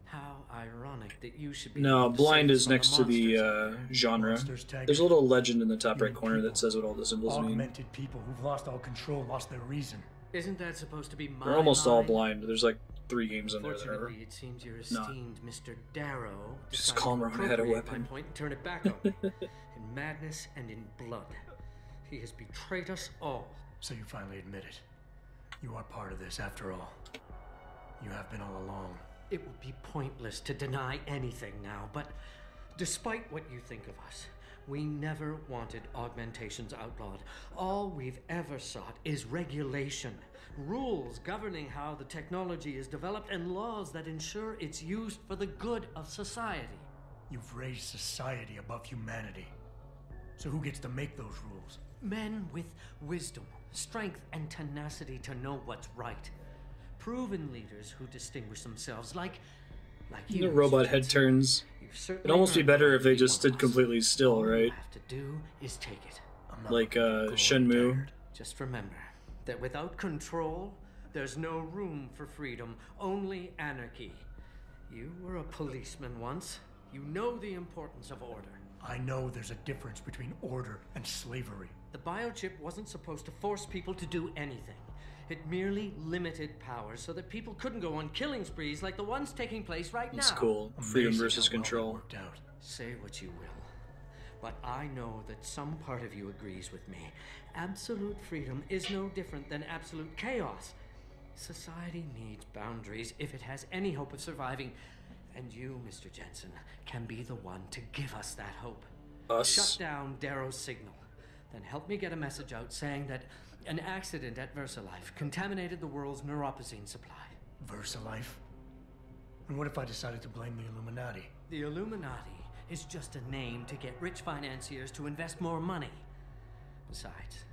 how ironic that you should be... No, blind is next to the genre. There's a little legend in the top right corner that says what all the symbols mean. Augmented people who've lost all control, lost their reason. Isn't that supposed to be my They're almost all line? blind. There's like 3 games in there that are Fortunately, it seems your esteemed Mr. Darrow Just decided calm to her head a appropriate weapon. my point and turn it back on me. In madness and in blood. He has betrayed us all. So you finally admit it. You are part of this after all. You have been all along. It would be pointless to deny anything now, but despite what you think of us, we never wanted augmentations outlawed. All we've ever sought is regulation. Rules governing how the technology is developed and laws that ensure its use for the good of society. You've raised society above humanity. So who gets to make those rules? Men with wisdom, strength, and tenacity to know what's right. Proven leaders who distinguish themselves like you. The robot head turns. It'd almost be better if they just stood completely still, right? All you have to do is take it. Like Shenmue. Just remember that without control, there's no room for freedom, only anarchy. You were a policeman once. You know the importance of order. I know there's a difference between order and slavery. The biochip wasn't supposed to force people to do anything. It merely limited power so that people couldn't go on killing sprees like the ones taking place right now. It's cool. Freedom versus control. Say what you will, but I know that some part of you agrees with me. Absolute freedom is no different than absolute chaos. Society needs boundaries if it has any hope of surviving. And you, Mr. Jensen, can be the one to give us that hope. Us? Shut down Darrow's signal. Then help me get a message out saying that an accident at VersaLife contaminated the world's neuropozyne supply. VersaLife? And what if I decided to blame the Illuminati? The Illuminati is just a name to get rich financiers to invest more money. Besides,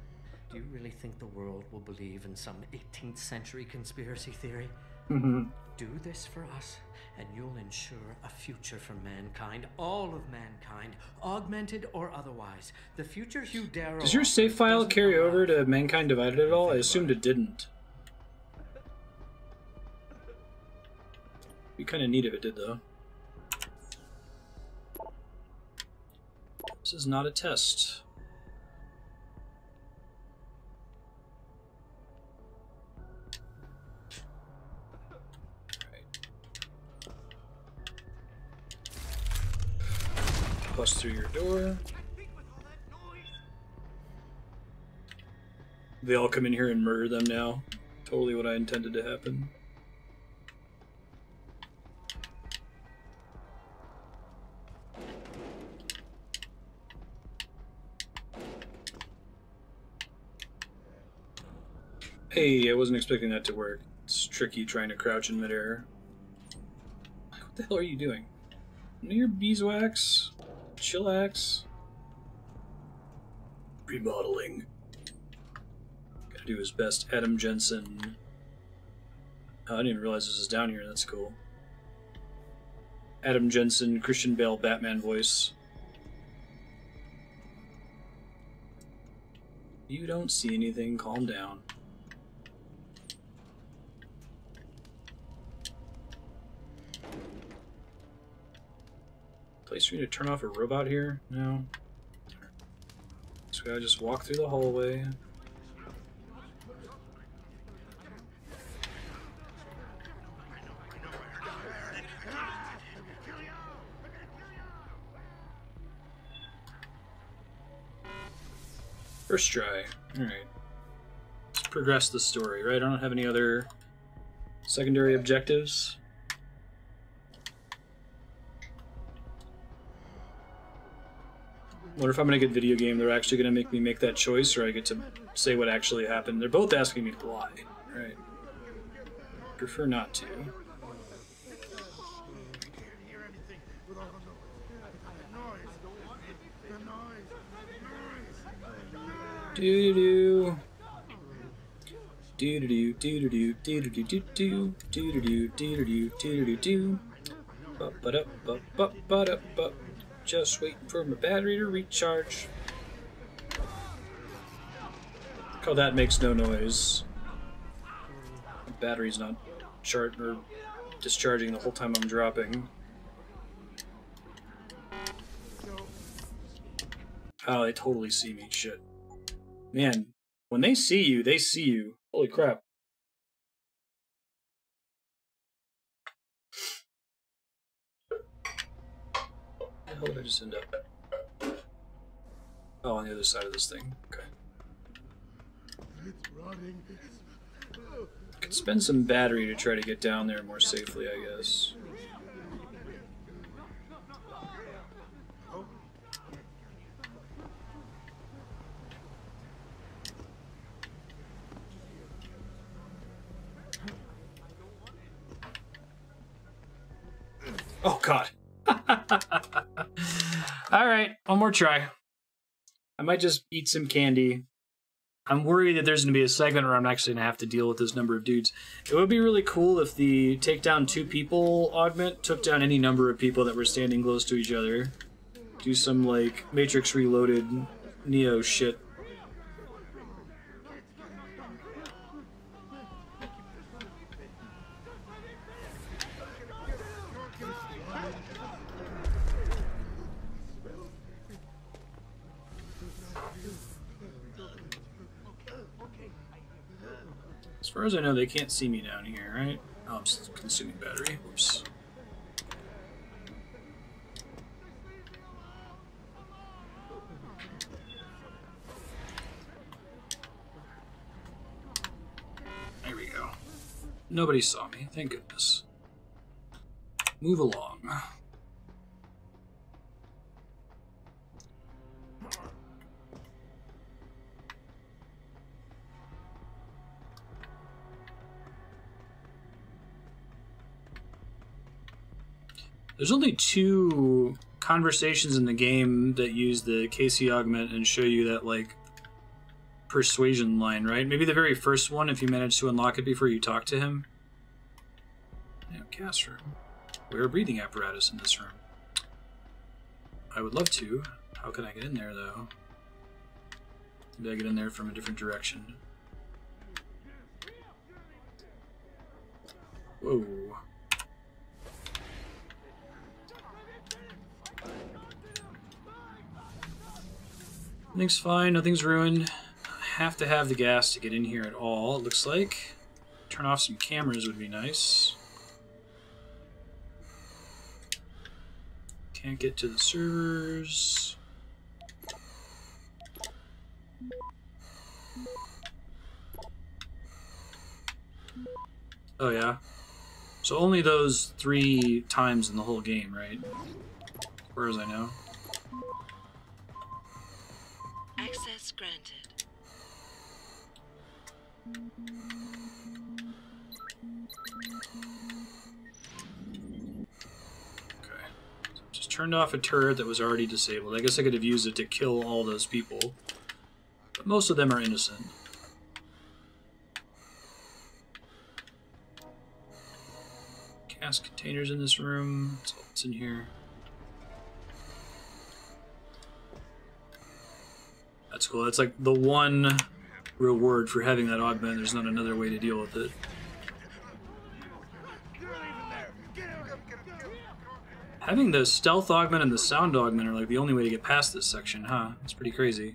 do you really think the world will believe in some 18th century conspiracy theory? Do this for us, and you'll ensure a future for mankind, all of mankind, augmented or otherwise. The future Hugh Darrow... Does your save file carry over to Mankind Divided at all? I assumed it didn't. Be kind of neat if it did, though. This is not a test. Bust through your door. They all come in here and murder them now. Totally what I intended to happen. Hey, I wasn't expecting that to work. It's tricky trying to crouch in midair. What the hell are you doing? None of your beeswax? Chillax. Remodeling. Gotta do his best. Adam Jensen. Oh, I didn't even realize this was down here. That's cool. Adam Jensen, Christian Bale, Batman voice. You don't see anything. Calm down. Place for me to turn off a robot here? No. So I just walk through the hallway. First try. Alright. Let's progress the story, right? I don't have any other secondary objectives. Wonder if I'm gonna get video game, they're actually gonna make me make that choice, or I get to say what actually happened. They're both asking me to lie, right? Prefer not to. Do do do do do do do do do do do do do do do do do. Ba da ba ba ba da ba. Just wait for my battery to recharge. Oh, that makes no noise. The battery's not charged or discharging the whole time I'm dropping. Oh, they totally see me. Shit. Man, when they see you, they see you. Holy crap. How did I just end up? Oh, on the other side of this thing. Okay. Could spend some battery to try to get down there more safely, I guess. Oh, God. one more try. I might just eat some candy. I'm worried that there's going to be a segment where I'm actually going to have to deal with this number of dudes. It would be really cool if the take down 2 people augment took down any number of people that were standing close to each other. Do some, like, Matrix Reloaded Neo shit. As far as I know, they can't see me down here, right? Oh, I'm consuming battery. Whoops. There we go. Nobody saw me, thank goodness. Move along. There's only 2 conversations in the game that use the KC augment and show you that, like, persuasion line, right? Maybe the very first one, if you manage to unlock it before you talk to him. Yeah, gas room. Wear a breathing apparatus in this room. I would love to. How can I get in there, though? Maybe I get in there from a different direction. Whoa. Nothing's fine, nothing's ruined. I have to have the gas to get in here at all, it looks like. Turn off some cameras would be nice. Can't get to the servers. Oh yeah. So only those 3 times in the whole game, right? As far as I know. Access granted. Okay. So just turned off a turret that was already disabled. I guess I could have used it to kill all those people. But most of them are innocent. Gas containers in this room. That's all that's in here. That's cool. That's like the one reward for having that augment. There's not another way to deal with it. Having the stealth augment and the sound augment are like the only way to get past this section, huh? It's pretty crazy.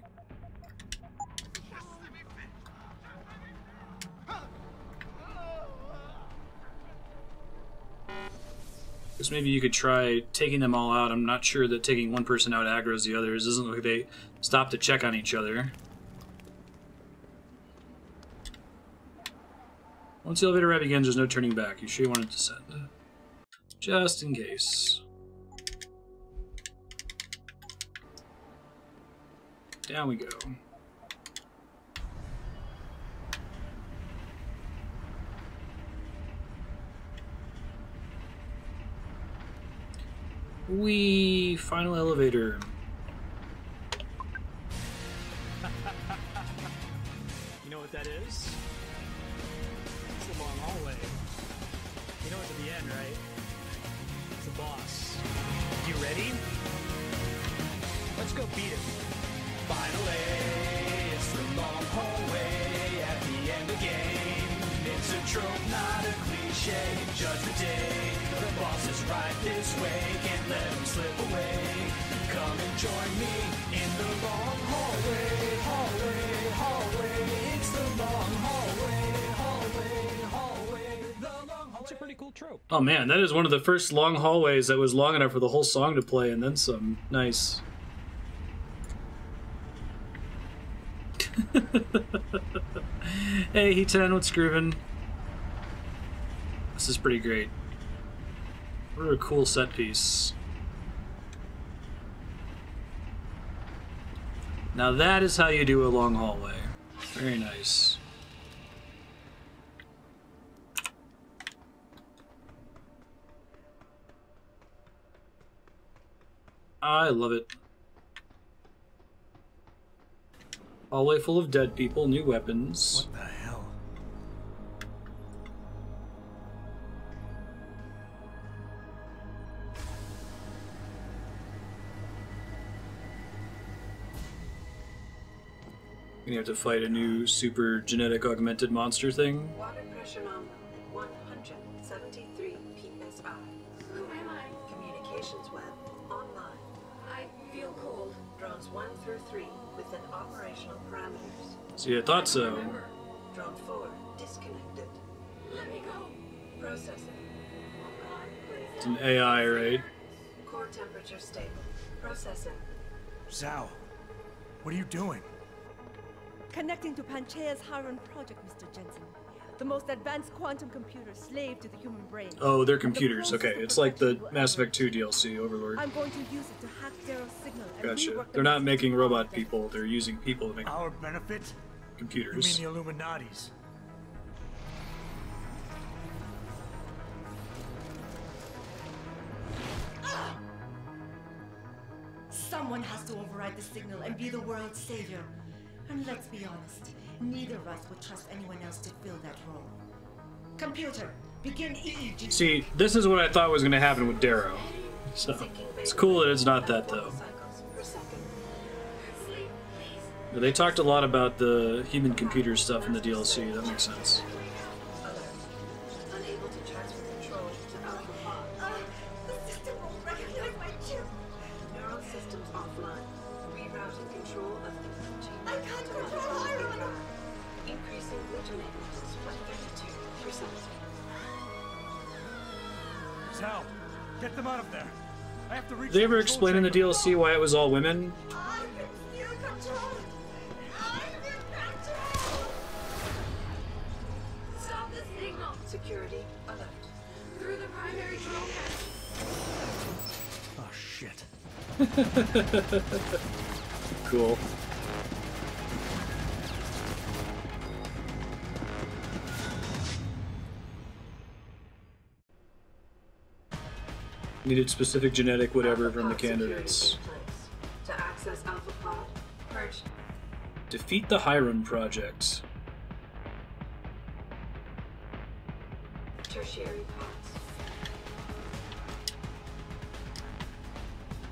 Guess maybe you could try taking them all out. I'm not sure that taking one person out aggroes the others. It doesn't look like they stop to check on each other. Once the elevator ride begins, there's no turning back. You sure you want to descend? Just in case. Down we go. Wee! Final elevator. You know what that is? It's the long hallway. You know it's at the end, right? It's the boss. You ready? Let's go beat him. Finally, it's the long hallway at the end of the game. It's a trope, not a cliche. Judgment Day, the boss is right this way. Can't let him slip away. Come and join me in the long hallway, hallway, hallway. It's the long hallway, hallway, hallway. The long hallway. It's a pretty cool trope. Oh man, that is one of the first long hallways that was long enough for the whole song to play, and then some. Nice. Hey, He-10, what's groovin'? This is pretty great. What a cool set piece. Now that is how you do a long hallway. Very nice. I love it. Hallway full of dead people, new weapons. What the hell? Gonna have to fight a new super genetic augmented monster thing. Water pressure nominal 173 psi. Who am I? Communications web online. I feel cold. Drones 1 through 3 within operational parameters. See, I thought so. Drone 4 disconnected. Let me go. Processing. It's an AI, right? Core temperature stable. Processing. Zhao, what are you doing? Connecting to Panchaea's Hyron project, Mr. Jensen. The most advanced quantum computer slave to the human brain. Oh, they're computers. Okay, it's like the Mass Effect 2 DLC, Overlord. I'm going to use it to hack Darrow's signal and Gotcha. rework the They're not making robot people, they're using people to make Our benefit? computers. You mean the Illuminati's? Someone has to override the signal and be the world's savior. And let's be honest, neither of us would trust anyone else to fill that role. Computer, begin EEG. See, this is what I thought was going to happen with Darrow. So, it's cool that it's not that, though. But they talked a lot about the human-computer stuff in the DLC, that makes sense. Unable to transfer control to Alpha Pod. The system won't recognize my chip. Neural systems offline. Rerouting control of the I can't control Hyron. Increasing glutamate by 32%. Zhao, get them out of there. I have to reach. Did they ever explain in the DLC why it was all women? Stop the signal. Security alert. Through the primary drone hatch. Oh shit. Cool. Needed specific genetic whatever from the candidates. To access Alpha Pod, purge. Defeat the Hyron project. Tertiary pods.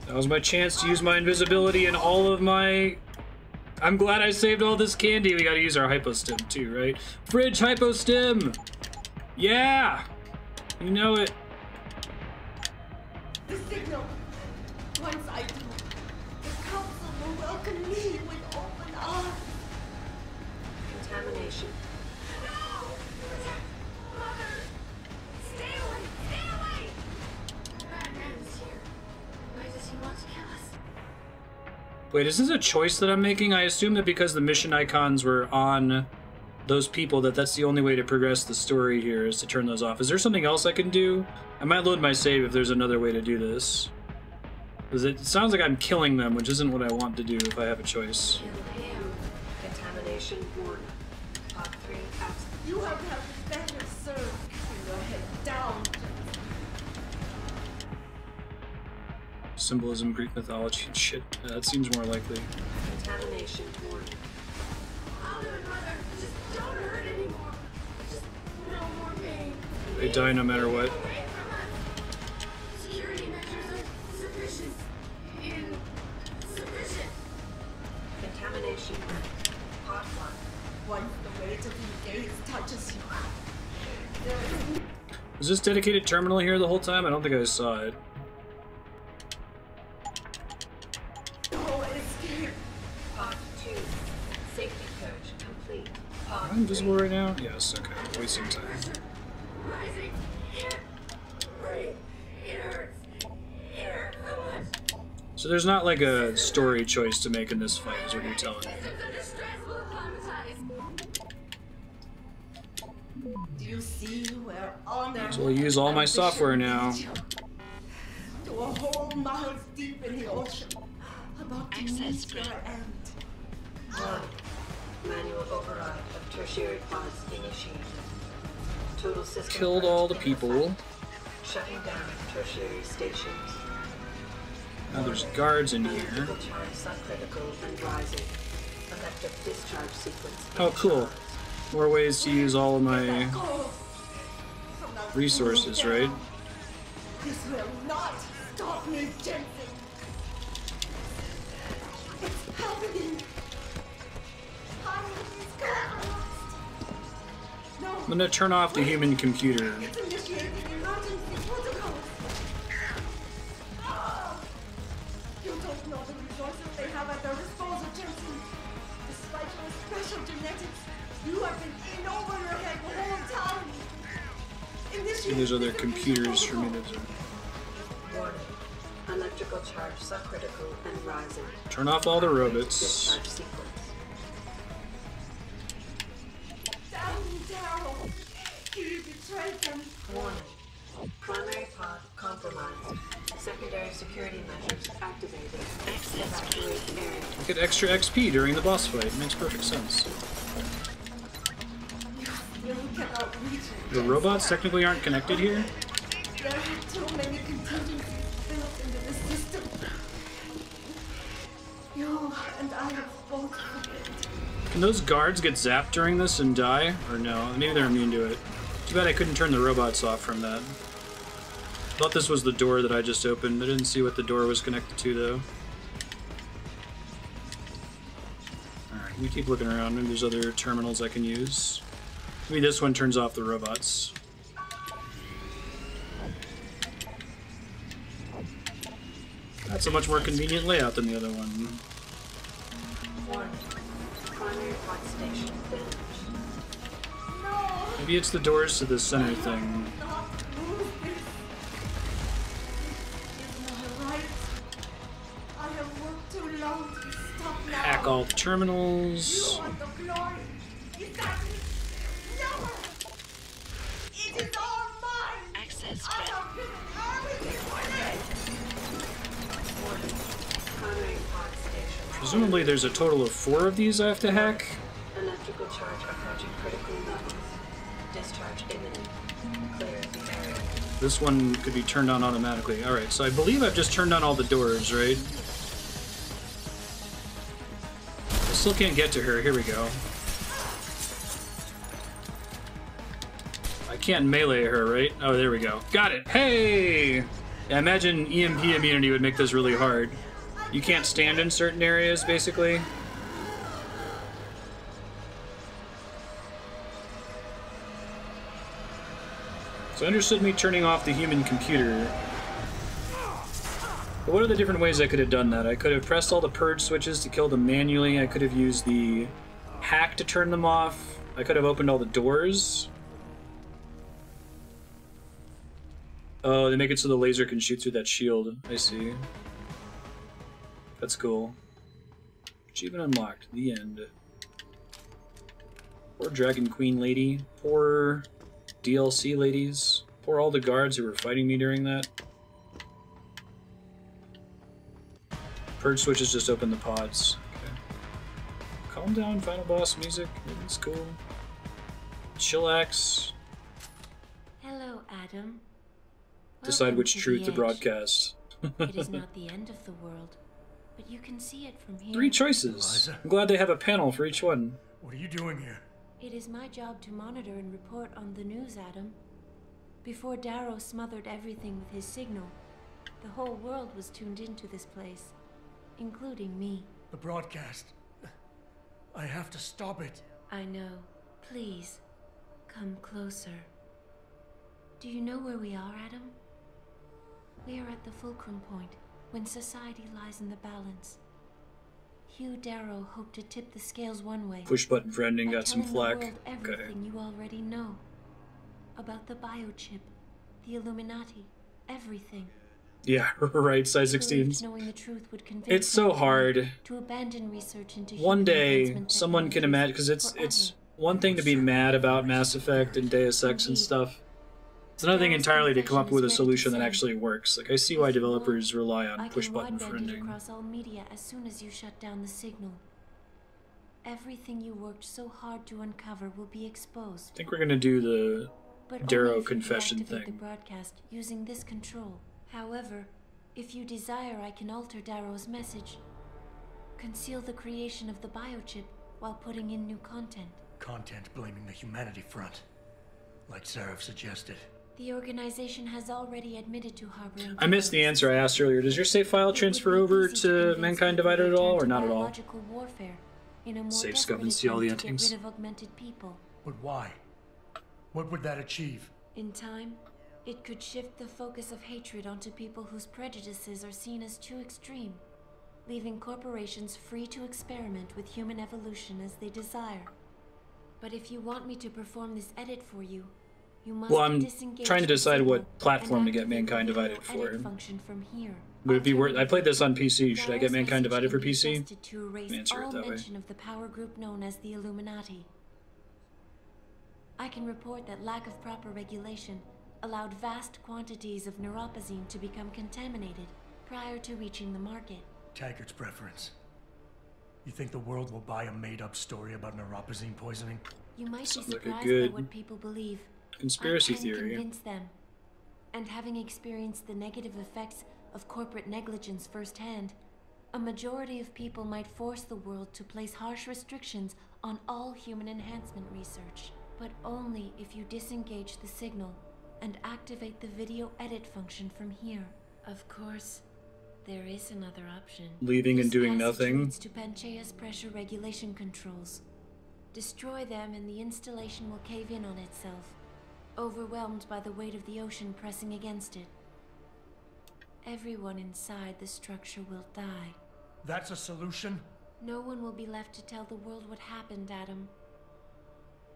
That was my chance to use my invisibility and all of my... I'm glad I saved all this candy. We gotta use our hypostim too, right? Fridge hypostim! Yeah! You know it. The signal. Once I do, the council will welcome me with open arms. Contamination. No! Mother! Stay away! Stay away! Batman's here. Why does he want to kill us? Wait, is this a choice that I'm making? I assume that because the mission icons were on those people, that's the only way to progress the story here, is to turn those off. Is there something else I can do? I might load my save if there's another way to do this. Because it sounds like I'm killing them, which isn't what I want to do if I have a choice. Kill him. Contamination 1. Pod 3 absent. You have better served keeping your head down. Symbolism, Greek mythology, and shit. Yeah, that seems more likely. Contamination 1. I'll do it, Mother. Just don't hurt anymore. Just no more pain. They die no matter what. Security measures are sufficient. Insufficient. Contamination. Pod 1. Once the weight of the gaze touches you, there is Was this dedicated terminal here the whole time? I don't think I saw it. no escape. Pod 2. Safety coach complete. Pod Am I invisible right now? Yes, okay. Wasting time. Rising. Can't breathe. It hurts. It hurts so much. So there's not like a story choice to make in this fight, is what you're telling me. Symptoms of distress will acclimatize. Do you see where honor? So I'll use all my software now. To a hole miles deep in the ocean, about to meet your end. 1. Manual override of tertiary pods initiated. Total system. Killed all the people. Shutting down tertiary stations. Now there's guards in here. Electrical charge subcritical and rising. active discharge sequence. Oh, cool. More ways to use all of my resources, right? This will not stop me, Jensen. It's happening. No. I'm gonna turn off the human computer. It's initiating emergency protocols. You don't know the resources they have at their disposal, Jensen. Despite your special genetics, you have been in over your head the whole time. See, there's other computers for me to... Warning. Electrical charge subcritical and rising. Turn off all the robots. Discharge sequence. Damn Darrow! He betrayed them. Warning. Primary pod compromised. Secondary security measures activated. Evacuate area. Get extra XP during the boss fight. Makes perfect sense. You cannot reach it. The robots technically aren't connected here? There are too many contingencies built into the system. You and I have both forget. Can those guards get zapped during this and die? Or no? Maybe they're immune to it. Too bad I couldn't turn the robots off from that. Thought this was the door that I just opened. I didn't see what the door was connected to, though. Alright, let me keep looking around. Maybe there's other terminals I can use. Maybe this one turns off the robots. That's a much more convenient layout than the other one. Primary pod station damaged. Maybe it's the doors to the center thing. I have worked too long to stop now. Hack all the terminals. You want the glory. Is that no? It is all mine. Access I have given everything for it. Primary pod station. Presumably there's a total of 4 of these I have to hack. Electrical charge approaching critical levels. Discharge imminent. Clear the area. This one could be turned on automatically. Alright, so I believe I've just turned on all the doors, right? I still can't get to her. Here we go. I can't melee her, right? Oh, there we go. Got it! Hey! Yeah, imagine EMP immunity would make this really hard. You can't stand in certain areas, basically. So I understood me turning off the human computer. But what are the different ways I could have done that? I could have pressed all the purge switches to kill them manually. I could have used the hack to turn them off. I could have opened all the doors. Oh, they make it so the laser can shoot through that shield. I see. That's cool. Achievement unlocked. The end. Poor Dragon Queen lady. Poor DLC ladies. Poor all the guards who were fighting me during that. Purge switches just open the pods. Okay. Calm down, final boss music. It's cool. Chillax. Hello, Adam. Decide Welcome which to truth the to edge. broadcast. It is not the end of the world, but you can see it from here. 3 choices. I'm glad they have a panel for each one. What are you doing here? It is my job to monitor and report on the news, Adam. Before Darrow smothered everything with his signal, the whole world was tuned into this place, including me. The broadcast. I have to stop it. I know. Please, come closer. Do you know where we are, Adam? We are at the fulcrum point, when society lies in the balance. Hugh Darrow hoped to tip the scales one way. Push button for ending, by got some telling flack. the world Okay. everything you already know. About the biochip, the Illuminati, everything. Yeah, right, size Believed 16s. knowing the truth would convince It's so mankind hard. to abandon research into One human day, enhancement someone can imagine, because it's one thing to be mad about Mass Effect and Deus Ex and stuff. It's another thing entirely to come up with a solution that actually works. Like, I see why developers rely I on push can button wideband for it ending. across all media as soon as you shut down the signal. Everything you worked so hard to uncover will be exposed. I think we're gonna do the But Darrow only if you confession deactivate the thing. broadcast using this control. However, if you desire, I can alter Darrow's message. Conceal the creation of the biochip while putting in new content. Content blaming the humanity front, like Sarif suggested. The organization has already admitted to harboring... I missed the answer I asked earlier. Does your save file transfer over to Mankind Divided at all, or not at all? Warfare in a more Save scum and see all the desperate attempt endings. to get rid of augmented people. But why? What would that achieve? In time, it could shift the focus of hatred onto people whose prejudices are seen as too extreme, leaving corporations free to experiment with human evolution as they desire. But if you want me to perform this edit for you, you must Well, I'm disengage trying to the decide signal what platform to get and Mankind activate the Divided video for. edit function from here. Would it be worth? I played this on PC. Should I get Darrow's Mankind message Divided for can be PC? adjusted to erase Answer it all that way. mention of the power group known as the Illuminati. I can report that lack of proper regulation allowed vast quantities of neuropozyne to become contaminated prior to reaching the market. Taggart's preference. You think the world will buy a made-up story about neuropozyne poisoning? You might be Sounds like a surprised good by what people believe. conspiracy I can theory. convince them. And having experienced the negative effects of corporate negligence firsthand, a majority of people might force the world to place harsh restrictions on all human enhancement research. But only if you disengage the signal and activate the video edit function from here. Of course, there is another option. Leaving and doing This passage nothing. leads to Panchaea's pressure regulation controls. Destroy them and the installation will cave in on itself, overwhelmed by the weight of the ocean pressing against it. Everyone inside the structure will die. That's a solution? No one will be left to tell the world what happened, Adam.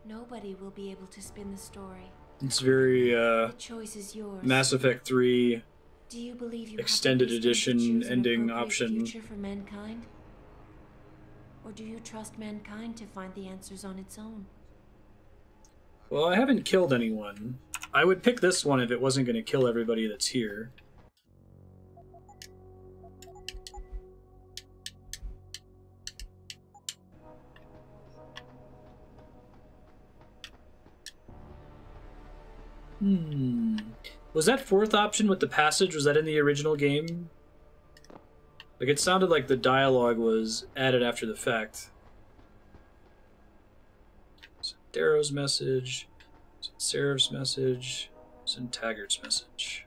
Nobody will be able to spin the story. It's very The choice is yours. Mass Effect 3 Do you believe you extended have the wisdom to edition choose an ending appropriate option. future for mankind? Or do you trust mankind to find the answers on its own? Well, I haven't killed anyone. I would pick this one if it wasn't going to kill everybody that's here. Was that fourth option with the passage, was that in the original game? Like, it sounded like the dialogue was added after the fact. So Darrow's message, Sarif's message, and Taggart's message.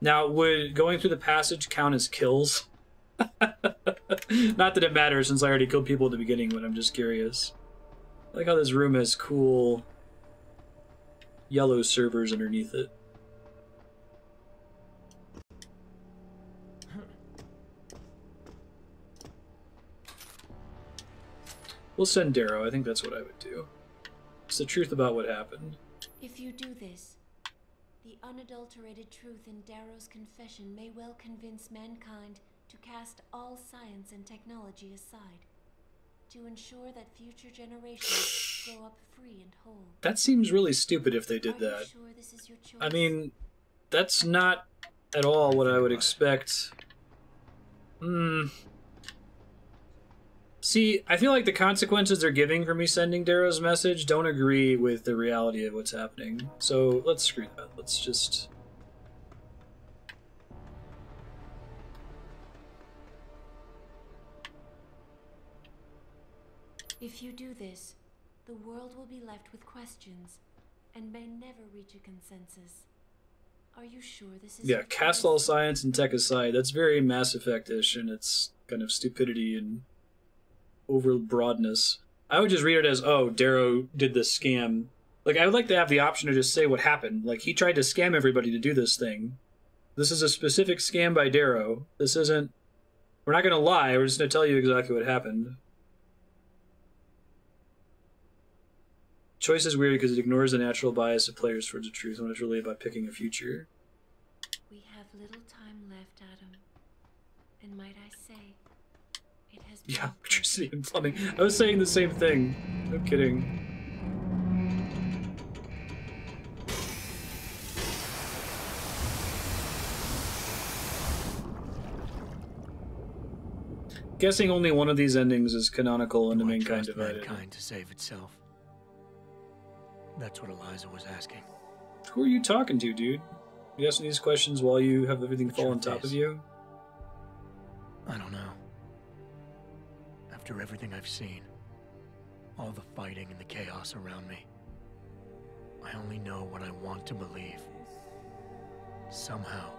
Now, would going through the passage count as kills? Not that it matters since I already killed people at the beginning, but I'm just curious. I like how this room has cool yellow servers underneath it. We'll send Darrow. I think that's what I would do. It's the truth about what happened. If you do this, the unadulterated truth in Darrow's confession may well convince mankind to cast all science and technology aside, to ensure that future generations grow up free and whole. That seems really stupid if they did Are you that. sure this is your choice? I mean, that's not at all what I would expect. See, I feel like the consequences they're giving for me sending Darrow's message don't agree with the reality of what's happening. So let's screw that. Let's just... If you do this, the world will be left with questions and may never reach a consensus. Are you sure this is... Yeah, cast all science and tech aside. That's very Mass Effect-ish in its kind of stupidity and over broadness. I would just read it as, oh, Darrow did this scam. Like, I would like to have the option to just say what happened. Like, he tried to scam everybody to do this thing. This is a specific scam by Darrow. This isn't... We're not going to lie. We're just going to tell you exactly what happened. Choice is weird because it ignores the natural bias of players towards the truth when it's really about picking a future. We have little time left, Adam. And might I say, it has been... Yeah, electricity and plumbing. I was saying the same thing. No kidding. Guessing only one of these endings is canonical into Mankind Divided. Mankind to save itself. That's what Eliza was asking. Who are you talking to, dude? You asking these questions while you have everything fall on top of you? I don't know. After everything I've seen, all the fighting and the chaos around me. I only know what I want to believe. Somehow.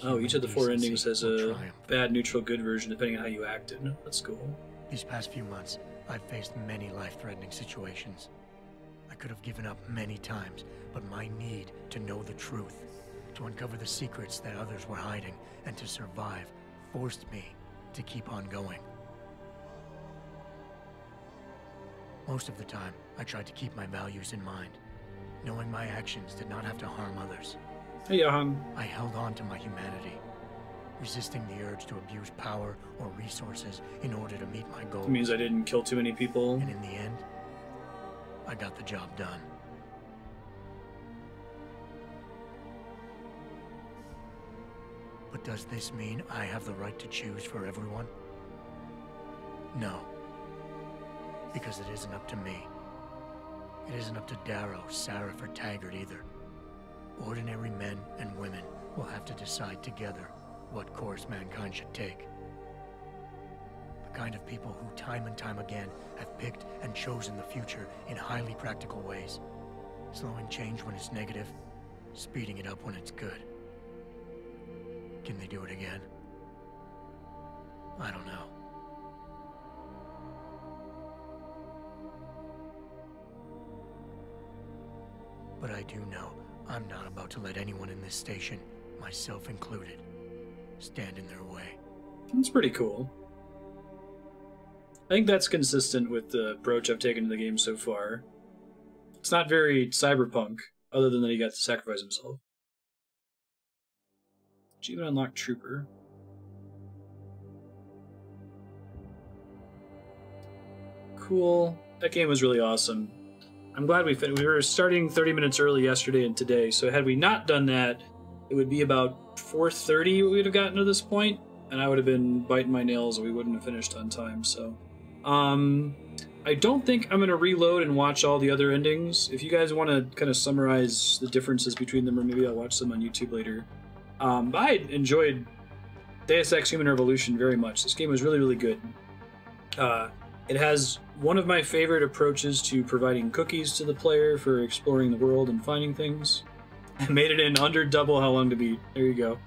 Oh, each of the 4 endings has a bad, neutral, good version depending on how you acted. That's cool. These past few months, I've faced many life-threatening situations. I could have given up many times, but my need to know the truth, to uncover the secrets that others were hiding, and to survive forced me to keep on going. Most of the time, I tried to keep my values in mind, knowing my actions did not have to harm others. Hey, Jaron. I held on to my humanity, resisting the urge to abuse power or resources in order to meet my goals. It means I didn't kill too many people. And in the end, I got the job done. But does this mean I have the right to choose for everyone? No. Because it isn't up to me. It isn't up to Darrow, Sarif, or Taggart either. Ordinary men and women will have to decide together what course mankind should take. The kind of people who time and time again have picked and chosen the future in highly practical ways. Slowing change when it's negative, speeding it up when it's good. Can they do it again? I don't know. But I do know I'm not about to let anyone in this station, myself included, stand in their way. That's pretty cool. I think that's consistent with the approach I've taken to the game so far. It's not very cyberpunk, other than that he got to sacrifice himself. Achievement unlocked Trooper. Cool. That game was really awesome. I'm glad we were starting 30 minutes early yesterday and today, so had we not done that, it would be about 4:30 we would have gotten to this point, and I would have been biting my nails and we wouldn't have finished on time, so... I don't think I'm going to reload and watch all the other endings. If you guys want to kind of summarize the differences between them, or maybe I'll watch them on YouTube later. I enjoyed Deus Ex Human Revolution very much. This game was really, really good. It has one of my favorite approaches to providing cookies to the player for exploring the world and finding things. I made it in under double how long to beat. There you go.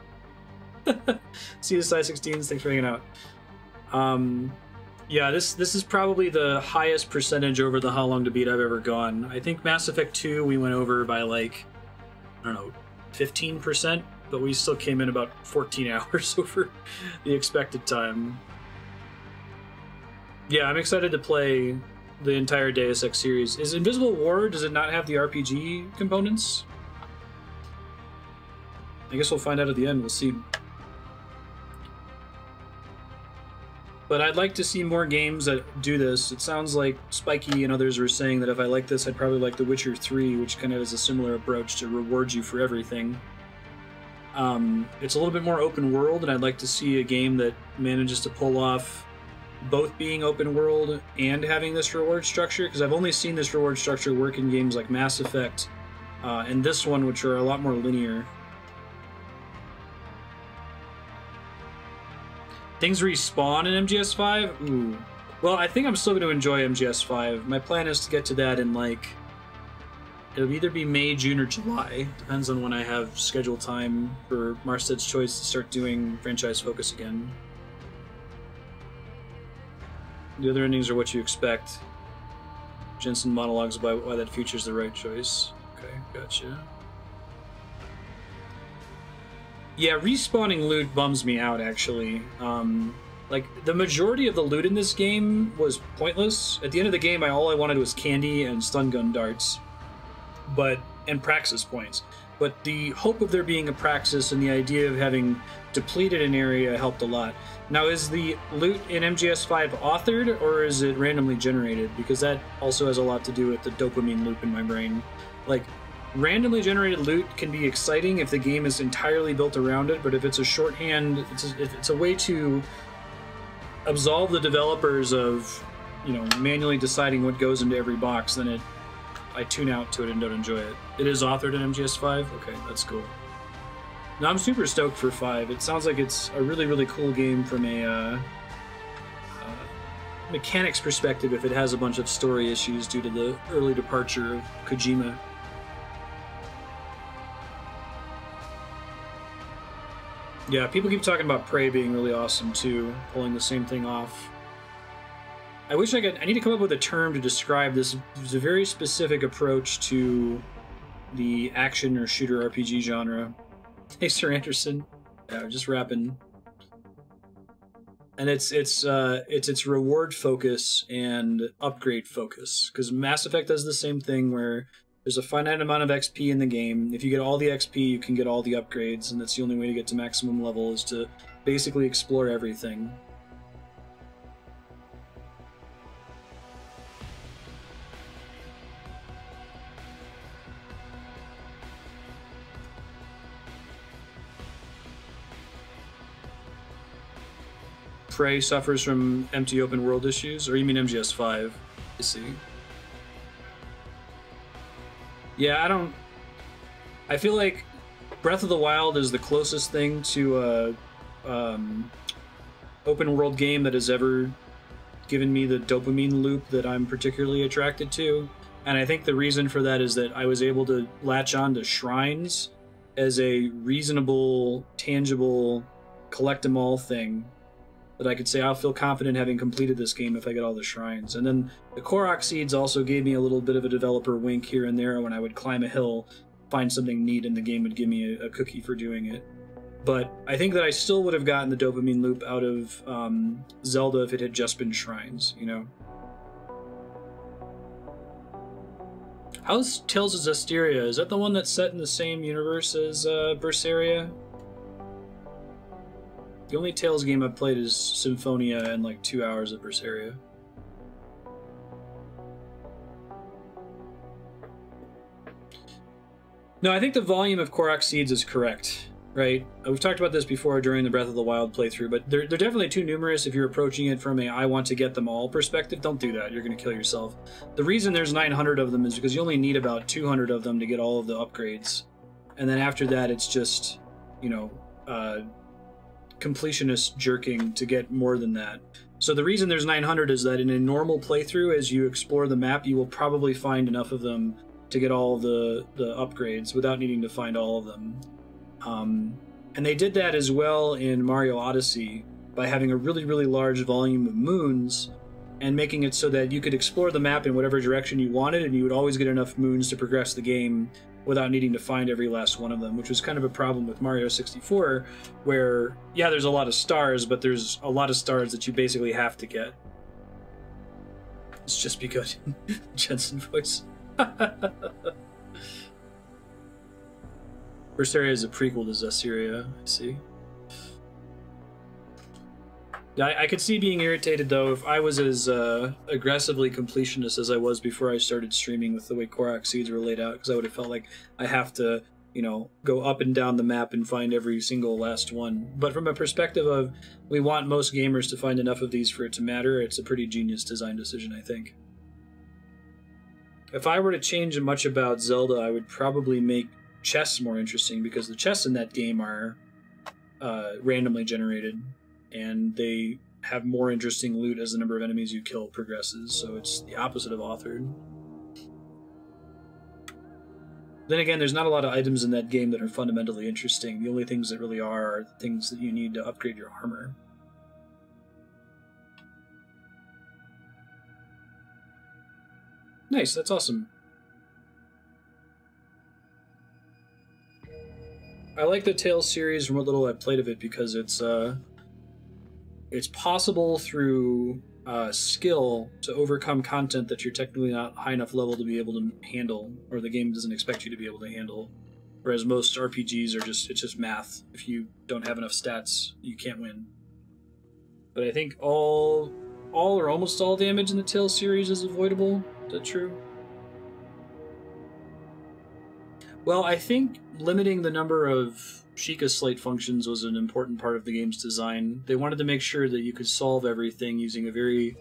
See you, Size 16s. Thanks for hanging out. Yeah, this is probably the highest percentage over the how long to beat I've ever gone. I think Mass Effect 2 we went over by like, I don't know, 15%, but we still came in about 14 hours over the expected time. Yeah, I'm excited to play the entire Deus Ex series. Is Invisible War, does it not have the RPG components? I guess we'll find out at the end, we'll see. But I'd like to see more games that do this. It sounds like Spiky and others were saying that if I like this, I'd probably like The Witcher 3, which kind of has a similar approach to reward you for everything. It's a little bit more open world, and I'd like to see a game that manages to pull off both being open world and having this reward structure, because I've only seen this reward structure work in games like Mass Effect and this one, which are a lot more linear. Things respawn in MGS5? Ooh. Well, I think I'm still going to enjoy MGS5. My plan is to get to that in, like, it'll either be May, June, or July. Depends on when I have scheduled time for Marstead's Choice to start doing franchise focus again. The other endings are what you expect. Jensen monologues about why that future's the right choice. Okay, gotcha. Yeah, respawning loot bums me out, actually. Like, the majority of the loot in this game was pointless. At the end of the game, all I wanted was candy and stun gun darts. And praxis points. But the hope of there being a praxis and the idea of having depleted an area helped a lot. Now, is the loot in MGS5 authored, or is it randomly generated? Because that also has a lot to do with the dopamine loop in my brain. Like, randomly generated loot can be exciting if the game is entirely built around it, but if it's a shorthand, if it's a way to absolve the developers of, you know, manually deciding what goes into every box, then I tune out to it and don't enjoy it. It is authored in MGS5? Okay, that's cool. No, I'm super stoked for 5. It sounds like it's a really, really cool game from a mechanics perspective if it has a bunch of story issues due to the early departure of Kojima. Yeah, people keep talking about Prey being really awesome too, pulling the same thing off. I wish I need to come up with a term to describe this. There's a very specific approach to the action or shooter RPG genre. Hey, Sir Anderson. Yeah, just rapping. And it's reward focus and upgrade focus, because Mass Effect does the same thing where there's a finite amount of XP in the game. If you get all the XP, you can get all the upgrades, and that's the only way to get to maximum level is to basically explore everything. Prey suffers from empty open world issues, or you mean MGS5? I see. Yeah, I feel like Breath of the Wild is the closest thing to a open world game that has ever given me the dopamine loop that I'm particularly attracted to. And I think the reason for that is that I was able to latch on to shrines as a reasonable, tangible, collect them all thing. That I could say I'll feel confident having completed this game if I get all the shrines. And then the Korok seeds also gave me a little bit of a developer wink here and there when I would climb a hill, find something neat, and the game would give me a cookie for doing it. But I think that I still would have gotten the dopamine loop out of Zelda if it had just been shrines, you know? How's Tales of Zestiria? Is that the one that's set in the same universe as Berseria? The only Tales game I've played is Symphonia and like 2 hours of Berseria. No, I think the volume of Korok seeds is correct, right? We've talked about this before during the Breath of the Wild playthrough, but they're definitely too numerous if you're approaching it from a I want to get them all perspective. Don't do that, you're going to kill yourself. The reason there's 900 of them is because you only need about 200 of them to get all of the upgrades. And then after that, it's just, you know, completionist jerking to get more than that. So the reason there's 900 is that in a normal playthrough, as you explore the map, you will probably find enough of them to get all the upgrades without needing to find all of them. And they did that as well in Mario Odyssey by having a really, really large volume of moons and making it so that you could explore the map in whatever direction you wanted, and you would always get enough moons to progress the game without needing to find every last one of them, which was kind of a problem with Mario 64, where, yeah, there's a lot of stars, but there's a lot of stars that you basically have to get. It's just because Jensen voice. Berseria is a prequel to Zestiria, I see. Yeah, I could see being irritated, though, if I was as aggressively completionist as I was before I started streaming with the way Korok seeds were laid out, because I would have felt like I have to, you know, go up and down the map and find every single last one. But from a perspective of we want most gamers to find enough of these for it to matter, it's a pretty genius design decision, I think. If I were to change much about Zelda, I would probably make chests more interesting, because the chests in that game are randomly generated, and they have more interesting loot as the number of enemies you kill progresses, so it's the opposite of authored. Then again, there's not a lot of items in that game that are fundamentally interesting. The only things that really are things that you need to upgrade your armor. Nice, that's awesome. I like the Tales series from what little I played of it because it's possible through skill to overcome content that you're technically not high enough level to be able to handle, or the game doesn't expect you to be able to handle. Whereas most RPGs are it's just math. If you don't have enough stats, you can't win. But I think all or almost all damage in the Tales series is avoidable. Is that true? Well, I think limiting the number of Sheikah Slate functions was an important part of the game's design. They wanted to make sure that you could solve everything using a very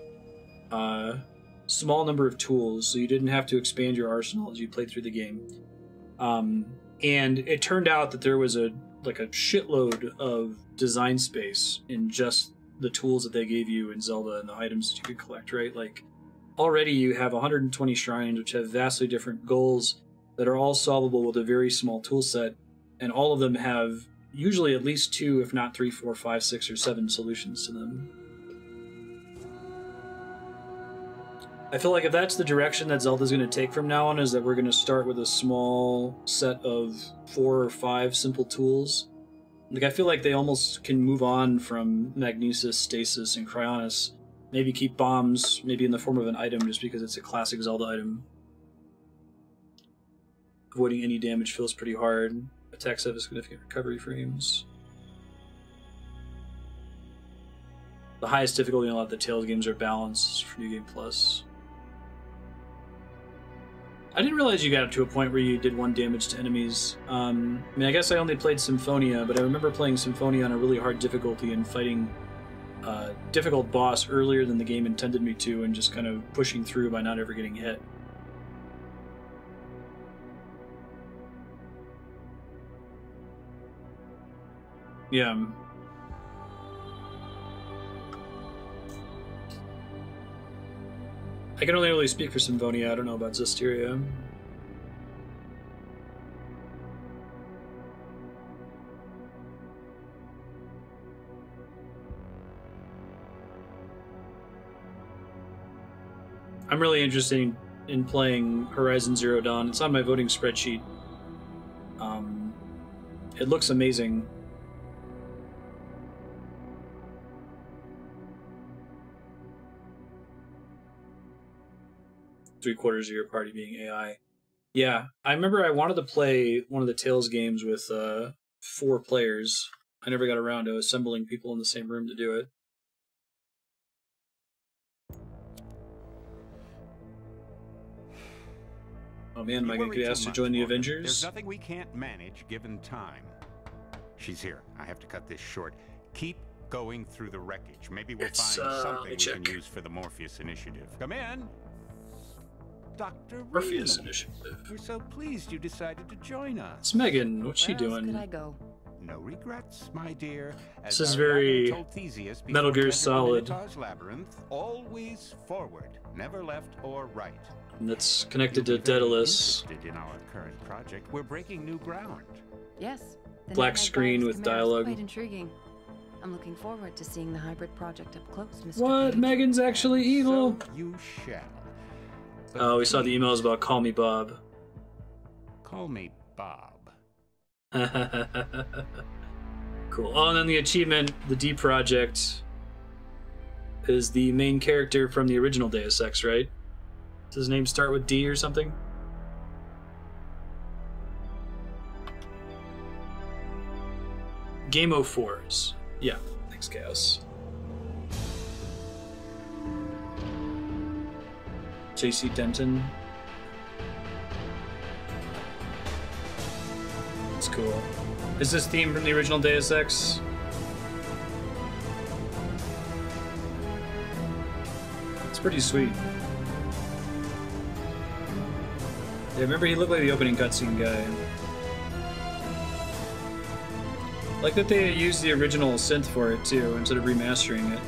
small number of tools, so you didn't have to expand your arsenal as you played through the game. And it turned out that there was a shitload of design space in just the tools that they gave you in Zelda and the items that you could collect, right? Like, already you have 120 shrines, which have vastly different goals that are all solvable with a very small tool set, and all of them have usually at least 2, if not 3, 4, 5, 6, or 7 solutions to them. I feel like if that's the direction that Zelda's going to take from now on, is that we're going to start with a small set of 4 or 5 simple tools. Like, I feel like they almost can move on from Magnesis, Stasis, and Cryonis. Maybe keep bombs, maybe in the form of an item, just because it's a classic Zelda item. Avoiding any damage feels pretty hard. Attacks have significant recovery frames. The highest difficulty in a lot of the Tales games are balanced for New Game Plus. I didn't realize you got to a point where you did 1 damage to enemies. I mean, I guess I only played Symphonia, but I remember playing Symphonia on a really hard difficulty and fighting a difficult boss earlier than the game intended me to, and just kind of pushing through by not ever getting hit. Yeah. I can only really speak for Symphonia. I don't know about Zestiria. I'm really interested in playing Horizon Zero Dawn. It's on my voting spreadsheet. It looks amazing. Three-quarters of your party being AI. Yeah, I remember I wanted to play one of the Tales games with 4 players. I never got around to assembling people in the same room to do it. Oh man, am I going to get asked to join the Avengers? There's nothing we can't manage given time. She's here. I have to cut this short. Keep going through the wreckage. Maybe we'll find something we can use for the Morpheus Initiative. Come in. Dr. Morpheus Initiative. We're so pleased you decided to join us. It's Megan. What's she doing? Could I go? No regrets, my dear. This is very Metal Gear Solid. Labyrinth, always forward, never left or right. And that's connected to Daedalus. In our current project, we're breaking new ground. Yes. Black screen with dialogue. Quite intriguing. I'm looking forward to seeing the hybrid project up close, Mr. What? Page. Megan's actually evil. So you shall. Oh, we saw the emails about Call Me Bob. Call me Bob. Cool. Oh, and then the achievement, the D project, is the main character from the original Deus Ex, right? Does his name start with D or something? Game O' Fours. Yeah, thanks, Chaos. JC Denton. That's cool. Is this theme from the original Deus Ex? It's pretty sweet. Yeah, remember he looked like the opening cutscene guy. Like that they used the original synth for it too, instead of remastering it.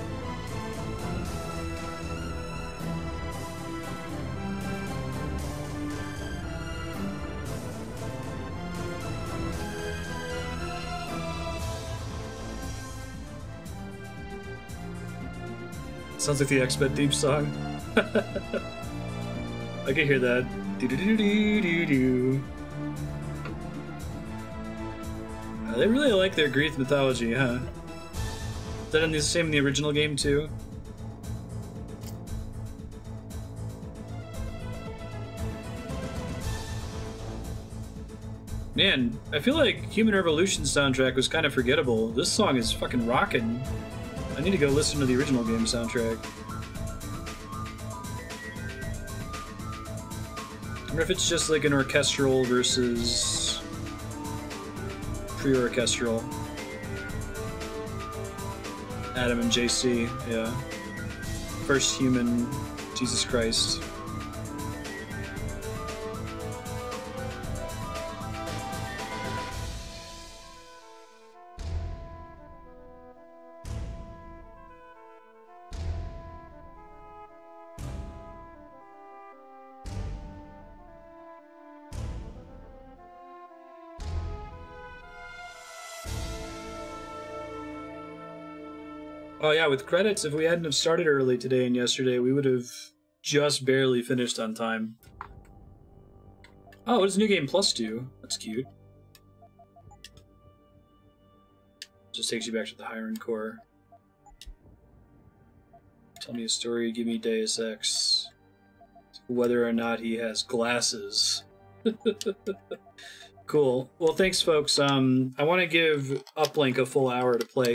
Sounds like the X-Men theme song. I can hear that. Do-do-do-do-do-do. They really like their Greek mythology, huh? Is that the same in the original game too? Man, I feel like Human Revolution's soundtrack was kind of forgettable. This song is fucking rockin'. I need to go listen to the original game soundtrack. I wonder if it's just like an orchestral versus pre-orchestral. Adam and JC, yeah. First human, Jesus Christ. Oh yeah, with credits, if we hadn't have started early today and yesterday, we would have just barely finished on time. Oh, what does New Game Plus do? That's cute. Just takes you back to the Hyron core. Tell me a story, give me Deus Ex. Whether or not he has glasses. Cool. Well, thanks, folks. I want to give Uplink a full hour to play.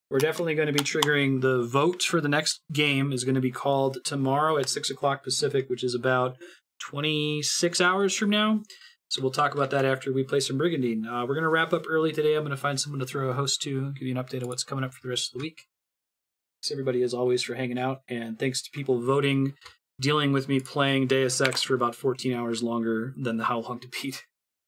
We're definitely going to be triggering the vote for the next game is going to be called tomorrow at 6 o'clock Pacific, which is about 26 hours from now. So we'll talk about that after we play some Brigandine. We're going to wrap up early today. I'm going to find someone to throw a host to, give you an update of what's coming up for the rest of the week. Thanks everybody, as always, for hanging out, and thanks to people voting, dealing with me playing Deus Ex for about 14 hours longer than the How Long to Beat.